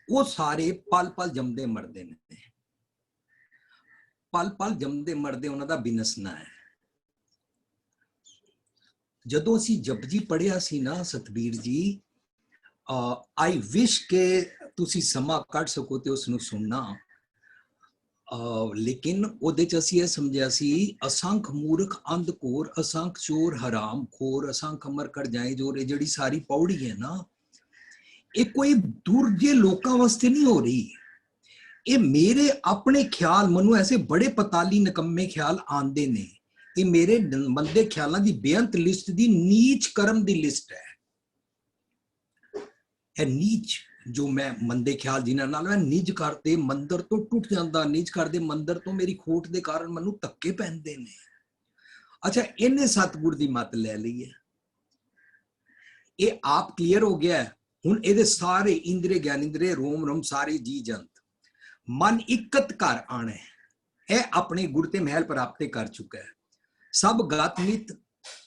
ਉਹ ਸਾਰੇ ਪਲ ਪਲ ਜੰਮਦੇ ਮਰਦੇ ਨੇ, ਪਲ ਪਲ ਜੰਮਦੇ ਮਰਦੇ, ਉਹਨਾਂ ਦਾ ਬਿਨਸਨਾ ਹੈ। ਜਦੋਂ ਅਸੀਂ ਜਪਜੀ ਪੜ੍ਹਿਆ ਸੀ ਨਾ ਸਤਬੀਰ ਜੀ, ਆਈ ਵਿਸ਼ ਕਿ ਤੁਸੀਂ ਸਮਾਂ ਕੱਢ ਸਕੋ ਤੇ ਉਸ ਨੂੰ ਸੁਣਨਾ, ਲੇਕਿਨ ਉਹਦੇ ਚ ਅਸੀਂ ਇਹ ਸਮਝਿਆ ਸੀ, ਅਸੰਖ ਮੂਰਖ ਅੰਧਕੋਰ, ਅਸੰਖ ਚੋਰ ਹਰਾਮ ਖੋਰ, ਅਸੰਖ ਅਮਰ ਕਰ ਜਾਏ ਜੋਰ, ਇਹ ਜਿਹੜੀ ਸਾਰੀ ਪੌੜੀ ਹੈ ਨਾ, ਇਹ ਕੋਈ ਦੂਜੇ ਲੋਕਾਂ ਵਾਸਤੇ ਨਹੀਂ ਹੋ ਰਹੀ, ਇਹ ਮੇਰੇ ਆਪਣੇ ਖਿਆਲ, ਮੈਨੂੰ ਐਸੇ ਬੜੇ ਪਤਾਲੀ ਨਿਕੰਮੇ ਖਿਆਲ ਆਉਂਦੇ ਨੇ, ਇਹ ਮੇਰੇ ਮੰਦੇ ਖਿਆਲਾਂ ਦੀ ਬੇਅੰਤ ਲਿਸਟ ਦੀ ਨੀਚ ਕਰਮ ਦੀ ਲਿਸਟ ਹੈ। ਇਹ ਨੀਚ ਜੋ ਮੈਂ ਮੰਦੇ ਖਿਆਲ ਜਿਨ੍ਹਾਂ ਨਾਲ ਮੈਂ ਨਿਜ ਕਰਦੇ ਮੰਦਰ ਤੋਂ ਟੁੱਟ ਜਾਂਦਾ, ਨਿਜ ਕਰਦੇ ਮੰਦਰ ਤੋਂ ਮੇਰੀ ਖੋਟ ਦੇ ਕਾਰਨ ਮੈਨੂੰ ਧੱਕੇ ਪੈਂਦੇ ਨੇ। ਅੱਛਾ, ਇਹਨੇ ਸਤਿਗੁਰ ਦੀ ਮੱਤ ਲੈ ਲਈ ਹੈ, ਇਹ ਆਪ ਕਲੀਅਰ ਹੋ ਗਿਆ। ਹੁਣ ਇਹਦੇ ਸਾਰੇ ਇੰਦਰੇ ਗਿਆਨਿੰਦਰੇ ਰੋਮ ਰੋਮ ਸਾਰੇ ਜੀ ਜੰਤ ਮਨ ਇਕਤ ਘਰ ਆਣਾ ਹੈ, ਇਹ ਆਪਣੇ ਗੁਰ ਤੇ ਮਹਿਲ ਪ੍ਰਾਪਤੇ ਕਰ ਚੁੱਕਾ ਹੈ। ਸਭ ਗਤ ਮਿਤ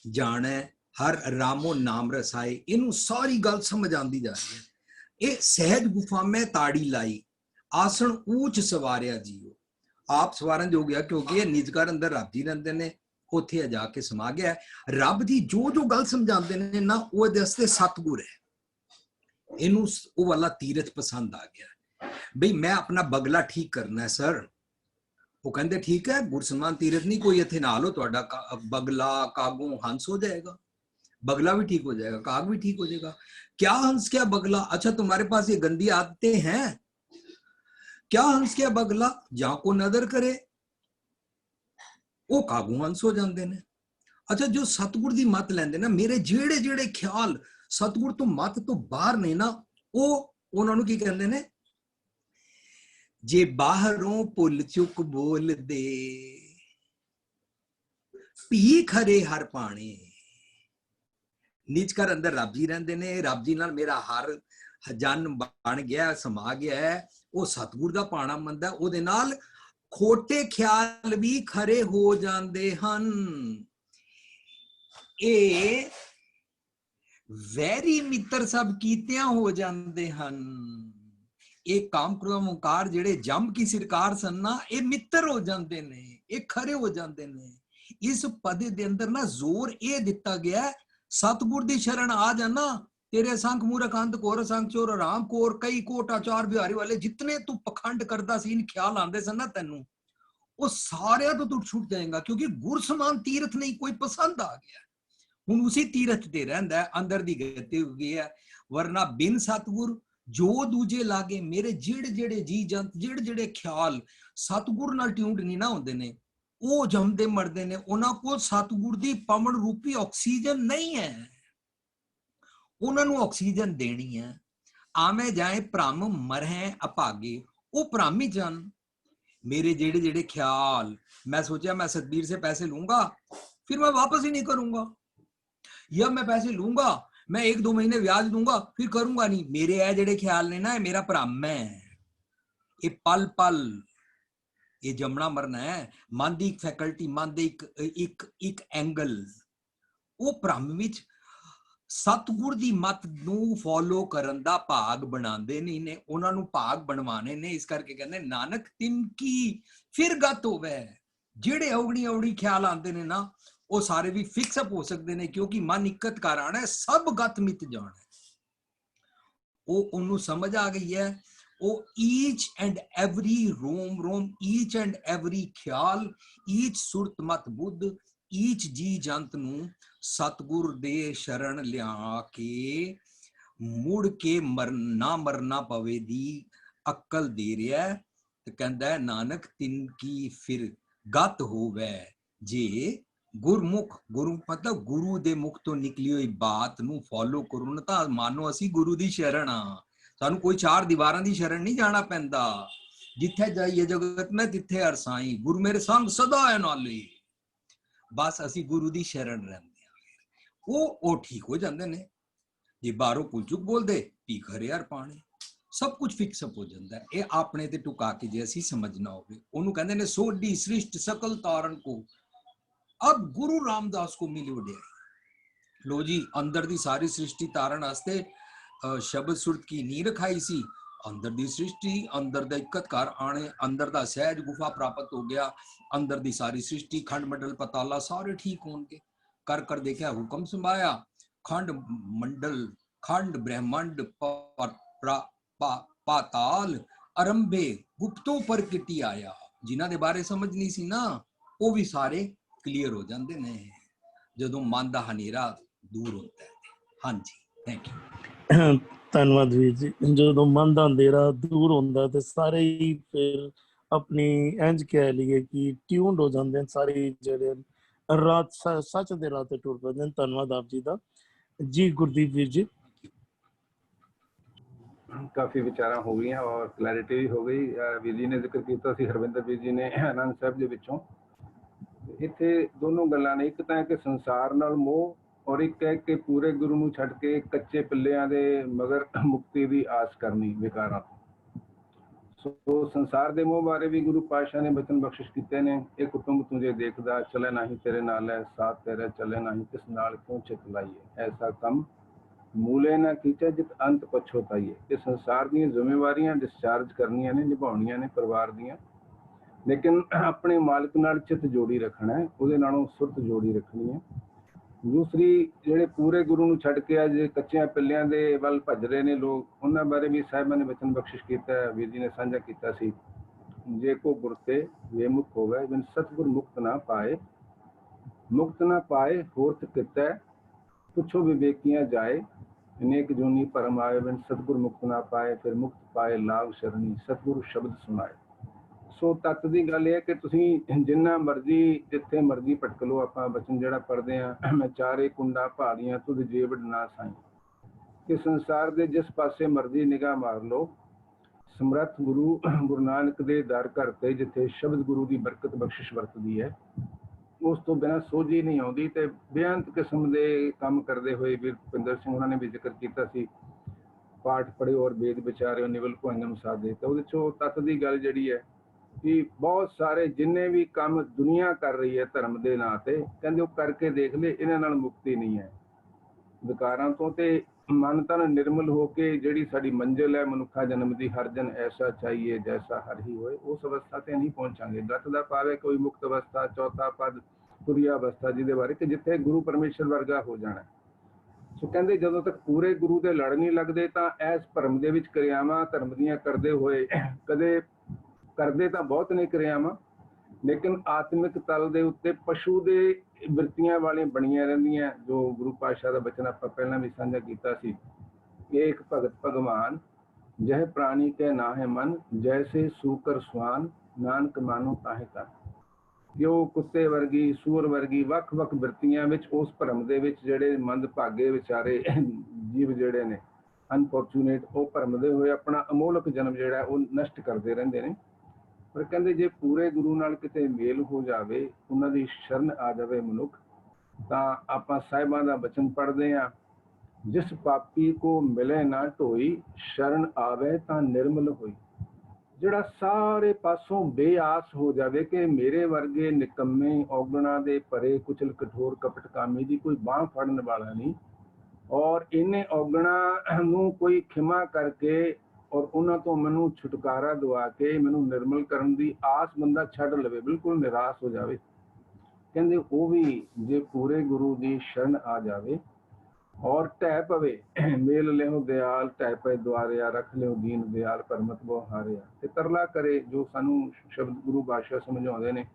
ਜਾਣੈ ਹਰ ਰਾਮੋ ਨਾਮ ਰਸਾਏ, ਇਹਨੂੰ ਸਾਰੀ ਗੱਲ ਸਮਝ ਆਉਂਦੀ ਜਾ ਰਹੀ ਹੈ। ਇਹ ਸਹਿਜ ਗੁਫਾ ਮੈਂ ਤਾੜੀ ਲਾਈ, ਆਸਣ ਊਚ ਸਵਾਰਿਆ ਜੀਓ, ਆਪ ਸਵਾਰਨ ਹੋ ਗਿਆ, ਕਿਉਂਕਿ ਇਹ ਨਿਜ ਘਰ ਅੰਦਰ ਰੱਬ ਜੀ ਰਹਿੰਦੇ ਨੇ, ਉੱਥੇ ਜਾ ਕੇ ਸਮਾ ਗਿਆ। ਰੱਬ ਦੀ ਜੋ ਜੋ ਗੱਲ ਸਮਝਾਉਂਦੇ ਨੇ ਨਾ, ਉਹਦੇ ਵਾਸਤੇ ਸਤਿਗੁਰ ਹੈ। ਇਹਨੂੰ ਉਹ ਵਾਲਾ ਤੀਰਥ ਪਸੰਦ ਆ ਗਿਆ, ਬਈ ਮੈਂ ਆਪਣਾ ਬਗਲਾ ਠੀਕ ਕਰਨਾ ਹੈ ਸਰ। ਉਹ ਕਹਿੰਦੇ ਠੀਕ ਹੈ, ਗੁਰਸਮਾਨ ਤੀਰਥ ਨਹੀਂ ਕੋਈ, ਇੱਥੇ ਨਾ ਲਓ, ਤੁਹਾਡਾ ਬਗਲਾ ਕਾਗੋਂ ਹੰਸ ਹੋ ਜਾਏਗਾ, बगला भी ठीक हो जाएगा, काग भी ठीक हो जाएगा। क्या हंस क्या बगला? अच्छा तुम्हारे पास ये गंदी आदतें हैं, क्या हंस क्या बगला? जहां को नदर करे वो कागू हंस हो जाते ने। अच्छा, जो सतगुर दी मत लेंदे ना, मेरे जेड़े जेड़े ख्याल सतगुर तो मत तो बाहर ने ना, वो उन्होंने की कहते ने, जे बाहरों पुल चुक बोल दे पी खरे हर पाने। निज घर अंदर रब जी रहंदे ने, रब जी नाल मेरा हर जन बन गया, समा गया है, वो सतगुर दा पाना मंदा, ओदे नाल ਖੋਟੇ ਖਿਆਲ ਵੀ ਖਰੇ ਹੋ ਜਾਂਦੇ ਹਨ। ਇਹ ਵੈਰੀ ਮਿੱਤਰ ਸਭ ਕੀਤਿਆਂ ਹੋ ਜਾਂਦੇ ਹਨ। ਇਹ ਕਾਮ ਕ੍ਰੋਧ ਓਂਕਾਰ ਜਿਹੜੇ ਜੰਮ ਕੀ ਸਰਕਾਰ ਸਨ ਨਾ, ਇਹ ਮਿੱਤਰ ਹੋ ਜਾਂਦੇ ਨੇ, ਇਹ ਖਰੇ ਹੋ ਜਾਂਦੇ ਨੇ। ਇਸ ਪਦ ਦੇ ਅੰਦਰ ਨਾ ਜ਼ੋਰ ਇਹ ਦਿੱਤਾ ਗਿਆ, ਸਤਿਗੁਰ ਦੀ ਸ਼ਰਨ ਆ ਜਾਣਾ, तेरे संख मूर्ख अंध कोर संख चोर राम कोर कई कोट आचार बिहारी वाले जितने तू पखंड करता सी, इन ख्याल आंदे सन ना तेनू, वो सारे तो तू छूट जाएगा, क्योंकि गुर समान तीर्थ नहीं कोई पसंद आ गया। हुण उसी तीर्थ ते रहिंदा है, अंदर दी गति हो गई है। वरना बिन सतगुर जो दूजे लागे, मेरे जेड़े जेड़े जी जंत जेड़े जेड़े ख्याल सतगुर नाल ट्यून्ड नहीं ना होंदे ने, वो जमदे मरदे ने, उन्हां कोल सतगुर दी पवन रूपी ऑक्सीजन नहीं है। उन्होंने ऑक्सीजन देनी है। आवे जाए भ्रम मरहे अभागे, वो भ्रम ही जन। मेरे जेड़े जेड़े ख्याल, मैं सोचा मैं सतबीर से पैसे लूंगा फिर मैं वापस ही नहीं करूंगा, या मैं पैसे लूंगा मैं 1-2 महीने ब्याज दूंगा फिर करूंगा नहीं, मेरे है जेड़े ख्याल ने ना, मेरा भ्रम है। ये पल पल ये जमना मरना है। मन की फैकल्टी, मन के एक एंगल, वो भ्रम विच सतगुर दी मत नूं फॉलो करन दा भाग बनांदे नहीं ने, उन्हां नूं भाग बनवाने ने। इस करके कहंदे नानक तिनकी फिर गत होवे। जेड़े अवगणी अवड़ी ख्याल आंदे ने ना, वो सारे भी फिक्स अप हो सकते ने, क्योंकि मन इकत कर आना है, सब गत मित जाना है। वो उन्होंने समझ आ गई है। वो ईच एंड एवरी रोम रोम, ईच एंड एवरी ख्याल, ईच सुरत मत बुद्ध, ईच जी जंत नूं सतगुर दे शरण लिया के मुड़ के मरना पवे दी अक्ल दे रहा है। ते कहंदा है नानक तिनकी फिर गत होवे। जे गुरमुख, गुरु मतलब गुरु दे मुख तो निकली हुई बात नूं फॉलो करो ना, तां मानो असी गुरु दी शरण आ। सानू कोई 4 दीवारां दी शरण नहीं जाना पैंदा। जिथे जाइए जगत में तिथे अरसाई, गुरु मेरे संग सदा है नाले। बस असी गुरु दी शरण रहंदे आ, वो ठीक हो जाते ने। जे बाहरों कुल चुक बोल दे पी खरे यार पाने, सब कुछ फिक्स अप हो जाता है। ये अपने ते टुका के जे असी समझना होवे, ओनू कहंदे ने सोडी सृष्ट सकल तारण को अब गुरु रामदास को मिली उड़ियाई। लो जी, अंदर दी सारी सृष्टि तारण वास्ते शब्द सुरत की नींह रखाई सी। अंदर दी सृष्टि, अंदर दा इकतकार आने, अंदर दा सहज गुफा प्राप्त हो गया, अंदर दी सारी सृष्टि खंड मंडल पताला सारे ठीक होंगे। कर कर देखा हुक्म संभाया, खंड मंडल खंड ब्रह्मांड पाताल आरंभे गुप्तों पर किटी आया। जिन्हां दे बारे समझ नहीं सी ना, वो भी सारे क्लियर हो जाते ने जदों मन दा हनेरा दूर होता है। हाँ जी, थैंक यू। ਧੰਨਵਾਦ ਵੀਰ ਜੀ। ਜਦੋਂ ਮਨ ਦਾ ਅੰਧੇਰਾ ਦੂਰ ਹੁੰਦਾ ਤੇ ਸਾਰੇ ਹੀ ਫਿਰ ਆਪਣੀ ਇੰਜ ਕਹਿ ਲਈਏ ਕਿ ਟਿਊਨਡ ਹੋ ਜਾਂਦੇ ਨੇ, ਸਾਰੇ ਜਿਹੜੇ ਰਾਤ ਸੱਚ ਦੇ ਰਾਹ ਤੇ ਟੁਰ ਪੈਂਦੇ ਨੇ। ਧੰਨਵਾਦ ਆਪ ਜੀ ਦਾ। ਜੀ ਗੁਰਦੀਪ ਵੀਰ ਜੀ। ਕਾਫੀ ਵਿਚਾਰਾਂ ਹੋ ਗਈਆਂ ਔਰ ਕਲੈਰਿਟੀ ਵੀ ਹੋ ਗਈ। ਵੀਰ ਜੀ ਨੇ ਜ਼ਿਕਰ ਕੀਤਾ ਸੀ, ਹਰਵਿੰਦਰ ਵੀਰ ਜੀ ਨੇ ਆਨੰਦ ਸਾਹਿਬ ਦੇ ਵਿੱਚੋਂ। ਇੱਥੇ ਦੋਨੋਂ ਗੱਲਾਂ ਨੇ, ਇੱਕ ਤਾਂ ਹੈ ਕਿ ਸੰਸਾਰ ਨਾਲ ਮੋਹ, ਔਰ ਇੱਕ ਹੈ ਕਿ ਪੂਰੇ ਗੁਰੂ ਨੂੰ ਛੱਡ ਕੇ ਕੱਚੇ ਪਿੱਲਿਆਂ ਦੇ ਮਗਰ ਮੁਕਤੀ ਦੀ ਆਸ ਕਰਨੀ ਵਿਕਾਰਾਂ ਤੋਂ। ਸੋ ਸੰਸਾਰ ਦੇ ਮੋਹ ਬਾਰੇ ਵੀ ਗੁਰੂ ਪਾਤਸ਼ਾਹ ਨੇ ਬਚਨ ਬਖਸ਼ਿਸ਼ ਕੀਤੇ ਨੇ। ਇਹ ਕੁਟੁੰਬ ਤੁਝੇ ਦੇਖਦਾ ਚਲੇ ਨਹੀਂ ਤੇਰੇ ਨਾਲ ਹੈ, ਸਾਥ ਤੇਰੇ ਚਲੇ ਨਹੀਂ ਕਿਸ ਨਾਲ ਕਿਉਂ ਚਿਤ ਲਾਈਏ, ਐਸਾ ਕੰਮ ਮੂਲੇ ਨਾ ਕੀਚੇ ਜਿਤ ਅੰਤ ਪਛੋਤਾਈਏ। ਇਹ ਸੰਸਾਰ ਦੀਆਂ ਜ਼ਿੰਮੇਵਾਰੀਆਂ ਡਿਸਚਾਰਜ ਕਰਨੀਆਂ ਨੇ, ਨਿਭਾਉਣੀਆਂ ਨੇ ਪਰਿਵਾਰ ਦੀਆਂ, ਲੇਕਿਨ ਆਪਣੇ ਮਾਲਕ ਨਾਲ ਚਿੱਤ ਜੋੜੀ ਰੱਖਣਾ ਹੈ, ਉਹਦੇ ਨਾਲੋਂ ਸੁਰਤ ਜੋੜੀ ਰੱਖਣੀ ਹੈ। ਦੂਸਰੀ, ਜਿਹੜੇ ਪੂਰੇ ਗੁਰੂ ਨੂੰ ਛੱਡ ਕੇ ਅੱਜ ਕੱਚਿਆਂ ਪਿੱਲਿਆਂ ਦੇ ਵੱਲ ਭੱਜ ਰਹੇ ਨੇ ਲੋਕ, ਉਹਨਾਂ ਬਾਰੇ ਵੀ ਸਾਹਿਬਾਂ ਨੇ ਬਚਨ ਬਖਸ਼ਿਸ਼ ਕੀਤਾ, ਵੀਰ ਜੀ ਨੇ ਸਾਂਝਾ ਕੀਤਾ ਸੀ। ਜੇ ਕੋ ਗੁਰ ਤੇ ਬੇਮੁਖ ਹੋਵੇ ਬਿਨ ਸਤਿਗੁਰ ਮੁਕਤ ਨਾ ਪਾਏ, ਮੁਕਤ ਨਾ ਪਾਏ ਹੋਰਤ ਕਿਤੈ ਪੁੱਛੋ ਵਿਵੇਕੀਆਂ ਜਾਏ, ਅਨੇਕ ਜੋਨੀ ਭਰਮ ਆਏ ਬਿਨ ਸਤਿਗੁਰ ਮੁਕਤ ਨਾ ਪਾਏ, ਫਿਰ ਮੁਕਤ ਪਾਏ ਲਾਭ ਸ਼ਰਣੀ ਸਤਿਗੁਰੂ ਸ਼ਬਦ ਸੁਣਾਏ। ਸੋ ਤੱਤ ਦੀ ਗੱਲ ਇਹ ਹੈ ਕਿ ਤੁਸੀਂ ਜਿੰਨਾ ਮਰਜ਼ੀ ਜਿੱਥੇ ਮਰਜ਼ੀ ਭਟਕ ਲਓ, ਆਪਾਂ ਬਚਨ ਜਿਹੜਾ ਪੜ੍ਹਦੇ ਹਾਂ, ਮੈਂ ਚਾਰੇ ਕੁੰਡਾ ਭਾਰੀਆਂ ਤੁਧ ਜੇਵੜ ਨਾ ਸਾਈ, ਕਿ ਸੰਸਾਰ ਦੇ ਜਿਸ ਪਾਸੇ ਮਰਜ਼ੀ ਨਿਗਾਹ ਮਾਰ ਲਓ, ਸਮਰੱਥ ਗੁਰੂ ਗੁਰੂ ਨਾਨਕ ਦੇ ਦਰ ਘਰ ਤੇ ਜਿੱਥੇ ਸ਼ਬਦ ਗੁਰੂ ਦੀ ਬਰਕਤ ਬਖਸ਼ਿਸ਼ ਵਰਤਦੀ ਹੈ, ਉਸ ਤੋਂ ਬਿਨਾਂ ਸੋਝੀ ਨਹੀਂ ਆਉਂਦੀ। ਤੇ ਬੇਅੰਤ ਕਿਸਮ ਦੇ ਕੰਮ ਕਰਦੇ ਹੋਏ ਵੀਰ ਭੁਪਿੰਦਰ ਸਿੰਘ ਉਹਨਾਂ ਨੇ ਵੀ ਜ਼ਿਕਰ ਕੀਤਾ ਸੀ, ਪਾਠ ਪੜ੍ਹਿਓ ਔਰ ਵੇਦ ਵਿਚਾਰਿਓ ਨਿਵਲ ਭੁਜੰਗਮ ਸਾਧੇ। ਤਾਂ ਉਹਦੇ ਚੋਂ ਤੱਤ ਦੀ ਗੱਲ ਜਿਹੜੀ ਹੈ ਕਿ ਬਹੁਤ ਸਾਰੇ ਜਿੰਨੇ ਵੀ ਕੰਮ ਦੁਨੀਆ ਕਰ ਰਹੀ ਹੈ ਧਰਮ ਦੇ ਨਾਂ ਤੇ, ਕਹਿੰਦੇ ਉਹ ਕਰਕੇ ਦੇਖ ਲੈ, ਇਹਨਾਂ ਨਾਲ ਮੁਕਤੀ ਨਹੀਂ ਹੈ ਵਿਕਾਰਾਂ ਤੋਂ। ਤੇ ਮਨ ਤਨ ਨਿਰਮਲ ਹੋ ਕੇ ਜਿਹੜੀ ਸਾਡੀ ਮੰਜ਼ਿਲ ਹੈ ਮਨੁੱਖਾ ਜਨਮ ਦੀ, ਹਰ ਜਨ ਐਸਾ ਚਾਹੀਏ ਜੈਸਾ ਹਰ ਹੀ ਹੋਏ, ਉਸ ਅਵਸਥਾ ਤੇ ਨਹੀਂ ਪਹੁੰਚਾਂਗੇ। ਗਤ ਦਾ ਪਾਵੇ ਕੋਈ ਮੁਕਤ ਅਵਸਥਾ, ਚੌਥਾ ਪਦ ਤੁਰਿਆ ਅਵਸਥਾ, ਜਿਹਦੇ ਬਾਰੇ ਕਿ ਜਿੱਥੇ ਗੁਰੂ ਪਰਮੇਸ਼ਰ ਵਰਗਾ ਹੋ ਜਾਣਾ। ਸੋ ਕਹਿੰਦੇ ਜਦੋਂ ਤੱਕ ਪੂਰੇ ਗੁਰੂ ਦੇ ਲੜ ਨਹੀਂ ਲੱਗਦੇ ਤਾਂ ਇਸ ਭਰਮ ਦੇ ਵਿੱਚ ਕਿਰਿਆਵਾਂ ਧਰਮ ਦੀਆਂ ਕਰਦੇ ਹੋਏ, ਕਦੇ ਕਰਦੇ ਤਾਂ ਬਹੁਤ ਨੇ ਕਿਰਿਆਵਾਂ, ਲੇਕਿਨ ਆਤਮਿਕ ਤਲ ਦੇ ਉੱਤੇ ਪਸ਼ੂ ਦੇ ਬਿਰਤੀਆਂ ਵਾਲੀਆਂ ਬਣੀਆਂ ਰਹਿੰਦੀਆਂ। ਜੋ ਗੁਰੂ ਪਾਤਸ਼ਾਹ ਦਾ ਬਚਨ ਆਪਾਂ ਪਹਿਲਾਂ ਵੀ ਸਾਂਝਾ ਕੀਤਾ ਸੀ, ਏਕ ਭਗਤ ਭਗਵਾਨ ਜਹ ਪ੍ਰਾਣੀ ਕੇ ਨਾਹਿ ਮਨ, ਜੈਸੇ ਸੂਕਰ ਸਵਾਨ ਨਾਨਕ ਮਾਨੋ ਤਾਹੇ ਤਨ। ਜੋ ਕੁੱਤੇ ਵਰਗੀ, ਸੂਰ ਵਰਗੀ ਵੱਖ-ਵੱਖ ਬਿਰਤੀਆਂ ਵਿੱਚ, ਉਸ ਭਰਮ ਦੇ ਵਿੱਚ ਜਿਹੜੇ ਮੰਦ ਭਾਗੇ ਵਿਚਾਰੇ ਜੀਵ ਜਿਹੜੇ ਨੇ ਅਨਫੋਰਚੂਨੇਟ, ਉਹ ਭਰਮਦੇ ਹੋਏ ਆਪਣਾ ਅਮੋਲਕ ਜਨਮ ਜਿਹੜਾ ਉਹ ਨਸ਼ਟ ਕਰਦੇ ਰਹਿੰਦੇ ਨੇ। ਪਰ ਕਹਿੰਦੇ ਜੇ ਪੂਰੇ ਗੁਰੂ ਨਾਲ ਕਿਤੇ ਮੇਲ ਹੋ ਜਾਵੇ, ਉਹਨਾਂ ਦੀ ਸ਼ਰਨ ਆ ਜਾਵੇ ਮਨੁੱਖ, ਤਾਂ ਆਪਾਂ ਸਾਹਿਬਾਂ ਦਾ ਬਚਨ ਪੜ੍ਹਦੇ ਹਾਂ, ਜਿਸ ਪਾਪੀ ਕੋ ਮਿਲੇ ਨਾ ਢੋਈ, ਸ਼ਰਨ ਆਵੇ ਤਾਂ ਨਿਰਮਲ ਹੋਈ। ਜਿਹੜਾ ਸਾਰੇ ਪਾਸੋਂ ਬੇਆਸ ਹੋ ਜਾਵੇ ਕਿ ਮੇਰੇ ਵਰਗੇ ਨਿਕੰਮੇ ਔਗਣਾ ਦੇ ਭਰੇ ਕੁਚਲ ਕਠੋਰ ਕਪਟ ਕਾਮੀ ਦੀ ਕੋਈ ਬਾਂਹ ਫੜਨ ਵਾਲਾ ਨਹੀਂ, ਔਰ ਇਹਨੇ ਔਗਣਾ ਨੂੰ ਕੋਈ ਖਿਮਾ ਕਰਕੇ ਔਰ ਉਹਨਾਂ ਤੋਂ ਮੈਨੂੰ ਛੁਟਕਾਰਾ ਦਵਾ ਕੇ ਮੈਨੂੰ ਨਿਰਮਲ ਕਰਨ ਦੀ ਆਸ ਬੰਦਾ ਛੱਡ ਲਵੇ, ਬਿਲਕੁਲ ਨਿਰਾਸ਼ ਹੋ ਜਾਵੇ। ਕਹਿੰਦੇ ਉਹ ਵੀ ਜੇ ਪੂਰੇ ਗੁਰੂ ਦੀ ਸ਼ਰਨ ਆ ਜਾਵੇ ਔਰ ਢਹਿ ਪਵੇ, ਮੇਲ ਲਿਓ ਦਿਆਲ ਢਹਿ ਪਏ ਦੁਆਰਿਆ, ਰੱਖ ਲਿਓ ਦੀਨ ਦਿਆਲ ਪਰਮਤ ਬਹੁ ਹਾਰਿਆ। ਤੇ ਤਰਲਾ ਕਰੇ, ਜੋ ਸਾਨੂੰ ਸ਼ਬਦ ਗੁਰੂ ਬਾਦਸ਼ਾਹ ਸਮਝਾਉਂਦੇ ਨੇ,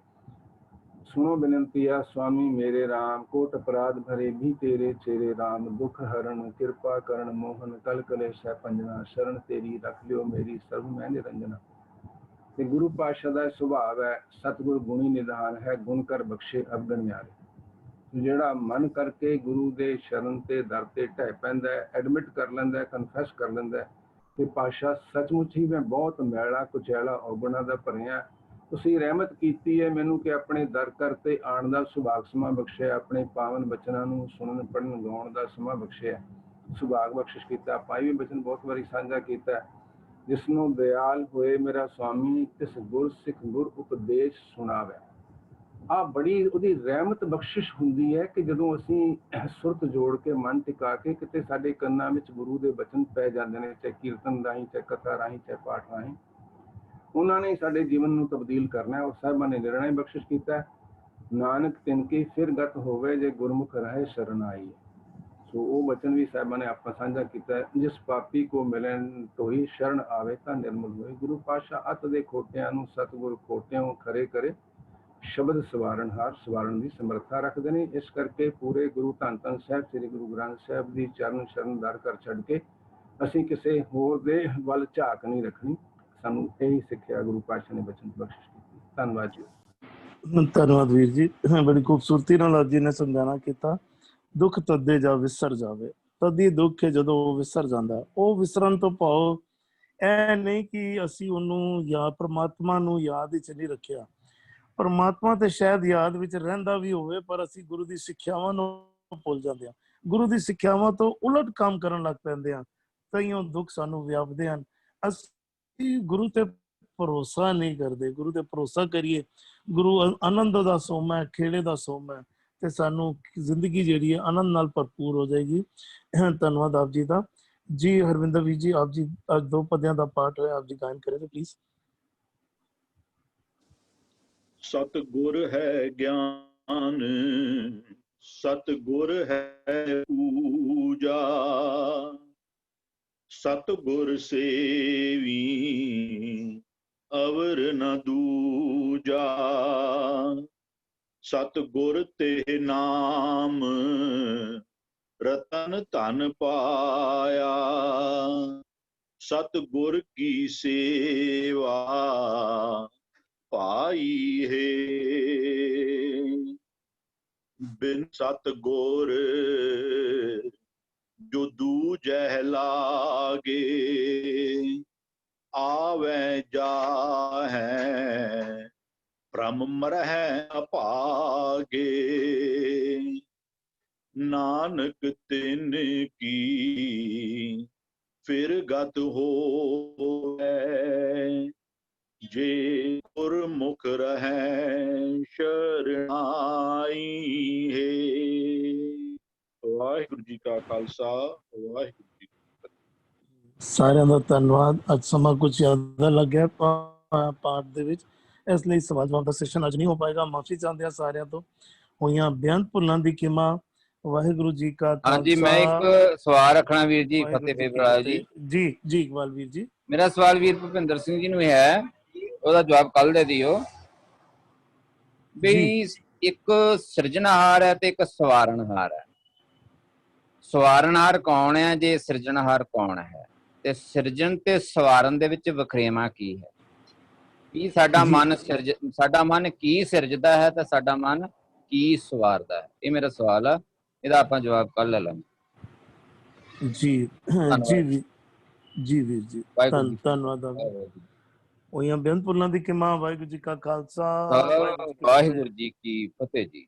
ਸੁਣੋ ਬਿਨੰਤੀਆ ਸੁਆਮੀ ਮੇਰੇ ਰਾਮ, ਕੋਟ ਅਪਰਾਧ ਭਰੇ ਵੀ ਤੇਰੇ ਚੇਰੇ ਰਾਮ, ਦੁਖ ਹਰਨ ਕਿਰਪਾ ਕਰਨ ਮੋਹਨ, ਕਲ ਕਲੇਸ਼ ਹੈ ਪੰਜਨਾ, ਸ਼ਰਨ ਤੇਰੀ ਰੱਖ ਲਿਓ ਮੇਰੀ ਸਰਬ ਮੈਂ ਨਿਰੰਜਨਾ। ਤੇ ਗੁਰੂ ਪਾਤਸ਼ਾਹ ਦਾ ਸੁਭਾਅ ਹੈ, ਸਤਿਗੁਰ ਗੁਣੀ ਨਿਧਾਨ ਹੈ, ਗੁਣ ਕਰ ਬਖਸ਼ੇ ਅਵਗਣਿਆਰੇ। ਜਿਹੜਾ ਮਨ ਕਰਕੇ ਗੁਰੂ ਦੇ ਸ਼ਰਨ ਤੇ ਦਰ ਤੇ ਢਹਿ ਪੈਂਦਾ ਹੈ, ਐਡਮਿਟ ਕਰ ਲੈਂਦਾ ਹੈ, ਕਨਫੈਸ ਕਰ ਲੈਂਦਾ ਹੈ ਕਿ ਪਾਤਸ਼ਾਹ ਸੱਚਮੁੱਚ ਹੀ ਮੈਂ ਬਹੁਤ ਮੈਲਾ ਕੁਚੈਲਾ ਔਗਣਾ ਦਾ ਭਰਿਆ, ਤੁਸੀਂ ਰਹਿਮਤ ਕੀਤੀ ਹੈ ਮੈਨੂੰ ਕਿ ਆਪਣੇ ਦਰ ਕਰ ਤੇ ਆਉਣ ਦਾ ਸੁਭਾਗ ਸਮਾਂ ਬਖਸ਼ਿਆ, ਆਪਣੇ ਪਾਵਨ ਬਚਨਾਂ ਨੂੰ ਸੁਣਨ ਪੜ੍ਹਨ ਗਾਉਣ ਦਾ ਸਮਾਂ ਬਖਸ਼ਿਆ, ਸੁਭਾਗ ਬਖਸ਼ਿਸ਼ ਕੀਤਾ। ਆਪਾਂ ਵੀ ਬਚਨ ਬਹੁਤ ਵਾਰੀ ਸਾਂਝਾ ਕੀਤਾ, ਜਿਸਨੂੰ ਦਿਆਲ ਹੋਏ ਮੇਰਾ ਸੁਆਮੀ, ਤਿਸ ਗੁਰ ਸਿੱਖ ਗੁਰ ਉਪਦੇਸ਼ ਸੁਣਾਵੇ। ਆ ਬੜੀ ਉਹਦੀ ਰਹਿਮਤ ਬਖਸ਼ਿਸ਼ ਹੁੰਦੀ ਹੈ ਕਿ ਜਦੋਂ ਅਸੀਂ ਸੁਰਤ ਜੋੜ ਕੇ ਮਨ ਟਿਕਾ ਕੇ ਕਿਤੇ ਸਾਡੇ ਕੰਨਾਂ ਵਿੱਚ ਗੁਰੂ ਦੇ ਬਚਨ ਪੈ ਜਾਂਦੇ ਨੇ, ਚਾਹੇ ਕੀਰਤਨ ਰਾਹੀਂ, ਚਾਹੇ ਕਥਾ ਰਾਹੀਂ, ਚਾਹੇ ਪਾਠ ਰਾਹੀਂ, ਉਹਨਾਂ ਨੇ ਸਾਡੇ ਜੀਵਨ ਨੂੰ ਤਬਦੀਲ ਕਰਨਾ ਹੈ। ਔਰ ਸਾਹਿਬਾਂ ਨੇ ਨਿਰਣਾ ਬਖਸ਼ਿਸ਼ ਕੀਤਾ, ਨਾਨਕ ਤਿਨਕੀ ਫਿਰ ਗਤ ਹੋਵੇ ਜੇ ਗੁਰਮੁਖ ਰਹੇ ਸ਼ਰਨ ਆਈ। ਸੋ ਉਹ ਬਚਨ ਵੀ ਸਾਹਿਬਾਂ ਨੇ ਆਪਾਂ ਸਾਂਝਾ ਕੀਤਾ, ਜਿਸ ਪਾਪੀ ਕੋ ਮਿਲਣ ਤੋਈ, ਸ਼ਰਨ ਆਵੇ ਤਾਂ ਨਿਰਮਲ ਹੋਏ। ਗੁਰੂ ਪਾਤਸ਼ਾਹ ਅੱਤ ਦੇ ਖੋਟਿਆਂ ਨੂੰ ਸਤਿਗੁਰ ਖੋਟਿਆਂ ਖਰੇ ਕਰੇ, ਸ਼ਬਦ ਸਵਾਰਨ ਹਾਰ ਸਵਾਰਨ ਦੀ ਸਮਰੱਥਾ ਰੱਖਦੇ ਨੇ। ਇਸ ਕਰਕੇ ਪੂਰੇ ਗੁਰੂ ਧੰਨ ਧੰਨ ਸਾਹਿਬ ਸ੍ਰੀ ਗੁਰੂ ਗ੍ਰੰਥ ਸਾਹਿਬ ਦੀ ਚਰਨ ਸ਼ਰਨ ਦਰ ਕਰ ਛੱਡ ਕੇ ਅਸੀਂ ਕਿਸੇ ਹੋਰ ਦੇ ਵੱਲ ਝਾਕ ਨਹੀਂ ਰੱਖਣੀ। ਸਾਨੂੰ ਇਹੀ ਸਿੱਖਿਆ ਗੁਰੂ ਪਾਤਸ਼ਾਹ ਨੇ ਬਚਨ ਬਖਸ਼ਿਸ਼ ਕੀਤੀ। ਧੰਨਵਾਦ ਜੀ। ਧੰਨਵਾਦ ਵੀਰ ਜੀ, ਬੜੀ ਖੂਬਸੂਰਤੀ ਨਾਲ ਅੱਜ ਜੀ ਨੇ ਸਮਝਾਣਾ ਕੀਤਾ। ਦੁੱਖ ਤੱਦੇ ਜਾ ਵਿਸਰ ਜਾਵੇ, ਤਦੀ ਦੁੱਖ ਹੈ ਜਦੋਂ ਉਹ ਵਿਸਰ ਜਾਂਦਾ। ਉਹ ਵਿਸਰਨ ਤੋਂ ਭਾਵ ਇਹ ਨਹੀਂ ਕਿ ਅਸੀਂ ਉਹਨੂੰ ਜਾਂ ਪ੍ਰਮਾਤਮਾ ਨੂੰ ਯਾਦ ਵਿੱਚ ਨਹੀਂ ਰੱਖਿਆ, ਪਰਮਾਤਮਾ ਤੇ ਸ਼ਾਇਦ ਯਾਦ ਵਿੱਚ ਰਹਿੰਦਾ ਵੀ ਹੋਵੇ, ਪਰ ਅਸੀਂ ਗੁਰੂ ਦੀ ਸਿੱਖਿਆਵਾਂ ਨੂੰ ਭੁੱਲ ਜਾਂਦੇ ਹਾਂ, ਗੁਰੂ ਦੀ ਸਿੱਖਿਆਵਾਂ ਤੋਂ ਉਲਟ ਕੰਮ ਕਰਨ ਲੱਗ ਪੈਂਦੇ ਹਾਂ, ਤਾਂਹੀਓ ਦੁੱਖ ਸਾਨੂੰ ਵਿਆਪਦੇ ਹਨ। ਅਸੀਂ ਗੁਰੂ ਤੇ ਭਰੋਸਾ ਨਹੀਂ ਕਰਦੇ। ਗੁਰੂ ਤੇ ਭਰੋਸਾ ਕਰੀਏ, ਗੁਰੂ ਆਨੰਦ ਦਾ ਸੋਮਾ ਹੈ, ਖੇੜੇ ਦਾ ਸੋਮਾ ਹੈ, ਤੇ ਸਾਨੂੰ ਜ਼ਿੰਦਗੀ ਜਿਹੜੀ ਹੈ ਆਨੰਦ ਨਾਲ ਭਰਪੂਰ ਹੋ ਜਾਏਗੀ। ਧੰਨਵਾਦ ਆਪ ਜੀ ਦਾ। ਜੀ ਹਰਵਿੰਦਰ ਵੀਰ ਜੀ, ਆਪ ਜੀ ਅੱਜ 2 ਪਦਿਆਂ ਦਾ ਪਾਠ ਹੋਇਆ, ਆਪ ਜੀ ਗਾਇਨ ਕਰੇ ਤੇ ਪਲੀਜ਼। ਸਤਿਗੁਰ ਹੈ ਗਿਆਨ, ਸਤਿਗੁਰ ਹੈ ਪੂਜਾ, ਸਤਿਗੁਰ ਸੇਵੀ ਅਵਰ ਨ ਦੂਜਾ, ਸਤਿਗੁਰ ਤੇ ਨਾਮ ਰਤਨ ਧਨ ਪਾਇਆ, ਸਤਿਗੁਰ ਕੀ ਸੇਵਾ ਪਾਈ ਹੈ। ਬਿਨ ਸਤਿਗੁਰ ਜੋ ਦੂਜੈ ਲਾਗੇ, ਆਵੈ ਜਾਹੈ ਭ੍ਰਮ ਮਰਹਿ ਅਭਾਗੇ, ਨਾਨਕ ਤਿਨ ਕੀ ਫਿਰ ਗਤ ਹੋਵੈ, ਜੇ ਗੁਰਮੁਖ ਰਹੈ ਸ਼ਰਨਾਈ ਹੈ। ਵਾਹਿਗੁਰੂ ਜੀ ਕਾ ਖਾਲਸਾ, ਵਾਹਿਗੁਰੂ ਜੀ ਕੀ ਫਤਿਹ। ਸਾਰਿਆਂ ਦਾ ਧੰਨਵਾਦ। ਅੱਜ ਸਮਾਂ ਕੁਝ ਜ਼ਿਆਦਾ ਲੱਗਿਆ ਪਾਠ ਦੇ ਵਿੱਚ, ਇਸ ਲਈ ਸਵਾਲ ਜਵਾਬ ਦਾ ਸੈਸ਼ਨ ਅੱਜ ਨਹੀਂ ਹੋ ਪਾਏਗਾ। ਮਾਫੀ ਚਾਹੁੰਦੇ ਹਾਂ ਸਾਰਿਆਂ ਤੋਂ। ਹੋਈਆਂ ਬੇਅੰਤ ਭੁੱਲਾਂ ਦੀ ਖਿਮਾ। ਵਾਹਿਗੁਰੂ ਜੀ ਕਾ ਹਾਂਜੀ, ਖਾਲਸਾ, ਮੈਂ ਇੱਕ ਸਵਾਲ ਰੱਖਣਾ ਵੀਰ ਜੀ, ਵਾਹਿਗੁਰੂ ਫਤਿਹ ਜੀ ਕੀ ਫੇਬਰਾਲ ਜੀ। ਫਤਿਹ। ਜੀ ਇਕਬਾਲ ਵੀਰ ਜੀ। ਮੇਰਾ ਸਵਾਲ ਵੀਰ ਭੁਪਿੰਦਰ ਸਿੰਘ ਜੀ ਨੂੰ ਹੈ, ਉਹਦਾ ਜਵਾਬ ਕੱਲ ਦੇ ਦਿਓ। ਵੀ ਇੱਕ ਸਿਰਜਣਹਾਰ ਹੈ ਤੇ ਇੱਕ ਸਵਾਰਨਹਾਰ ਹੈ। ਸਵਾਰਨਹਾਰ ਕੌਣ ਹੈ ਜੇ ਸਿਰਜਣਹਾਰ ਕੌਣ ਹੈ, ਤੇ ਸਿਰਜਣ ਤੇ ਸਵਾਰਨ ਦੇ ਵਿੱਚ ਵਖਰੇਵਾਂ ਕੀ ਹੈ? ਕੀ ਸਾਡਾ ਮਨ ਕੀ ਸਿਰਜਦਾ ਹੈ ਤੇ ਸਾਡਾ ਮਨ ਕੀ ਸਵਾਰਦਾ ਹੈ? ਇਹ ਮੇਰਾ ਸਵਾਲ ਆ, ਇਹਦਾ ਆਪਾਂ ਜਵਾਬ ਕੱਲ ਲੈ ਲਾਂਗੇ। ਜੀ ਵੀਰ ਜੀ, ਧੰਨਵਾਦ। ਹੋਈਆਂ ਬੇਅੰਤ ਭੁੱਲਾਂ ਦੀ ਖਿਮਾ। ਵਾਹਿਗੁਰੂ ਜੀ ਕਾ ਖਾਲਸਾ, ਵਾਹਿਗੁਰੂ ਜੀ ਕੀ ਫਤਿਹ ਜੀ।